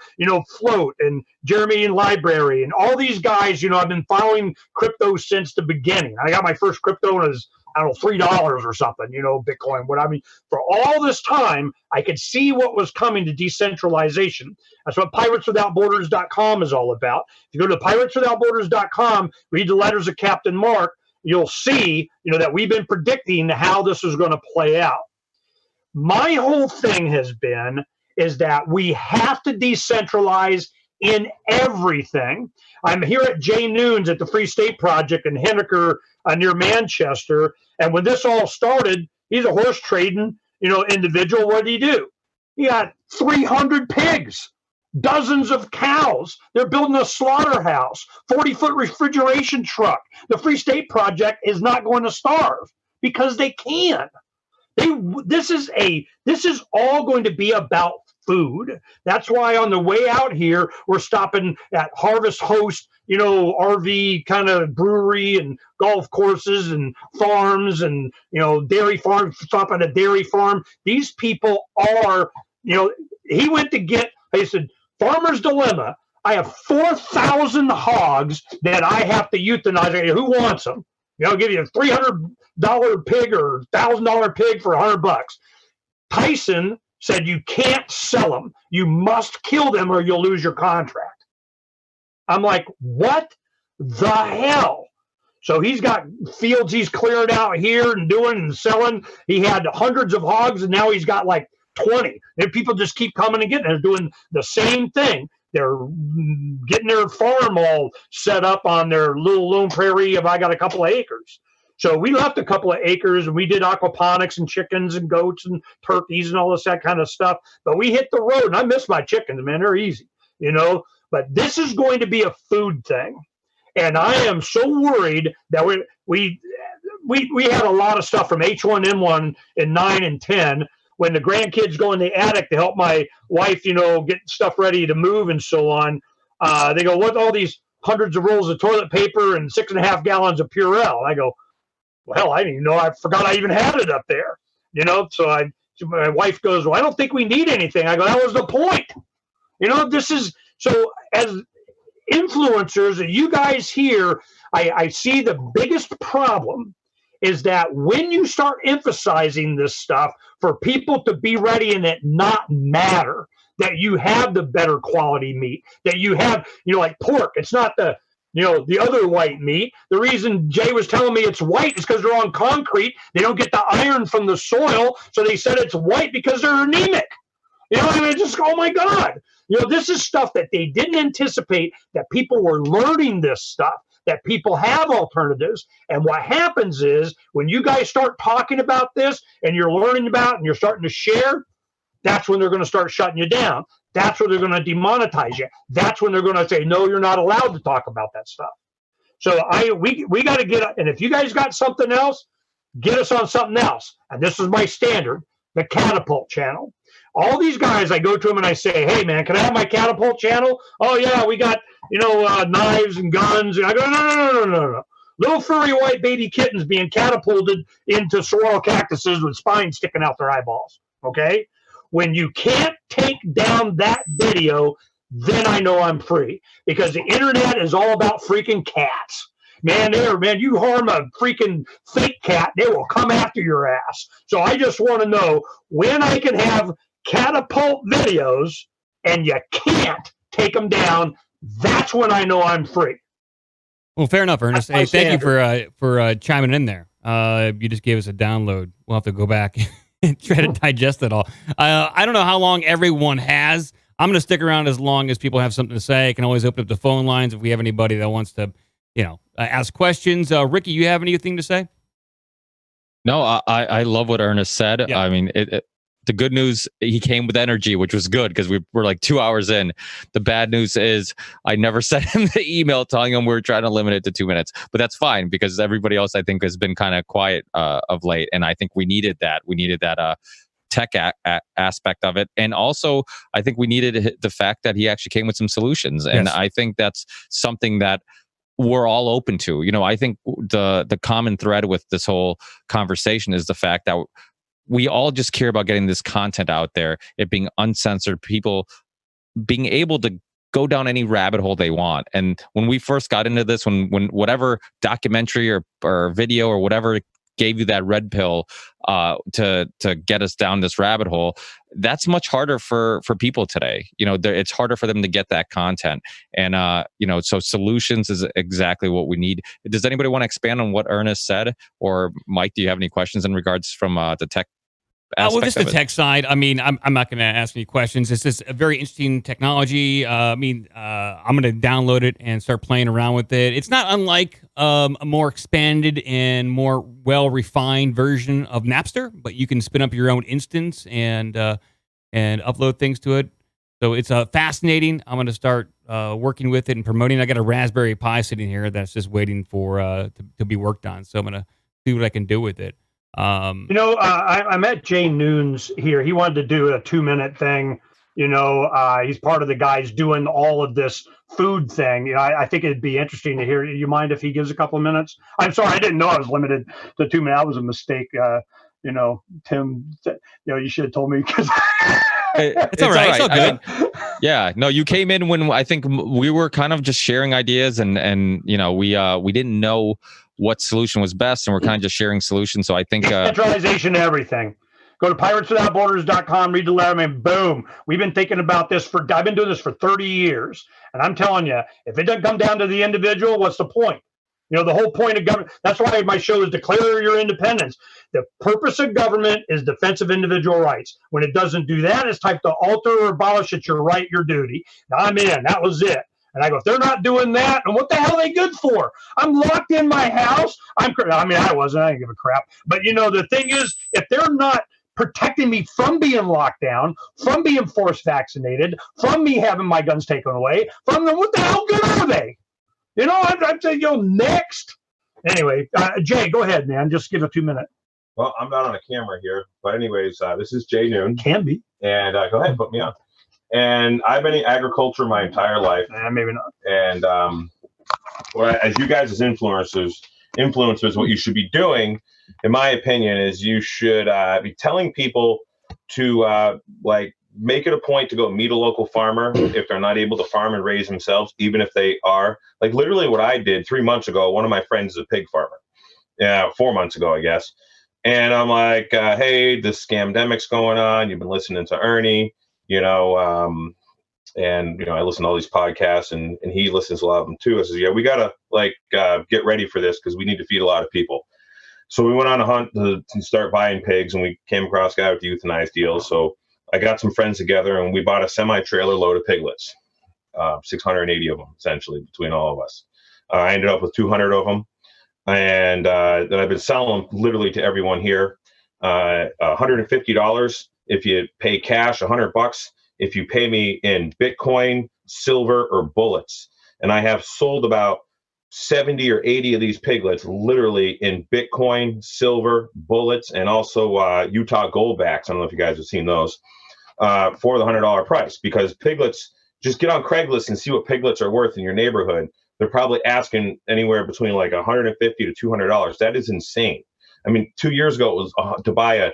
Float and Jeremy in Library and all these guys. I've been following crypto since the beginning. I got my first crypto when it was, $3 or something, Bitcoin. For all this time, I could see what was coming to decentralization. That's what pirateswithoutborders.com is all about. If you go to pirateswithoutborders.com, read the letters of Captain Mark, you'll see, that we've been predicting how this is going to play out. My whole thing is that we have to decentralize in everything. I'm here at Jay Noon's at the Free State Project in Henniker near Manchester. And when this all started, he's a horse trading, individual. What did he do? He got 300 pigs, dozens of cows. They're building a slaughterhouse, 40-foot refrigeration truck. The Free State Project is not going to starve because they can. This is all going to be about food. That's why on the way out here, we're stopping at Harvest Host, RV kind of brewery and golf courses and farms and, dairy farm, stop at a dairy farm. These people are, he went to get, he said, farmer's dilemma. I have 4,000 hogs that I have to euthanize. Who wants them? I'll give you a $300 pig or $1,000 pig for $100. Tyson said you can't sell them. You must kill them or you'll lose your contract. I'm like, what the hell? So he's got fields he's cleared out here and doing and selling. He had hundreds of hogs and now he's got like 20. And people just keep coming and getting. They're doing the same thing. They're getting their farm all set up on their little lone prairie. If I got a couple of acres. So we left a couple of acres and we did aquaponics and chickens and goats and turkeys and all this, that kind of stuff. But we hit the road and I miss my chickens, man. They're easy, but this is going to be a food thing. And I am so worried that we had a lot of stuff from H1N1 in 9 and 10 when the grandkids go in the attic to help my wife, get stuff ready to move and so on. They go, what, all these hundreds of rolls of toilet paper and 6.5 gallons of Purell? I go, well, hell, I didn't even know. I forgot I even had it up there, So my wife goes, well, I don't think we need anything. I go, that was the point. This is so as influencers, you guys here, I see the biggest problem is that when you start emphasizing this stuff for people to be ready and it not matter, that you have the better quality meat, that you have, like pork, it's not the other white meat. The reason Jay was telling me it's white is because they're on concrete. They don't get the iron from the soil. So they said it's white because they're anemic. Just, oh my God. This is stuff that they didn't anticipate, that people were learning this stuff, that people have alternatives. And what happens is when you guys start talking about this and you're learning about and you're starting to share, that's when they're going to start shutting you down. That's when they're going to demonetize you. That's when they're going to say, no, you're not allowed to talk about that stuff. So we got to get up. And if you guys got something else, get us on something else. And this is my standard, the Catapult channel. All these guys, I go to them and I say, hey, man, can I have my Catapult channel? Oh, yeah, we got, knives and guns. And I go, no. Little furry white baby kittens being catapulted into sorrel cactuses with spines sticking out their eyeballs. Okay? When you can't take down that video, then I know I'm free. Because the internet is all about freaking cats. Man, you harm a freaking fake cat, they will come after your ass. So I just want to know when I can have Catapult videos and you can't take them down, that's when I know I'm free. Well, fair enough, Ernest. Hey, thank you for chiming in there. You just gave us a download. We'll have to go back and try to digest it all. I don't know how long everyone has. I'm going to stick around as long as people have something to say. I can always open up the phone lines if we have anybody that wants to, ask questions. Ricky, you have anything to say? No, I love what Ernest said. Yeah. I mean, the good news, he came with energy, which was good because we were like 2 hours in. The bad news is I never sent him the email telling him we were trying to limit it to 2 minutes. But that's fine because everybody else, I think, has been kind of quiet of late. And I think we needed that. We needed that tech aspect of it. And also, I think we needed the fact that he actually came with some solutions. And Yes. I think that's something that we're all open to. I think the common thread with this whole conversation is the fact that we all just care about getting this content out there, it being uncensored, people being able to go down any rabbit hole they want. And when we first got into this, when whatever documentary or video or whatever gave you that red pill to get us down this rabbit hole, that's much harder for people today. It's harder for them to get that content. And, so solutions is exactly what we need. Does anybody want to expand on what Ernest said? Or Mike, do you have any questions in regards from the tech aspect just of the it? tech side. I mean, I'm not going to ask any questions. It's just a very interesting technology. I'm going to download it and start playing around with it. It's not unlike a more expanded and more well-refined version of Napster, but you can spin up your own instance and and upload things to it. So it's fascinating. I'm going to start working with it and promoting. I got a Raspberry Pi sitting here that's just waiting for to be worked on. So I'm going to see what I can do with it. I met Jay Noons here. He wanted to do a 2-minute thing. He's part of the guys doing all of this food thing. I think it'd be interesting to hear. You mind if he gives a couple of minutes? I'm sorry, I didn't know I was limited to 2 minutes. That was a mistake. Tim, you should have told me because. It's all right. It's all good. Yeah, no, you came in when I think we were kind of just sharing ideas, and we didn't know what solution was best, and we're kind of just sharing solutions. So I think decentralization, everything. Go to pirateswithoutborders.com, read the letter, and boom. We've been thinking about this I've been doing this for 30 years, and I'm telling you, if it doesn't come down to the individual, what's the point? The whole point of government, that's why my show is Declare Your Independence. The purpose of government is defense of individual rights. When it doesn't do that, it's type to alter or abolish it's your right, your duty. Now I'm in. That was it. And I go, if they're not doing that, and what the hell are they good for? I'm locked in my house. I wasn't. I didn't give a crap. But, the thing is, if they're not protecting me from being locked down, from being forced vaccinated, from me having my guns taken away, from them, what the hell good are they? I'd say, next. Anyway, Jay, go ahead, man. Just give a 2-minute. Well, I'm not on a camera here. But anyways, this is Jay Noon. Can be. And go ahead, put me on. And I've been in agriculture my entire life. Maybe not. And as you guys as influencers, what you should be doing, in my opinion, is you should be telling people to make it a point to go meet a local farmer if they're not able to farm and raise themselves, even if they are. Like literally what I did 3 months ago, one of my friends is a pig farmer. Yeah, 4 months ago, I guess. And I'm like, hey, this scamdemic's going on. You've been listening to Ernie, I listen to all these podcasts and he listens to a lot of them too. I says, yeah, we got to get ready for this because we need to feed a lot of people. So we went on a hunt to start buying pigs, and we came across a guy with the euthanized deals. So I got some friends together and we bought a semi-trailer load of piglets, 680 of them, essentially, between all of us. I ended up with 200 of them. And then I've been selling them literally to everyone here. $150 if you pay cash, $100 if you pay me in Bitcoin, silver, or bullets. And I have sold about 70 or 80 of these piglets literally in Bitcoin, silver, bullets, and also Utah goldbacks. I don't know if you guys have seen those for the $100 price, because piglets, just get on Craigslist and see what piglets are worth in your neighborhood. They're probably asking anywhere between like $150 to $200. That is insane. I mean, 2 years ago, it was to buy a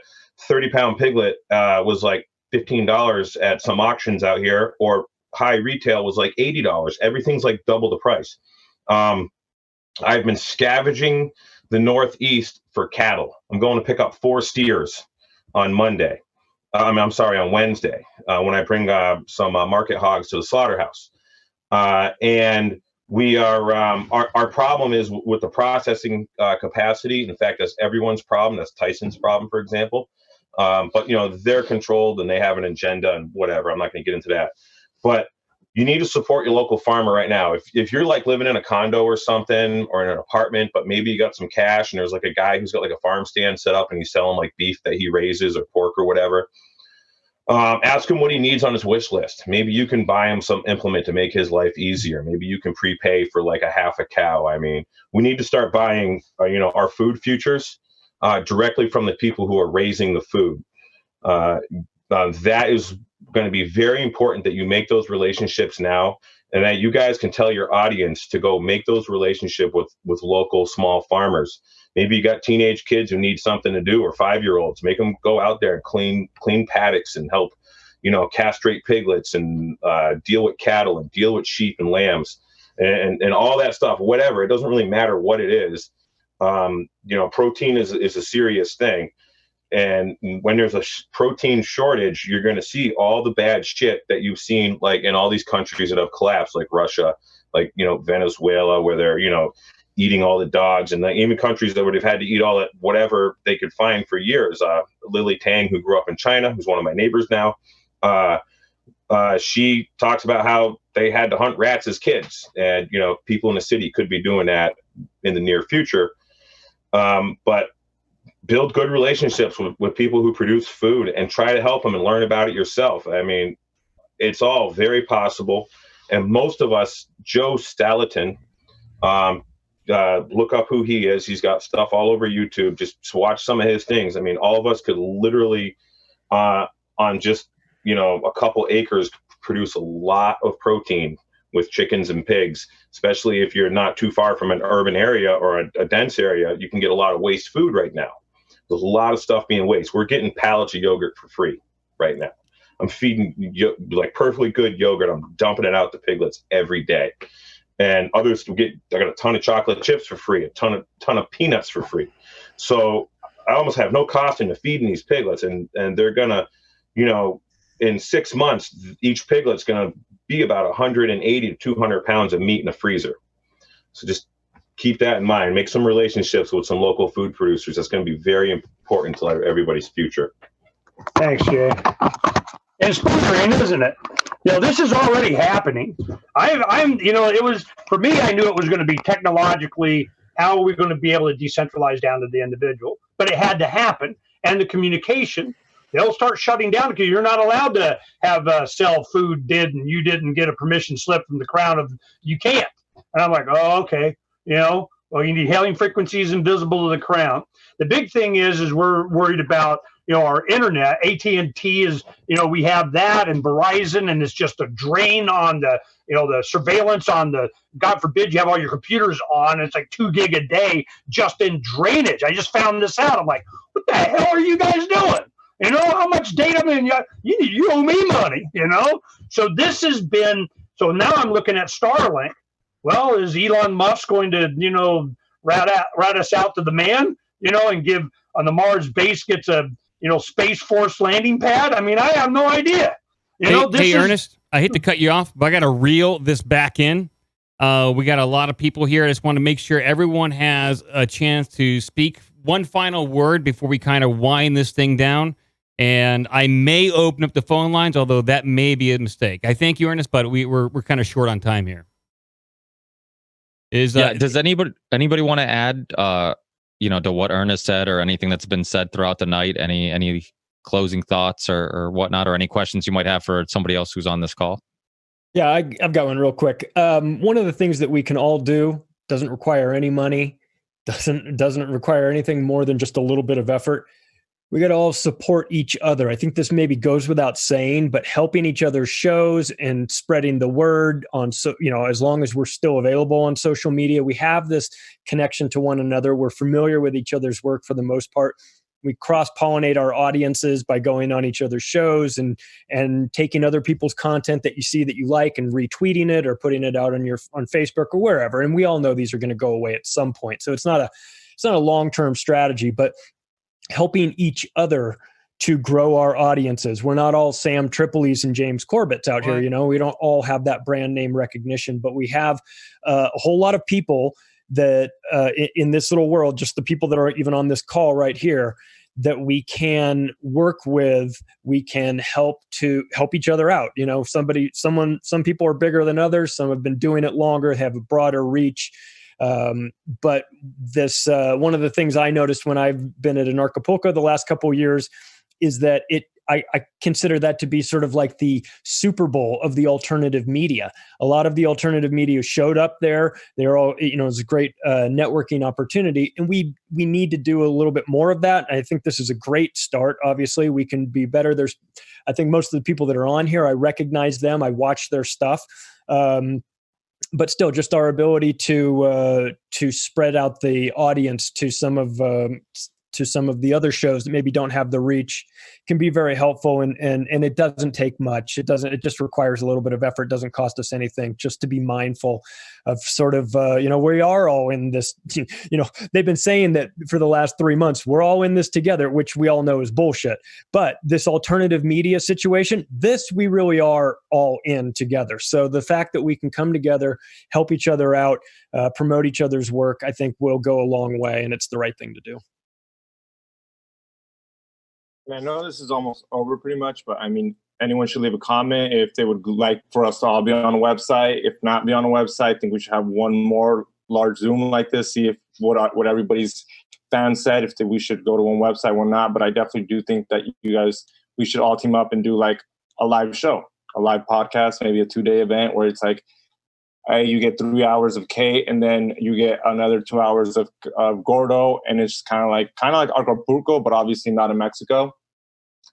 30-pound piglet was like $15 at some auctions out here, or high retail was like $80. Everything's like double the price. I've been scavenging the Northeast for cattle. I'm going to pick up 4 steers on Monday. On Wednesday, when I bring some market hogs to the slaughterhouse. And we are, our problem is with the processing capacity. In fact, that's everyone's problem. That's Tyson's problem, for example. But, they're controlled and they have an agenda and whatever. I'm not going to get into that. But you need to support your local farmer right now. If you're like living in a condo or something, or in an apartment, but maybe you got some cash and there's like a guy who's got like a farm stand set up and he's selling like beef that he raises or pork or whatever. Ask him what he needs on his wish list. Maybe you can buy him some implement to make his life easier. Maybe you can prepay for like a half a cow. I mean, we need to start buying, our food futures directly from the people who are raising the food. That is going to be very important that you make those relationships now, and that you guys can tell your audience to go make those relationships with local small farmers. Maybe you got teenage kids who need something to do, or 5-year-olds. Make them go out there and clean paddocks and help, castrate piglets and deal with cattle and deal with sheep and lambs and all that stuff. Whatever, it doesn't really matter what it is. Protein is a serious thing. And when there's a protein shortage, you're going to see all the bad shit that you've seen, like in all these countries that have collapsed, like Russia, like, Venezuela, where they're, eating all the dogs, and even countries that would have had to eat all that whatever they could find for years. Lily Tang, who grew up in China, who's one of my neighbors now, she talks about how they had to hunt rats as kids, and people in the city could be doing that in the near future. But build good relationships with people who produce food and try to help them and learn about it yourself. I mean, it's all very possible. And most of us, Joe Stallaton, look up who he is. He's got stuff all over YouTube. Just watch some of his things. I mean, all of us could literally, on just, a couple acres, produce a lot of protein with chickens and pigs, especially if you're not too far from an urban area or a dense area. You can get a lot of waste food right now. There's a lot of stuff being wasted. We're getting pallets of yogurt for free right now. I'm feeding like perfectly good yogurt. I'm dumping it out to piglets every day. And others I got a ton of chocolate chips for free, a ton of peanuts for free. So I almost have no cost into feeding these piglets, and they're gonna, in 6 months, each piglet's gonna be about 180 to 200 pounds of meat in a freezer. So just keep that in mind. Make some relationships with some local food producers. That's going to be very important to everybody's future. Thanks, Jay. And it's fun, isn't it? This is already happening. It was, for me, I knew it was going to be technologically, how are we going to be able to decentralize down to the individual? But it had to happen. And the communication, they'll start shutting down because you're not allowed to have sell food and you didn't get a permission slip from the crown you can't. And I'm like, oh, okay. You need hailing frequencies invisible to the crown. The big thing is we're worried about, our internet. AT&T is, we have that, and Verizon, and it's just a drain on the surveillance on God forbid you have all your computers on. It's like 2 gig a day just in drainage. I just found this out. I'm like, what the hell are you guys doing? How much data? You owe me money, So this has been, so now I'm looking at Starlink. Well, is Elon Musk going to, route us out to the man, and give on the Mars base gets a, Space Force landing pad? I mean, I have no idea. Hey, Ernest, I hate to cut you off, but I got to reel this back in. We got a lot of people here. I just want to make sure everyone has a chance to speak one final word before we kind of wind this thing down. And I may open up the phone lines, although that may be a mistake. I thank you, Ernest, but we're kind of short on time here. Does anybody want to add to what Ernest said or anything that's been said throughout the night? Any closing thoughts or whatnot, or any questions you might have for somebody else who's on this call? Yeah, I've got one real quick. One of the things that we can all do doesn't require any money, doesn't require anything more than just a little bit of effort. We got to all support each other. I think this maybe goes without saying, but helping each other's shows and spreading the word on, as long as we're still available on social media, we have this connection to one another. We're familiar with each other's work for the most part. We cross-pollinate our audiences by going on each other's shows and taking other people's content that you see that you like and retweeting it or putting it out on Facebook or wherever. And we all know these are going to go away at some point. So it's not a long-term strategy, but helping each other to grow our audiences. We're not all Sam Tripoli's and James Corbett's out here. We don't all have that brand name recognition, but we have a whole lot of people that in this little world, just the people that are even on this call right here, that we can work with. We can help each other out. Some people are bigger than others. Some have been doing it longer, have a broader reach. But this, one of the things I noticed when I've been at Anarchapulco the last couple of years is that I consider that to be sort of like the Super Bowl of the alternative media. A lot of the alternative media showed up there. They're all, it's a great networking opportunity, and we need to do a little bit more of that. I think this is a great start. Obviously, we can be better. I think most of the people that are on here, I recognize them. I watch their stuff. But still, just our ability to spread out the audience to some of the other shows that maybe don't have the reach can be very helpful. And it doesn't take much. It just requires a little bit of effort. It doesn't cost us anything, just to be mindful of sort of, we are all in this, they've been saying that for the last 3 months, we're all in this together, which we all know is bullshit. But this alternative media situation, we really are all in together. So the fact that we can come together, help each other out, promote each other's work, I think will go a long way, and it's the right thing to do. I know this is almost over pretty much, but I mean, anyone should leave a comment if they would like for us to all be on a website. If not be on a website, I think we should have one more large Zoom like this, see if what everybody's fans said if we should go to one website or not. But I definitely do think that we should all team up and do like a live show, a live podcast, maybe a 2-day event where it's like, hey, you get 3 hours of Kate and then you get another 2 hours of Gordo. And it's kind of like Acapulco, but obviously not in Mexico.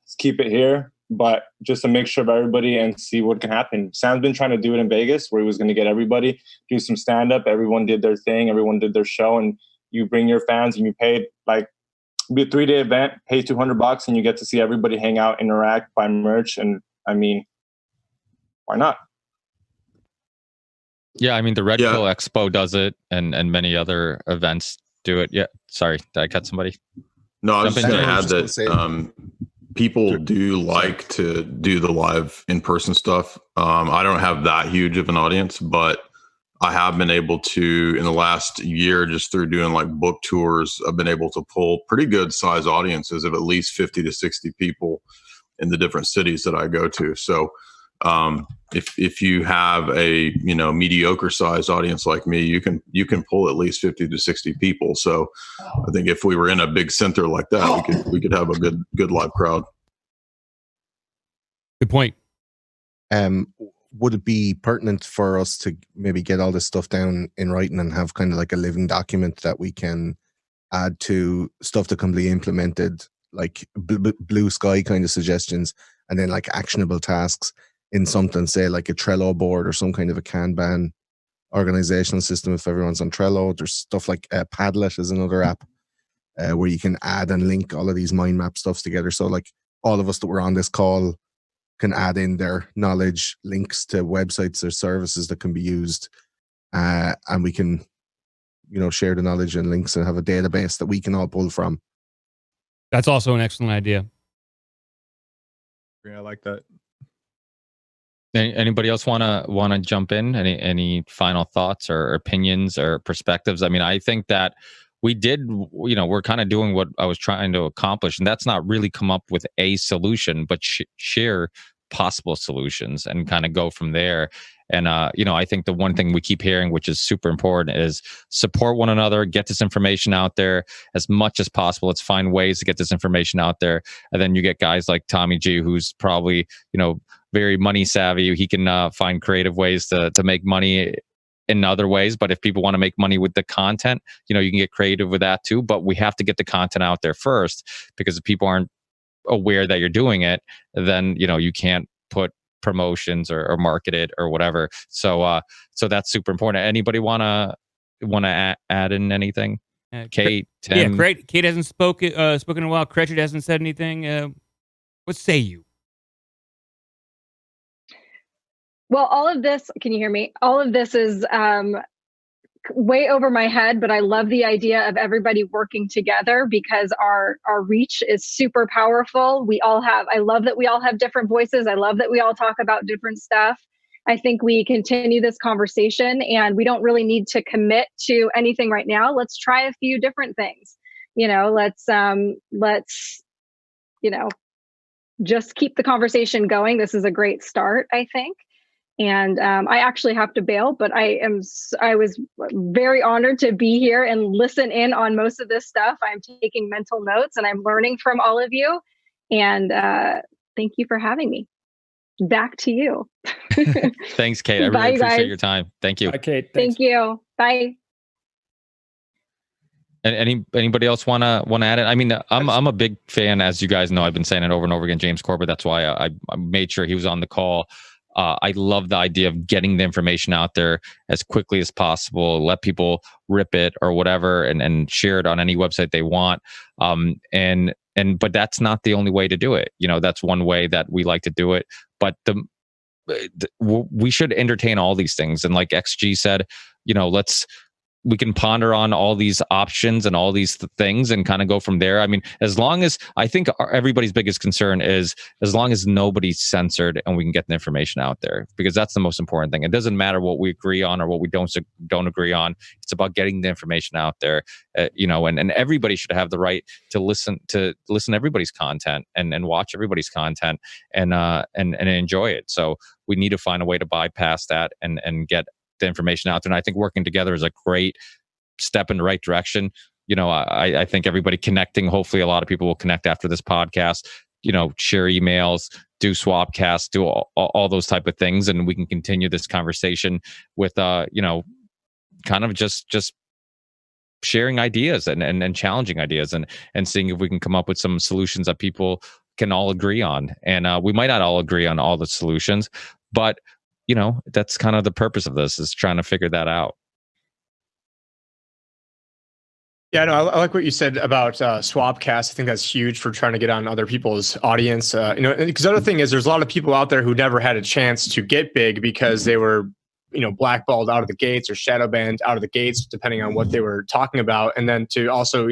Let's keep it here, but just a mixture of everybody and see what can happen. Sam's been trying to do it in Vegas where he was going to get everybody, do some stand-up. Everyone did their thing. Everyone did their show. And you bring your fans and you paid like, be a 3-day event, pay $200 and you get to see everybody hang out, interact, buy merch. And I mean, why not? Yeah, I mean the Red Pill Expo does it, and many other events do it. Yeah, sorry, did I cut somebody? No, I was Jump just going to in, add that people do like to do the live in-person stuff. I don't have that huge of an audience, but I have been able to, in the last year, just through doing like book tours, I've been able to pull pretty good size audiences of at least 50 to 60 people in the different cities that I go to. So if you have a mediocre sized audience like me, you can pull at least 50 to 60 people. So I think if we were in a big center like that, we could have a good live crowd. Good point. Would it be pertinent for us to maybe get all this stuff down in writing and have kind of like a living document that we can add to stuff that can be implemented, like blue sky kind of suggestions, and then like actionable tasks in something, say like a Trello board or some kind of a Kanban organizational system if everyone's on Trello? There's stuff like Padlet is another app where you can add and link all of these mind map stuffs together. So like all of us that were on this call can add in their knowledge, links to websites or services that can be used, and we can share the knowledge and links and have a database that we can all pull from. That's also an excellent idea. Yeah, I like that. Anybody else want to jump in? Any final thoughts or opinions or perspectives? I mean, I think that we did, we're kind of doing what I was trying to accomplish, and that's not really come up with a solution, but share possible solutions and kind of go from there. And, I think the one thing we keep hearing, which is super important, is support one another, get this information out there as much as possible. Let's find ways to get this information out there. And then you get guys like Tommy G, who's probably, very money savvy. He can find creative ways to make money in other ways. But if people want to make money with the content, you can get creative with that too. But we have to get the content out there first, because if people aren't aware that you're doing it, then, you can't put promotions or market it or whatever. So that's super important. Anybody want to add in anything? Kate, Tim? Yeah, Kate hasn't spoken in a while. Cretchit hasn't said anything. What say you? Well, all of this, can you hear me? All of this is way over my head, but I love the idea of everybody working together, because our reach is super powerful. I love that we all have different voices. I love that we all talk about different stuff. I think we continue this conversation, and we don't really need to commit to anything right now. Let's try a few different things. Let's just keep the conversation going. This is a great start, I think. And I actually have to bail, but I was very honored to be here and listen in on most of this stuff. I'm taking mental notes and I'm learning from all of you. And thank you for having me. Back to you. Thanks, Kate. I really appreciate your time. Thank you. Bye, Kate. Thank you. Bye. And anybody else want to add it? I mean, I'm a big fan, as you guys know. I've been saying it over and over again. James Corbett. That's why I made sure he was on the call. I love the idea of getting the information out there as quickly as possible. Let people rip it or whatever, and share it on any website they want. But that's not the only way to do it. That's one way that we like to do it. But we should entertain all these things. And like XG said, we can ponder on all these options and all these things and kind of go from there. I mean, as long as, I think everybody's biggest concern is as long as nobody's censored and we can get the information out there, because that's the most important thing. It doesn't matter what we agree on or what we don't agree on. It's about getting the information out there, and everybody should have the right to listen to everybody's content and watch everybody's content and enjoy it. So we need to find a way to bypass that and get the information out there. And I think working together is a great step in the right direction. I think everybody connecting, hopefully a lot of people will connect after this podcast, share emails, do swapcasts, do all those type of things. And we can continue this conversation with, kind of just sharing ideas and challenging ideas and seeing if we can come up with some solutions that people can all agree on. And we might not all agree on all the solutions, but that's kind of the purpose of this, is trying to figure that out. Yeah, no, I like what you said about Swapcast. I think that's huge for trying to get on other people's audience. Because the other thing is, there's a lot of people out there who never had a chance to get big because they were, blackballed out of the gates or shadow banned out of the gates, depending on what they were talking about. And then to also,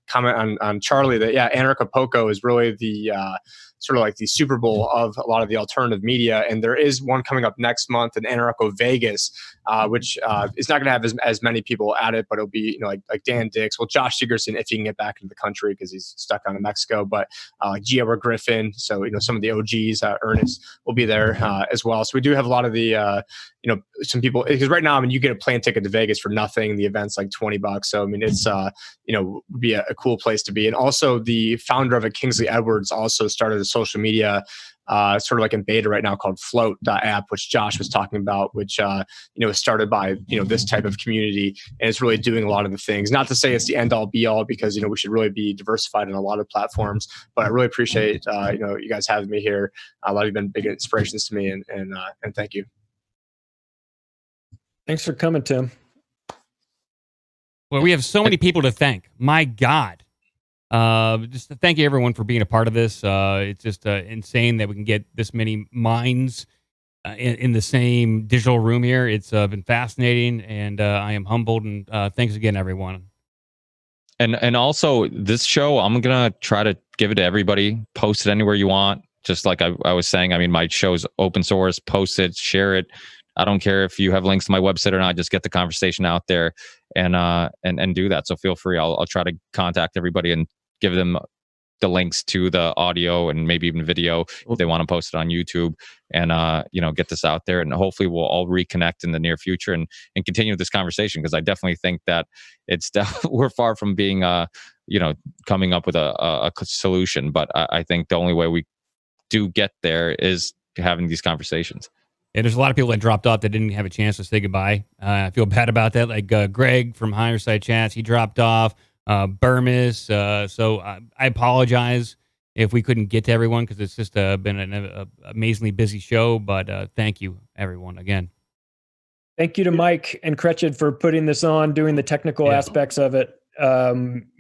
comment on Charlie that, yeah, Anarchapulco is really the sort of like the Super Bowl of a lot of the alternative media. And there is one coming up next month in Anarcho Vegas, which is not going to have as many people at it, but it'll be, like Dan Dix, well, Josh Sigerson, if he can get back into the country because he's stuck on in Mexico, but like G.R. Griffin. So, some of the OGs, Ernest will be there as well. So we do have a lot of the, some people, because right now, you get a plane ticket to Vegas for nothing. The event's like $20. So, it's, would be a cool place to be. And also the founder of it, Kingsley Edwards, also started a social media sort of like in beta right now called Float.app, which Josh was talking about, which, is started by, this type of community. And it's really doing a lot of the things. Not to say it's the end all be all, because, we should really be diversified in a lot of platforms. But I really appreciate, you guys having me here. A lot of you have been big inspirations to me, and thank you. Thanks for coming, Tim. Well, we have so many people to thank. My God. Just to thank you, everyone, for being a part of this. It's just insane that we can get this many minds in the same digital room here. It's been fascinating, and I am humbled. And thanks again, everyone. And also, this show, I'm going to try to give it to everybody. Post it anywhere you want. Just like I was saying, my show's open source. Post it, share it. I don't care if you have links to my website or not. Just get the conversation out there and do that. So feel free. I'll try to contact everybody and give them the links to the audio and maybe even video if they want to post it on YouTube, and get this out there. And hopefully we'll all reconnect in the near future and continue this conversation, because I definitely think that we're far from being coming up with a solution. But I think the only way we do get there is having these conversations. Yeah, there's a lot of people that dropped off that didn't have a chance to say goodbye. I feel bad about that. Like Greg from Higher Side Chats, he dropped off. Burmis. So I apologize if we couldn't get to everyone, because it's just been an amazingly busy show. But thank you, everyone, again. Thank you to Mike and Kretched for putting this on, doing the technical aspects of it.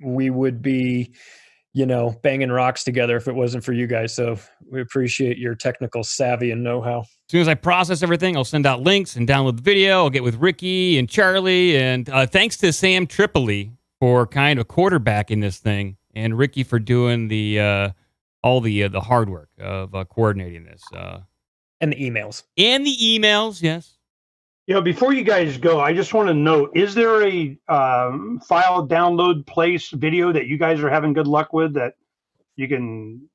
We would be, banging rocks together if it wasn't for you guys. So we appreciate your technical savvy and know-how. As soon as I process everything, I'll send out links and download the video. I'll get with Ricky and Charlie. And thanks to Sam Tripoli for kind of quarterbacking this thing, and Ricky for doing the all the hard work of coordinating this. And the emails. And the emails, yes. Before you guys go, I just want to know, is there a file download place video that you guys are having good luck with that you can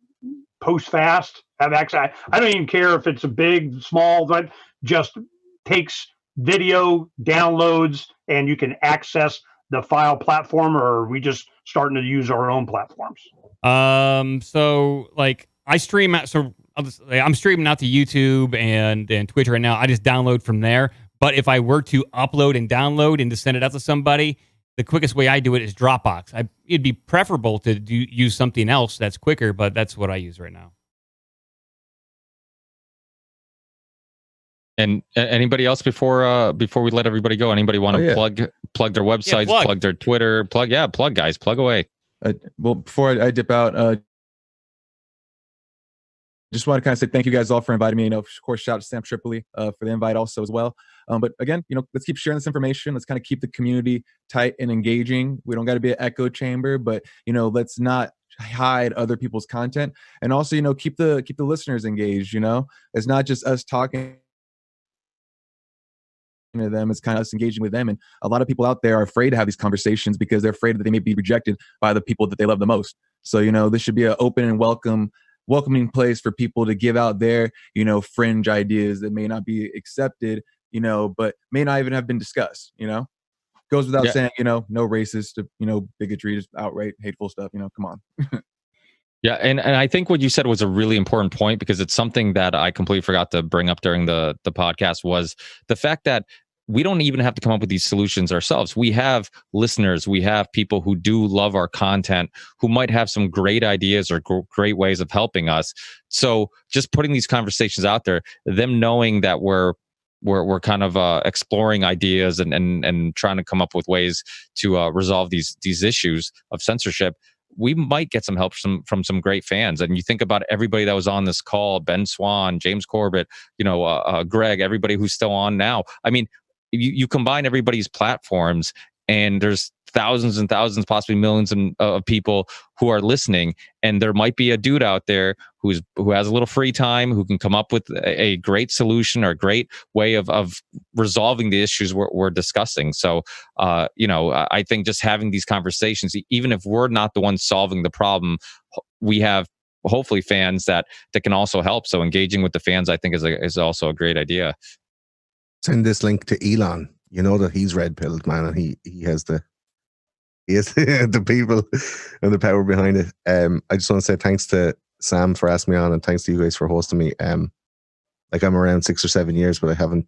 post fast, have access? I don't even care if it's a big, small, but just takes video, downloads, and you can access the file platform, or are we just starting to use our own platforms? So like I stream out, so I'm streaming out to YouTube and Twitch right now. I just download from there. But if I were to upload and download and to send it out to somebody, the quickest way I do it is Dropbox. It'd be preferable to use something else that's quicker, but that's what I use right now. And anybody else before we let everybody go? Anybody want to plug their websites, plug their Twitter, plug guys, plug away. Well, before I dip out, just want to kind of say thank you guys all for inviting me. Of course, shout out to Sam Tripoli for the invite also as well. But again, let's keep sharing this information. Let's kind of keep the community tight and engaging. We don't got to be an echo chamber, but let's not hide other people's content. And also, keep the listeners engaged. It's not just us talking to them, it's kind of us engaging with them. And a lot of people out there are afraid to have these conversations because they're afraid that they may be rejected by the people that they love the most. So this should be an open and welcoming place for people to give out their fringe ideas that may not be accepted, but may not even have been discussed. Go goes without Yeah. saying, no racist, bigotry, just outright hateful stuff. Come on. Yeah, and I think what you said was a really important point, because it's something that I completely forgot to bring up during the podcast, was the fact that we don't even have to come up with these solutions ourselves. We have listeners, we have people who do love our content, who might have some great ideas or great ways of helping us. So just putting these conversations out there, them knowing that we're kind of exploring ideas and trying to come up with ways to resolve these issues of censorship, we might get some help from some great fans. And you think about everybody that was on this call: Ben Swan, James Corbett, Greg, everybody who's still on now. I mean, you combine everybody's platforms, and there's thousands and thousands, possibly millions of people who are listening. And there might be a dude out there who has a little free time, who can come up with a great solution or a great way of resolving the issues we're discussing. So, I think just having these conversations, even if we're not the ones solving the problem, we have hopefully fans that can also help. So engaging with the fans, I think, is also a great idea. Send this link to Elon. You know that he's red pilled, man, and he has the people and the power behind it. I just want to say thanks to Sam for asking me on, and thanks to you guys for hosting me. I'm around 6 or 7 years, but I haven't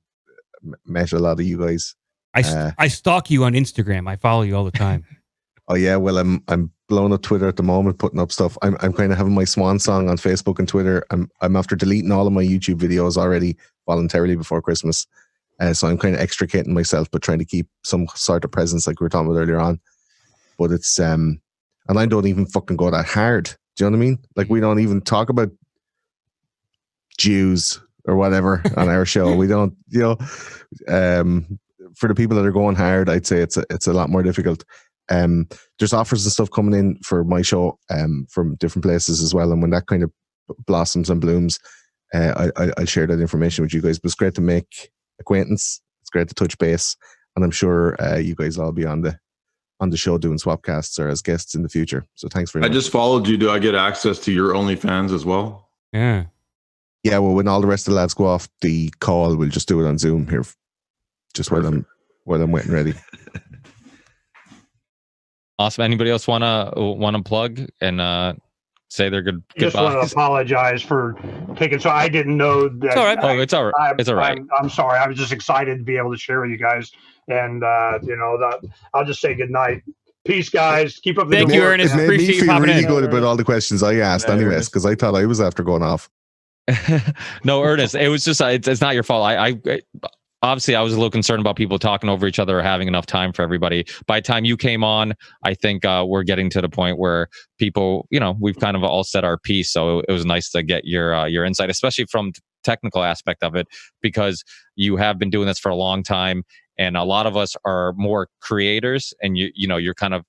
met a lot of you guys. I stalk you on Instagram. I follow you all the time. Oh yeah, well I'm blowing up Twitter at the moment, putting up stuff. I'm kind of having my swan song on Facebook and Twitter. I'm after deleting all of my YouTube videos already voluntarily before Christmas. So I'm kind of extricating myself, but trying to keep some sort of presence, like we were talking about earlier on. But it's and I don't even fucking go that hard. Do you know what I mean? Like, we don't even talk about Jews or whatever on our show. We don't, for the people that are going hard, I'd say it's a lot more difficult. There's offers and stuff coming in for my show from different places as well. And when that kind of blossoms and blooms, I'll share that information with you guys. But it's great to make acquaintance. It's great to touch base. And I'm sure you guys will all be on the show doing swapcasts or as guests in the future. So thanks very much. I just followed you. Do I get access to your OnlyFans as well? Yeah. Yeah, well, when all the rest of the lads go off the call, we'll just do it on Zoom here. Just while I'm waiting ready. Awesome. Anybody else wanna plug and say their Just goodbyes? want to apologize for taking. So I didn't know that. It's all right. It's all right. It's all right. I'm sorry. I was just excited to be able to share with you guys, and I'll just say good night. Peace, guys. Keep up the good work. It made me feel really good about all the questions I asked, anyways, because I thought I was after going off. No, Ernest, it was just it's not your fault. I obviously I was a little concerned about people talking over each other or having enough time for everybody. By the time you came on, I think we're getting to the point where people, we've kind of all said our piece. So it was nice to get your insight, especially from the technical aspect of it, because you have been doing this for a long time, and a lot of us are more creators, and you're kind of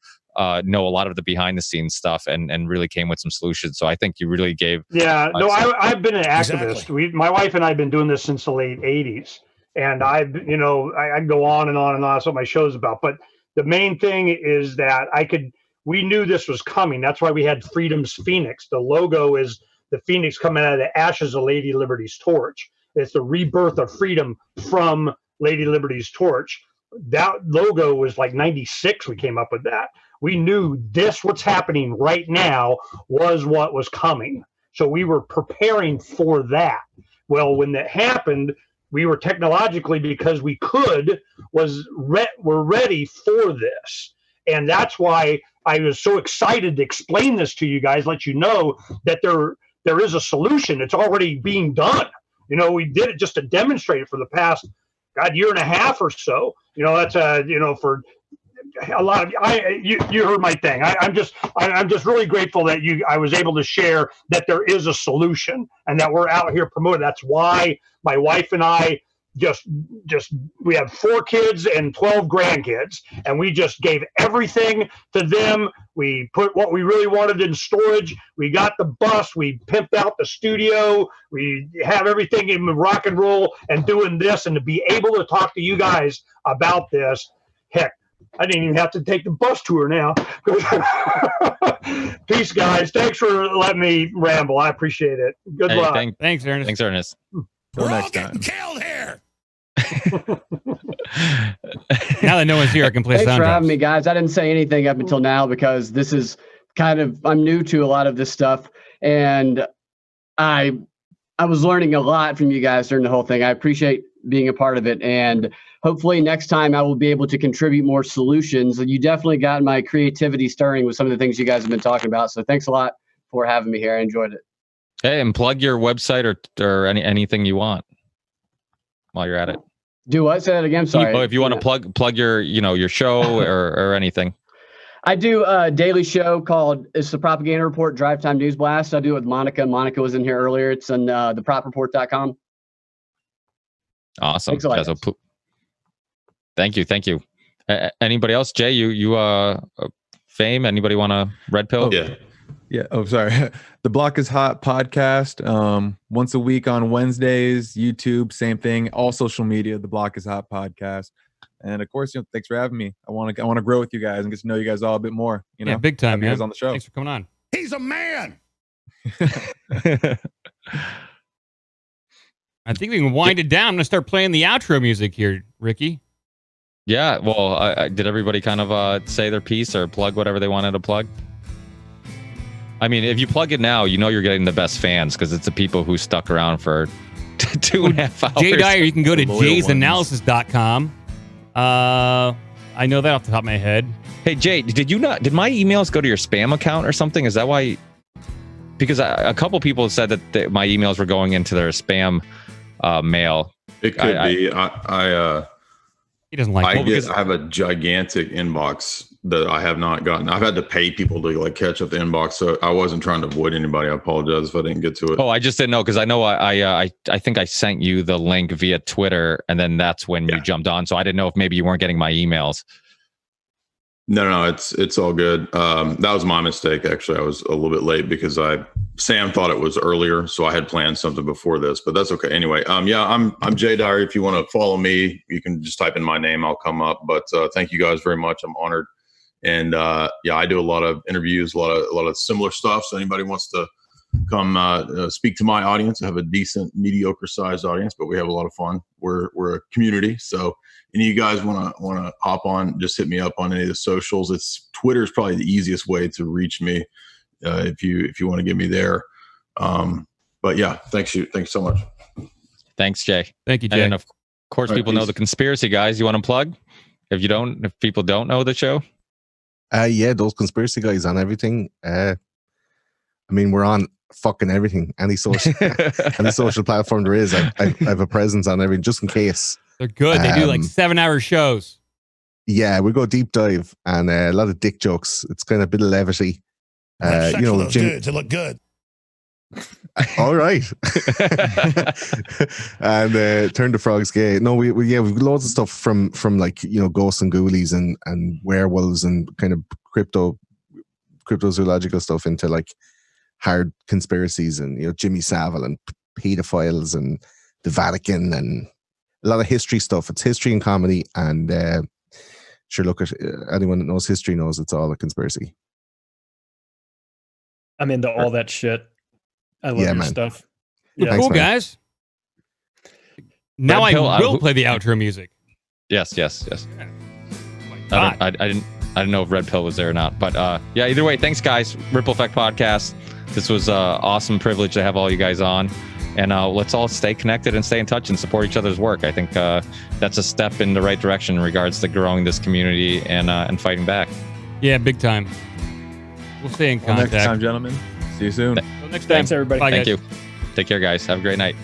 know a lot of the behind the scenes stuff and really came with some solutions. So I think you really gave. Yeah, no, I've been an activist. Exactly. My wife and I have been doing this since the late 80s. And I go on and on and on. That's what my show's about. But the main thing is that we knew this was coming. That's why we had Freedom's Phoenix. The logo is the Phoenix coming out of the ashes of Lady Liberty's torch. It's the rebirth of freedom from Lady Liberty's torch. That logo was like 96. We came up with that. We knew what's happening right now was what was coming. So we were preparing for that. Well, when that happened, we were technologically, because we we're ready for this. And that's why I was so excited to explain this to you guys, let you know that there is a solution. It's already being done. We did it just to demonstrate it for the past, year and a half or so. That's for a lot of you heard my thing. I'm just really grateful that I was able to share that there is a solution and that we're out here promoting. That's why my wife and I we have 4 kids and 12 grandkids, and we just gave everything to them. We put what we really wanted in storage. We got the bus. We pimped out the studio. We have everything in rock and roll and doing this, and to be able to talk to you guys about this, heck, I didn't even have to take the bus tour now. Peace, guys. Thanks for letting me ramble. I appreciate it. Good luck. Thanks, Ernest. Thanks, Ernest. Till next time. Killed here. Now that no one's here, I can play Thanks sound for drops. having me, guys. I didn't say anything up until now because this is I'm new to a lot of this stuff, and I was learning a lot from you guys during the whole thing. I appreciate being a part of it, and hopefully next time I will be able to contribute more solutions. You definitely got my creativity stirring with some of the things you guys have been talking about. So thanks a lot for having me here. I enjoyed it. Hey, and plug your website or anything you want while you're at it. Do what? Say that again. Sorry. Oh, if you want to plug your your show or anything. I do a daily show called It's the Propaganda Report Drive Time News Blast. I do it with Monica. Monica was in here earlier. It's on thepropreport.com. Awesome. Thanks a lot, Yeah, so thank you. Anybody else? Jay, you Fame? Anybody want a red pill? Yeah. Oh, sorry. The Block is Hot podcast. Once a week on Wednesdays, YouTube, same thing. All social media, The Block is Hot podcast. And of course, thanks for having me. I want to grow with you guys and get to know you guys all a bit more. Yeah, big time, have you man. guys on the show. Thanks for coming on. He's a man. I think we can wind it down. I'm gonna start playing the outro music here, Ricky. Yeah. Well, did everybody kind of say their piece or plug whatever they wanted to plug? I mean, if you plug it now, you're getting the best fans because it's the people who stuck around for 2.5 hours. Jay Dyer, you can go to The loyal jaysanalysis.com. I know that off the top of my head. Hey, Jay, did my emails go to your spam account or something? Is that why? Because a couple people said that my emails were going into their spam mail. It could be. He doesn't like I have a gigantic inbox that I have not gotten. I've had to pay people to catch up the inbox, so I wasn't trying to avoid anybody. I apologize if I didn't get to it. Oh, I just didn't know because I know I think I sent you the link via Twitter, and then that's when you jumped on. So I didn't know if maybe you weren't getting my emails. No, it's all good. That was my mistake. Actually, I was a little bit late because Sam thought it was earlier, so I had planned something before this, but that's okay. Anyway, I'm Jay Dyer. If you want to follow me, you can just type in my name. I'll come up. But thank you guys very much. I'm honored. And I do a lot of interviews, a lot of similar stuff. So anybody wants to come speak to my audience, I have a decent, mediocre sized audience, but we have a lot of fun. We're a community, so. Any of you guys want to hop on, just hit me up on any of the socials. Twitter is probably the easiest way to reach me if you want to get me there. But yeah, thanks so much. Thanks, Jay. Thank you, Jay. And of course, people know the conspiracy guys. You want to plug? If people don't know the show? Yeah, those conspiracy guys on everything. I mean, we're on fucking everything. Any social platform there is. I have a presence on everything, just in case. They're good. They do like 7-hour shows. Yeah, we go deep dive and a lot of dick jokes. It's kind of a bit of levity. Those dudes, they look good. All right. And Turn the Frogs Gay. No, we've loads of stuff from like ghosts and ghoulies and werewolves and kind of cryptozoological stuff into like hard conspiracies and Jimmy Savile and pedophiles and the Vatican and a lot of history stuff. It's history and comedy, and sure, look at anyone that knows history knows it's all a conspiracy. I'm into all that shit. I love your stuff. Yeah. Cool, guys. Now I will play the outro music. Yes. I didn't know if Red Pill was there or not, but yeah. Either way, thanks, guys. Ripple Effect Podcast. This was awesome privilege to have all you guys on. And let's all stay connected and stay in touch and support each other's work. I think that's a step in the right direction in regards to growing this community and fighting back. Yeah, big time. We'll stay in contact. Next time, gentlemen. See you soon. Until next time. Thanks, everybody. Thank you. Take care, guys. Have a great night.